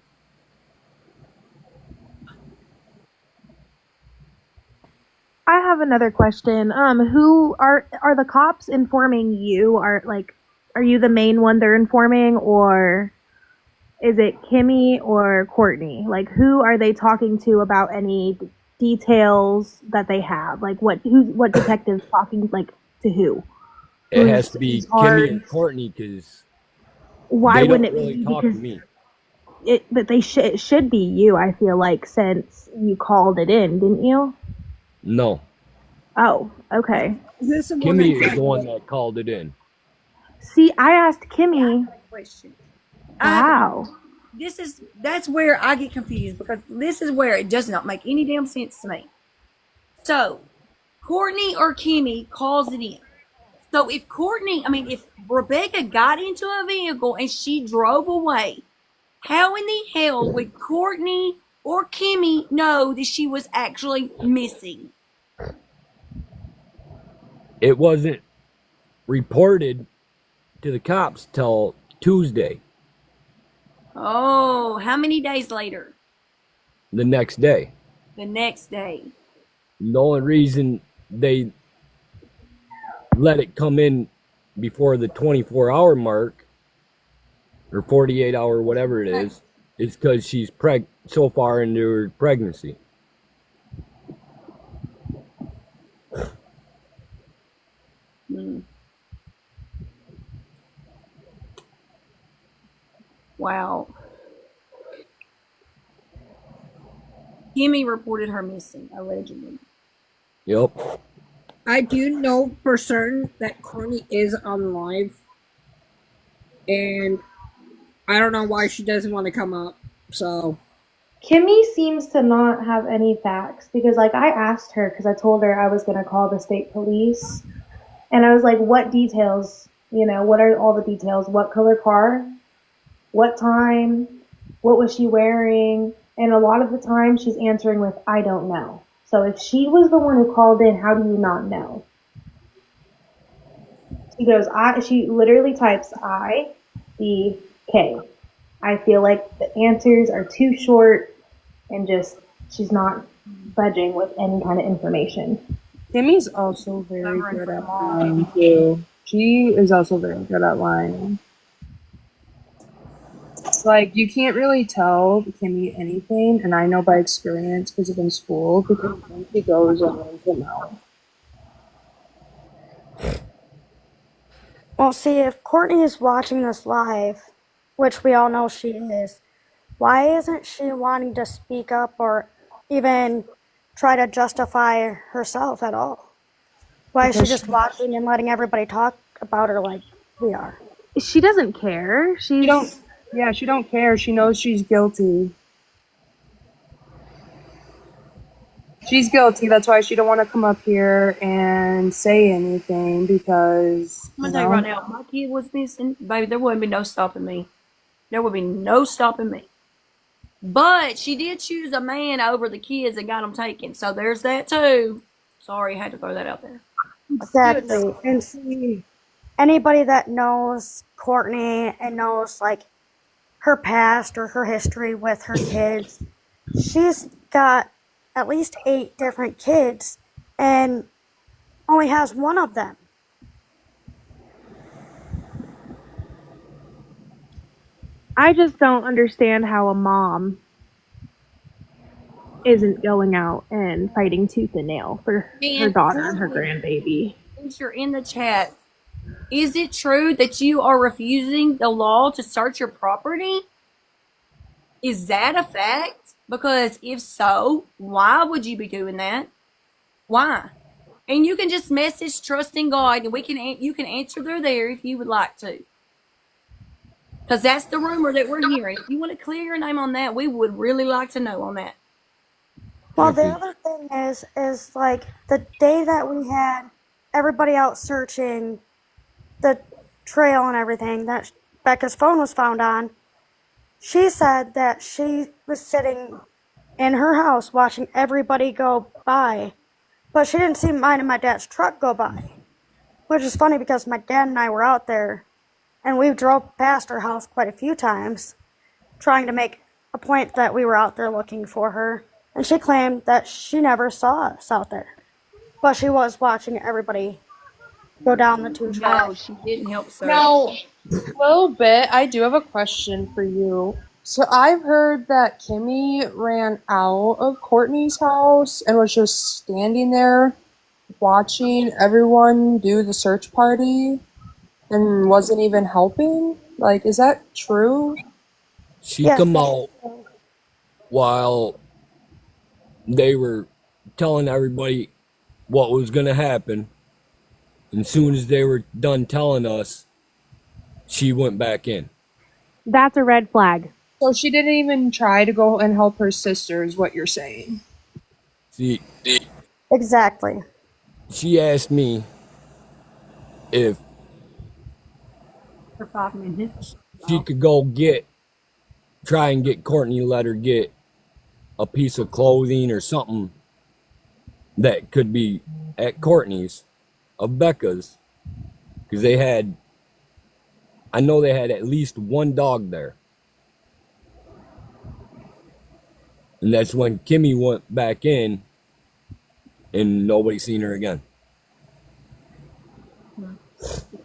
I have another question. Who are the cops informing you? Are you the main one they're informing, or is it Kimmy or Courtney? Like, who are they talking to about any details that they have? Like, what detectives talking like to who? It has to be Who's hard? Kimmy and Courtney because Why they wouldn't don't it really be? talk to Because me. it should be you. I feel like since you called it in, didn't you? No, Oh, okay. Is this the one Kimmy that is the one that called it in. See, I asked Kimmy. Question. Wow. That's where I get confused, because this is where it does not make any damn sense to me. So, Courtney or Kimmy calls it in. So if Rebecca got into a vehicle and she drove away, how in the hell would Courtney or Kimmy know that she was actually missing? It wasn't reported to the cops till Tuesday, Oh, how many days later? the next day. The next day. The only reason they let it come in before the 24-hour mark or 48-hour, whatever it is because she's so far into her pregnancy. Hmm. Wow. Kimmy reported her missing, allegedly. Yep. I do know for certain that Courtney is on live, and I don't know why she doesn't want to come up. So Kimmy seems to not have any facts because, like, I asked her because I told her I was going to call the state police. And I was like, what details? What are all the details? What color car? What time? What was she wearing? And a lot of the time she's answering with, I don't know. So if she was the one who called in, how do you not know? She literally types I-D-K. I feel like the answers are too short and just she's not budging with any kind of information. Kimmy's also very good at lying too. She is also very good at lying. Like, you can't really tell Kimmy anything, and I know by experience because I've been schooled, because when she goes and runs her mouth. Well, see, if Courtney is watching this live, which we all know she is, why isn't she wanting to speak up or even try to justify herself at all? Why is she just watching and letting everybody talk about her like we are? She doesn't care. She don't care. She knows she's guilty. She's guilty. That's why she don't want to come up here and say anything because, I'm gonna tell you right now, if my kid was missing, baby, there wouldn't be no stopping me. There would be no stopping me. But she did choose a man over the kids and got them taken. So there's that too. Sorry, I had to throw that out there. Exactly. And see, anybody that knows Courtney and knows like her past or her history with her kids, she's got at least 8 different kids and only has one of them. I just don't understand how a mom isn't going out and fighting tooth and nail for her daughter and her grandbaby. Since you're in the chat, is it true that you are refusing the law to search your property? Is that a fact? Because if so, why would you be doing that? Why? And you can just message Trusting God, and you can answer there if you would like to. Because that's the rumor that we're hearing. If you want to clear your name on that, we would really like to know on that. Well, the other thing is like the day that we had everybody out searching the trail and everything that Becca's phone was found on, she said that she was sitting in her house watching everybody go by, but she didn't see mine and my dad's truck go by, which is funny because my dad and I were out there and we drove past her house quite a few times trying to make a point that we were out there looking for her. And she claimed that she never saw us out there. but she was watching everybody go down the two tracks. No, she didn't help search. Now, a little bit, I do have a question for you. So I've heard that Kimmy ran out of Courtney's house and was just standing there watching everyone do the search party and wasn't even helping. Like, is that true? She Yes. come out while they were telling everybody what was gonna happen. And as soon as they were done telling us, she went back in. That's a red flag. So she didn't even try to go and help her sister, is what you're saying. See, Exactly. she asked me if For 5 minutes. she could try and get Courtney, let her get a piece of clothing or something that could be at Courtney's, of Becca's, because I know they had at least one dog there. And that's when Kimmy went back in and nobody seen her again.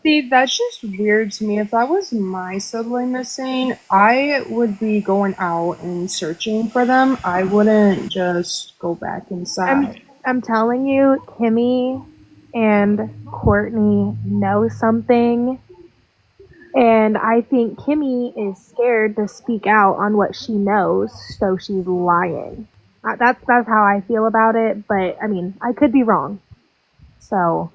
See, that's just weird to me. If that was my sibling missing, I would be going out and searching for them. I wouldn't just go back inside. I'm telling you, Kimmy and Courtney know something. And I think Kimmy is scared to speak out on what she knows, so she's lying. That's how I feel about it, but I mean, I could be wrong. So,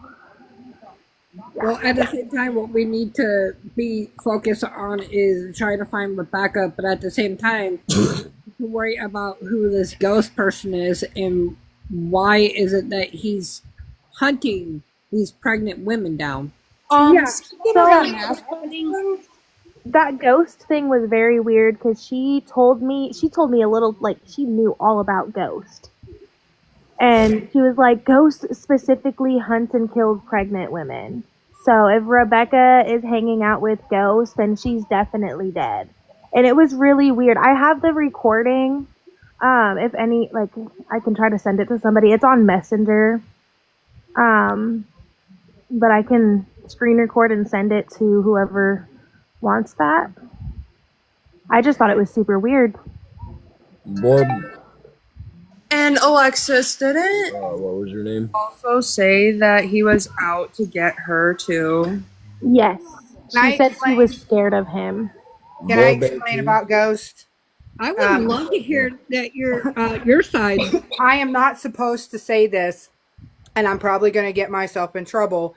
Well, at the same time, what we need to be focused on is trying to find Rebecca, but at the same time, to worry about who this ghost person is and why is it that he's hunting these pregnant women down. yeah. Speaking So of that mask thing, that ghost thing was very weird because she told me a little, like, she knew all about Ghost. And she was like, Ghost specifically hunts and kills pregnant women. So if Rebecca is hanging out with Ghost, then she's definitely dead. And it was really weird. I have the recording. If any, like, I can try to send it to somebody. It's on Messenger. But I can screen record and send it to whoever wants that. I just thought it was super weird. Barb, and Alexis didn't what was her name? also say that he was out to get her too. Yes. Can I She said she explain? was scared of him. Can I Barb explain about Ghost? I would love to hear that your side. I am not supposed to say this, and I'm probably going to get myself in trouble.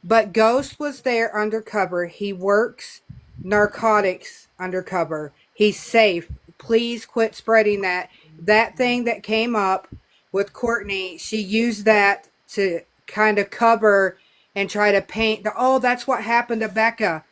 But Ghost was there undercover. He works narcotics undercover. He's safe. Please quit spreading that. That thing that came up with Courtney, she used that to kind of cover and try to paint oh, that's what happened to Becca.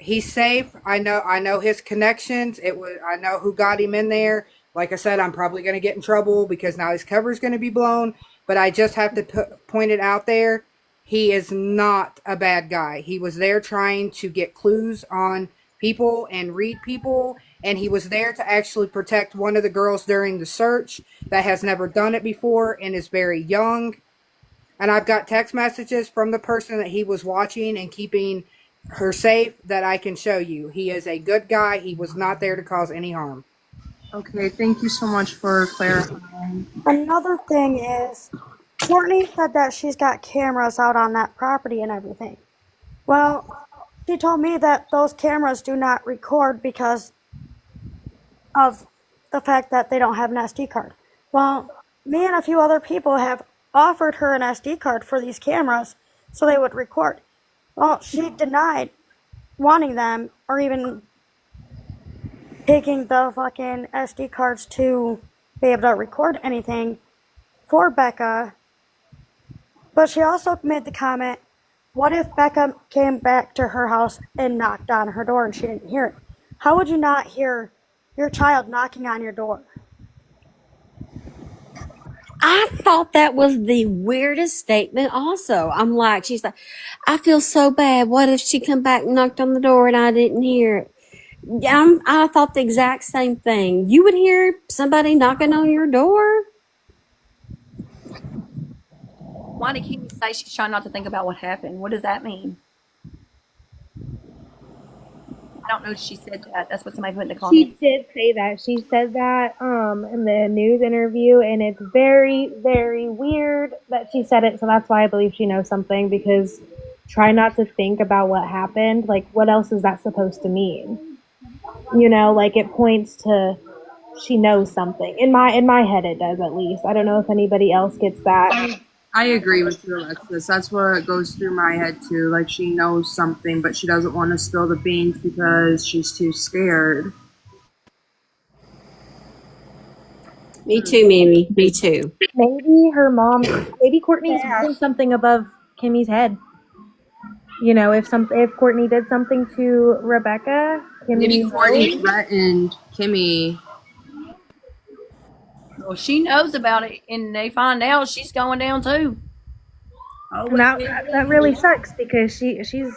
He's safe. I know his connections. I know who got him in there. Like I said, I'm probably going to get in trouble because now his cover is going to be blown. But I just have to point it out there. He is not a bad guy. He was there trying to get clues on people and read people. And he was there to actually protect one of the girls during the search that has never done it before and is very young. And I've got text messages from the person that he was watching and keeping her safe that I can show you. He is a good guy. He was not there to cause any harm. Okay, thank you so much for clarifying. Another thing is, Courtney said that she's got cameras out on that property and everything. Well, she told me that those cameras do not record because of the fact that they don't have an SD card. Well, me and a few other people have offered her an SD card for these cameras so they would record. Well, she denied wanting them or even taking the fucking SD cards to be able to record anything for Becca. But she also made the comment, what if Becca came back to her house and knocked on her door and she didn't hear it? How would you not hear your child knocking on your door? I thought that was the weirdest statement also. I'm like, she's like, I feel so bad. What if she come back and knocked on the door and I didn't hear it? I thought the exact same thing. You would hear somebody knocking on your door? Why did Kimmy say she's trying not to think about what happened? What does that mean? I don't know if she said that. That's what somebody put in the She comments. did say that. She said that in the news interview, and it's very, very weird that she said it. So that's why I believe she knows something. Because try not to think about what happened. Like, what else is that supposed to mean? You know, like it points to she knows something. In my head, it does at least. I don't know if anybody else gets that. I agree with you, Alexis. That's what goes through my head too. Like she knows something, but she doesn't want to spill the beans because she's too scared. Me too, Mimi. Me too. Maybe her mom, maybe Courtney's doing something above Kimmy's head. You know, if Courtney did something to Rebecca, Maybe Kimmy Courtney knows. threatened Kimmy. Well, she knows about it, and they find out she's going down too. And that really sucks because she's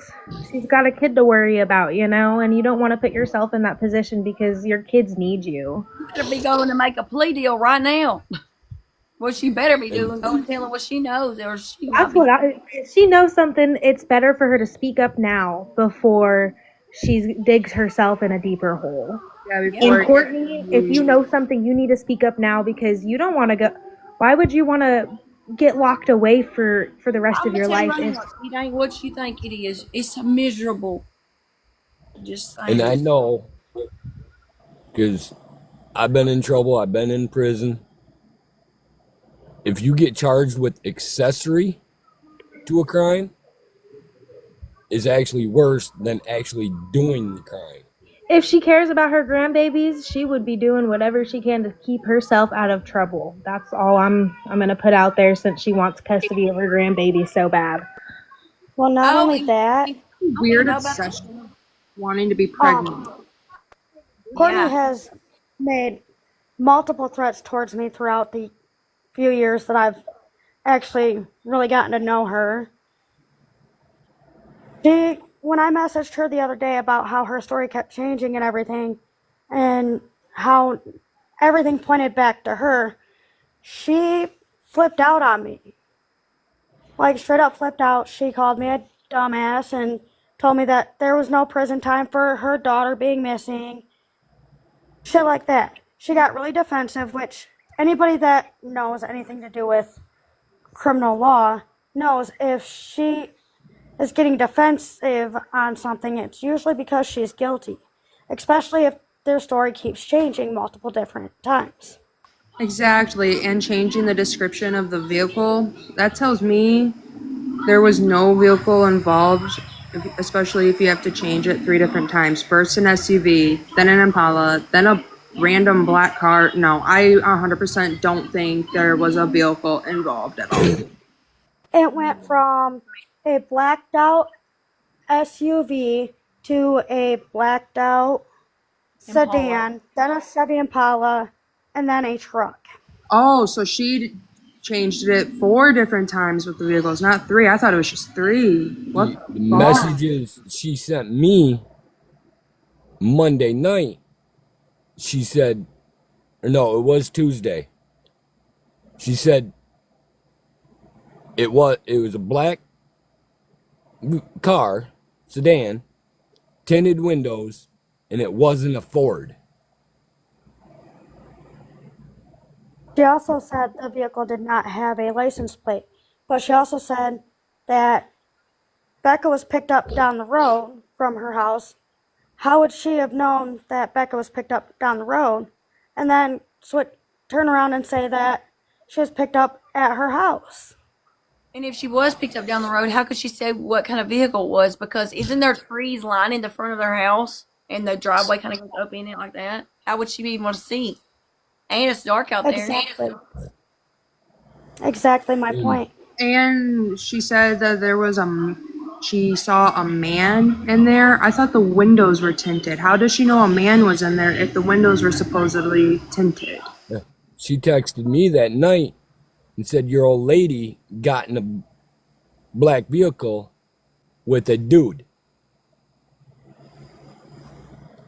got a kid to worry about, you know, and you don't want to put yourself in that position because your kids need you. You better be going to make a plea deal right now. What she better be doing, go and tell her what she knows, or she That's what if she knows something, it's better for her to speak up now before she digs herself in a deeper hole. Yeah, And Courtney, if you know something, you need to speak up now because you don't want to go. Why would you want to get locked away for the rest of your life? It ain't what you think it is. It's miserable. Just saying. And I know, because I've been in trouble, I've been in prison. If you get charged with accessory to a crime, is actually worse than actually doing the crime. If she cares about her grandbabies, she would be doing whatever she can to keep herself out of trouble. That's all I'm gonna put out there since she wants custody of her grandbaby so bad. Well, not only that, Weird obsession, wanting to be pregnant. Courtney has made multiple threats towards me throughout the few years that I've actually really gotten to know her. When I messaged her the other day about how her story kept changing and everything, and how everything pointed back to her, she flipped out on me. Like, straight up flipped out. She called me a dumbass and told me that there was no prison time for her daughter being missing. Shit like that. She got really defensive, which anybody that knows anything to do with criminal law knows if she is getting defensive on something, it's usually because she's guilty, especially if their story keeps changing multiple different times. Exactly, and changing the description of the vehicle, that tells me there was no vehicle involved, especially if you have to change it 3 different times. First an SUV, then an Impala, then a random black car. No, I 100% don't think there was a vehicle involved at all. It went from a blacked out SUV to a blacked out sedan, then a Chevy Impala, and then a truck. Oh, so she changed it 4 different times with the vehicles, not 3. I thought it was just 3. What The messages she sent me Monday night, she said, or no, it was Tuesday. She said it was a black car, sedan, tinted windows, and it wasn't a Ford. She also said the vehicle did not have a license plate, but she also said that Becca was picked up down the road from her house. How would she have known that Becca was picked up down the road and then turn around and say that she was picked up at her house? And if she was picked up down the road, how could she say what kind of vehicle it was? Because isn't there trees lining the front of their house and the driveway kind of goes up in it like that? How would she be able to see? And it's dark out there. Exactly my point. And she said that there was she saw a man in there. I thought the windows were tinted. How does she know a man was in there if the windows were supposedly tinted? Yeah. She texted me that night and said your old lady got in a black vehicle with a dude.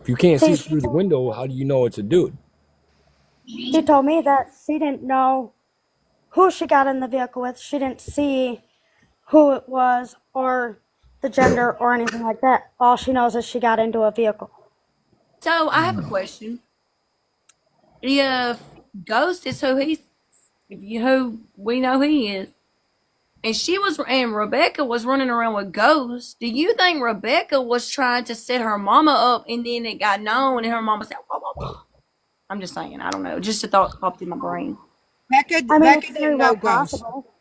If you can't see through the window, how do you know it's a dude? She told me that she didn't know who she got in the vehicle with. She didn't see who it was or the gender or anything like that. All she knows is she got into a vehicle. So I have a question. If Ghost is who we know he is, and Rebecca was running around with Ghost, do you think Rebecca was trying to set her mama up and then it got known and her mama said, whoa, whoa, whoa? I'm just saying, I don't know. Just a thought popped in my brain. Becca, I mean, Becca it's very didn't well know Ghost. possible.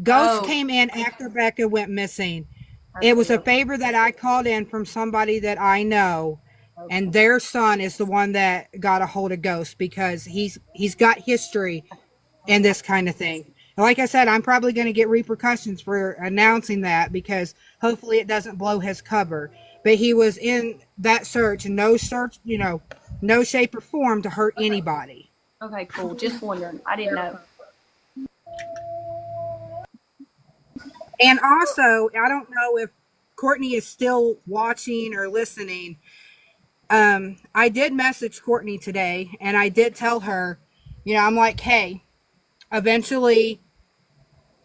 Ghost Oh, came in after Becca went missing. I It was see. a favor that I called in from somebody that I know, and their son is the one that got a hold of Ghost because he's got history in this kind of thing. And like I said, I'm probably going to get repercussions for announcing that because hopefully it doesn't blow his cover. But he was in that search, and no search, no shape or form to hurt anybody. Okay, cool. Just wondering. I didn't know. And also, I don't know if Courtney is still watching or listening. I did message Courtney today, and I did tell her, I'm like, hey, eventually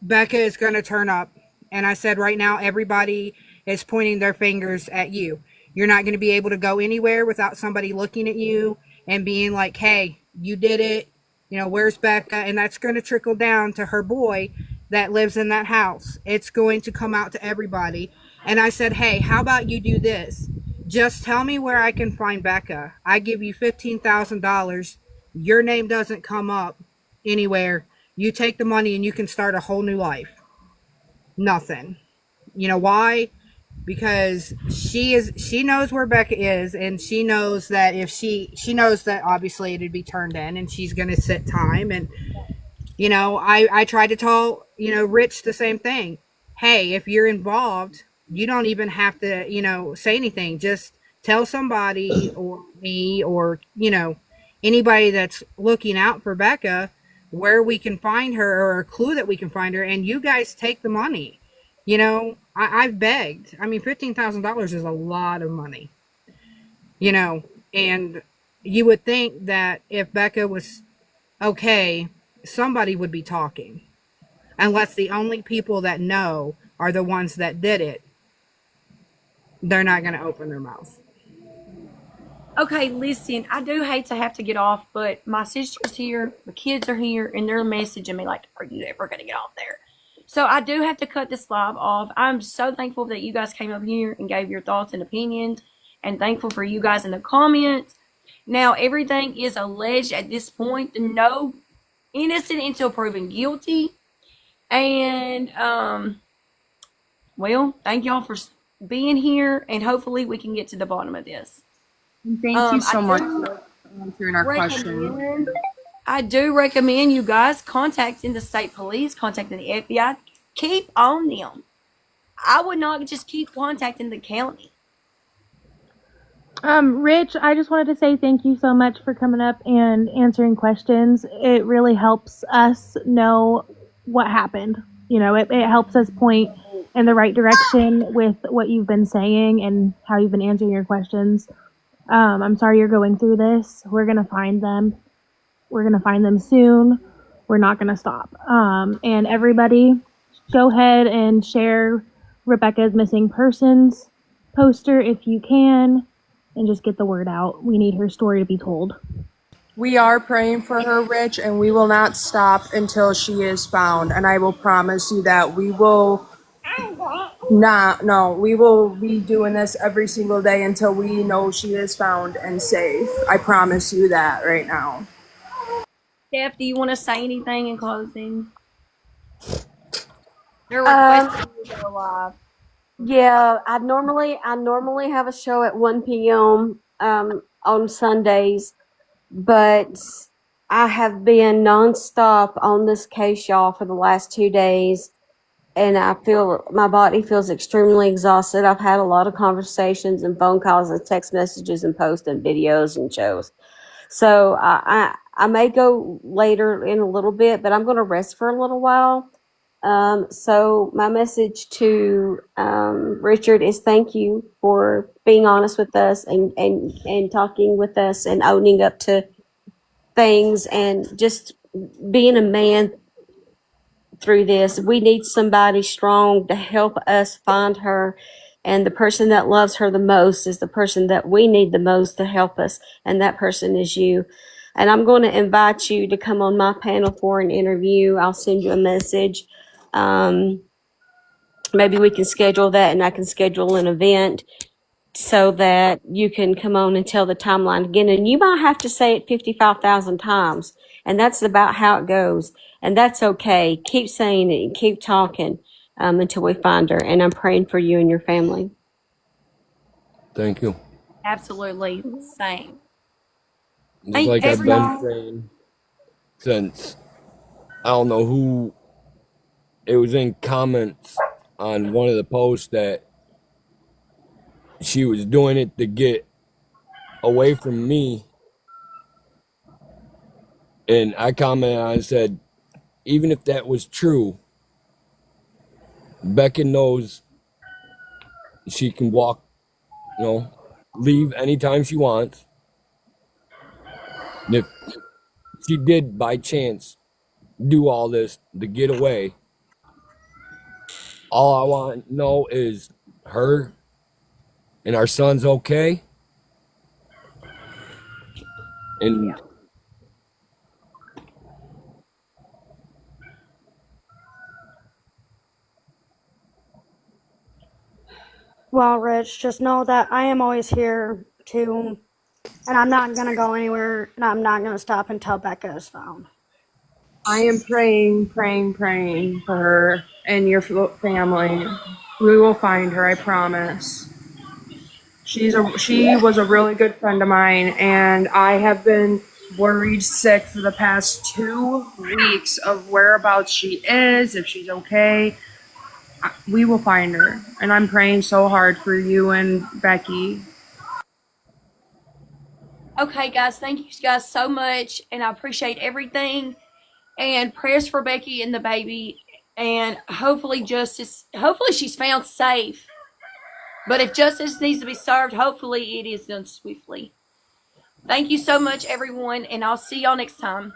Becca is going to turn up. And I said, right now, everybody is pointing their fingers at you. You're not going to be able to go anywhere without somebody looking at you and being like, hey, you did it. Where's Becca? And that's going to trickle down to her boy that lives in that house. It's going to come out to everybody. And I said, hey, how about you do this? Just tell me where I can find Becca. I give you $15,000. Your name doesn't come up anywhere. You take the money and you can start a whole new life. Nothing. You know why? Because she knows where Becca is, and she knows that if she knows that obviously it'd be turned in, and she's going to sit time. And I tried to tell Rich the same thing. Hey, if you're involved, you don't even have to say anything. Just tell somebody or me or anybody that's looking out for Becca where we can find her or a clue that we can find her, and you guys take the money. I've begged. I mean, $15,000 is a lot of money, and you would think that if Becca was okay, somebody would be talking, unless the only people that know are the ones that did it. They're not going to open their mouth. Okay, listen, I do hate to have to get off, but my sister's here, the kids are here, and they're messaging me like, are you ever going to get off there? So I do have to cut this live off. I'm so thankful that you guys came up here and gave your thoughts and opinions, and thankful for you guys in the comments. Now, everything is alleged at this point. No innocent until proven guilty. And, well, thank y'all for being here, and hopefully we can get to the bottom of this. Thank you so much for answering our question. I do recommend you guys contacting the state police, contacting the FBI. Keep on them. I would not just keep contacting the county. Rich, I just wanted to say thank you so much for coming up and answering questions. It really helps us know what happened. It helps us point in the right direction with what you've been saying and how you've been answering your questions. I'm sorry you're going through this. We're going to find them. We're going to find them soon. We're not going to stop. And everybody, go ahead and share Rebecca's missing persons poster if you can, and just get the word out. We need her story to be told. We are praying for her, Rich, and we will not stop until she is found. And I will promise you that we will we will be doing this every single day until we know she is found and safe. I promise you that right now. Steph, do you want to say anything in closing? They're requesting you to go live. Yeah, I normally have a show at 1 p.m. On Sundays, but I have been nonstop on this case, y'all, for the last 2 days, and I feel my body feels extremely exhausted. I've had a lot of conversations and phone calls and text messages and posts and videos and shows. So I may go later in a little bit, but I'm going to rest for a little while. So my message to Richard is thank you for being honest with us and talking with us and owning up to things and just being a man through this. We need somebody strong to help us find her. And the person that loves her the most is the person that we need the most to help us. And that person is you. And I'm going to invite you to come on my panel for an interview. I'll send you a message. Maybe we can schedule that, and I can schedule an event so that you can come on and tell the timeline again. And you might have to say it 55,000 times. And that's about how it goes. And that's okay. Keep saying it and keep talking until we find her. And I'm praying for you and your family. Thank you. Absolutely. Same. Just Hey, like I've been everyone. saying since, I don't know who, it was in comments on one of the posts that she was doing it to get away from me. And I commented on it and said, even if that was true, Becca knows she can walk, leave anytime she wants. And if she did by chance do all this to get away, all I want to know is her and our son's okay. And Well, Rich, just know that I am always here too, and I'm not gonna go anywhere, and I'm not gonna stop until Becca is found. I am praying for her and your family. We will find her, I promise. She was a really good friend of mine, and I have been worried sick for the past 2 weeks of whereabouts she is, if she's okay. We will find her, and I'm praying so hard for you and Becky. Okay, guys, thank you guys so much, and I appreciate everything. And prayers for Becky and the baby, and hopefully she's found safe. But if justice needs to be served, hopefully it is done swiftly. Thank you so much, everyone, and I'll see y'all next time.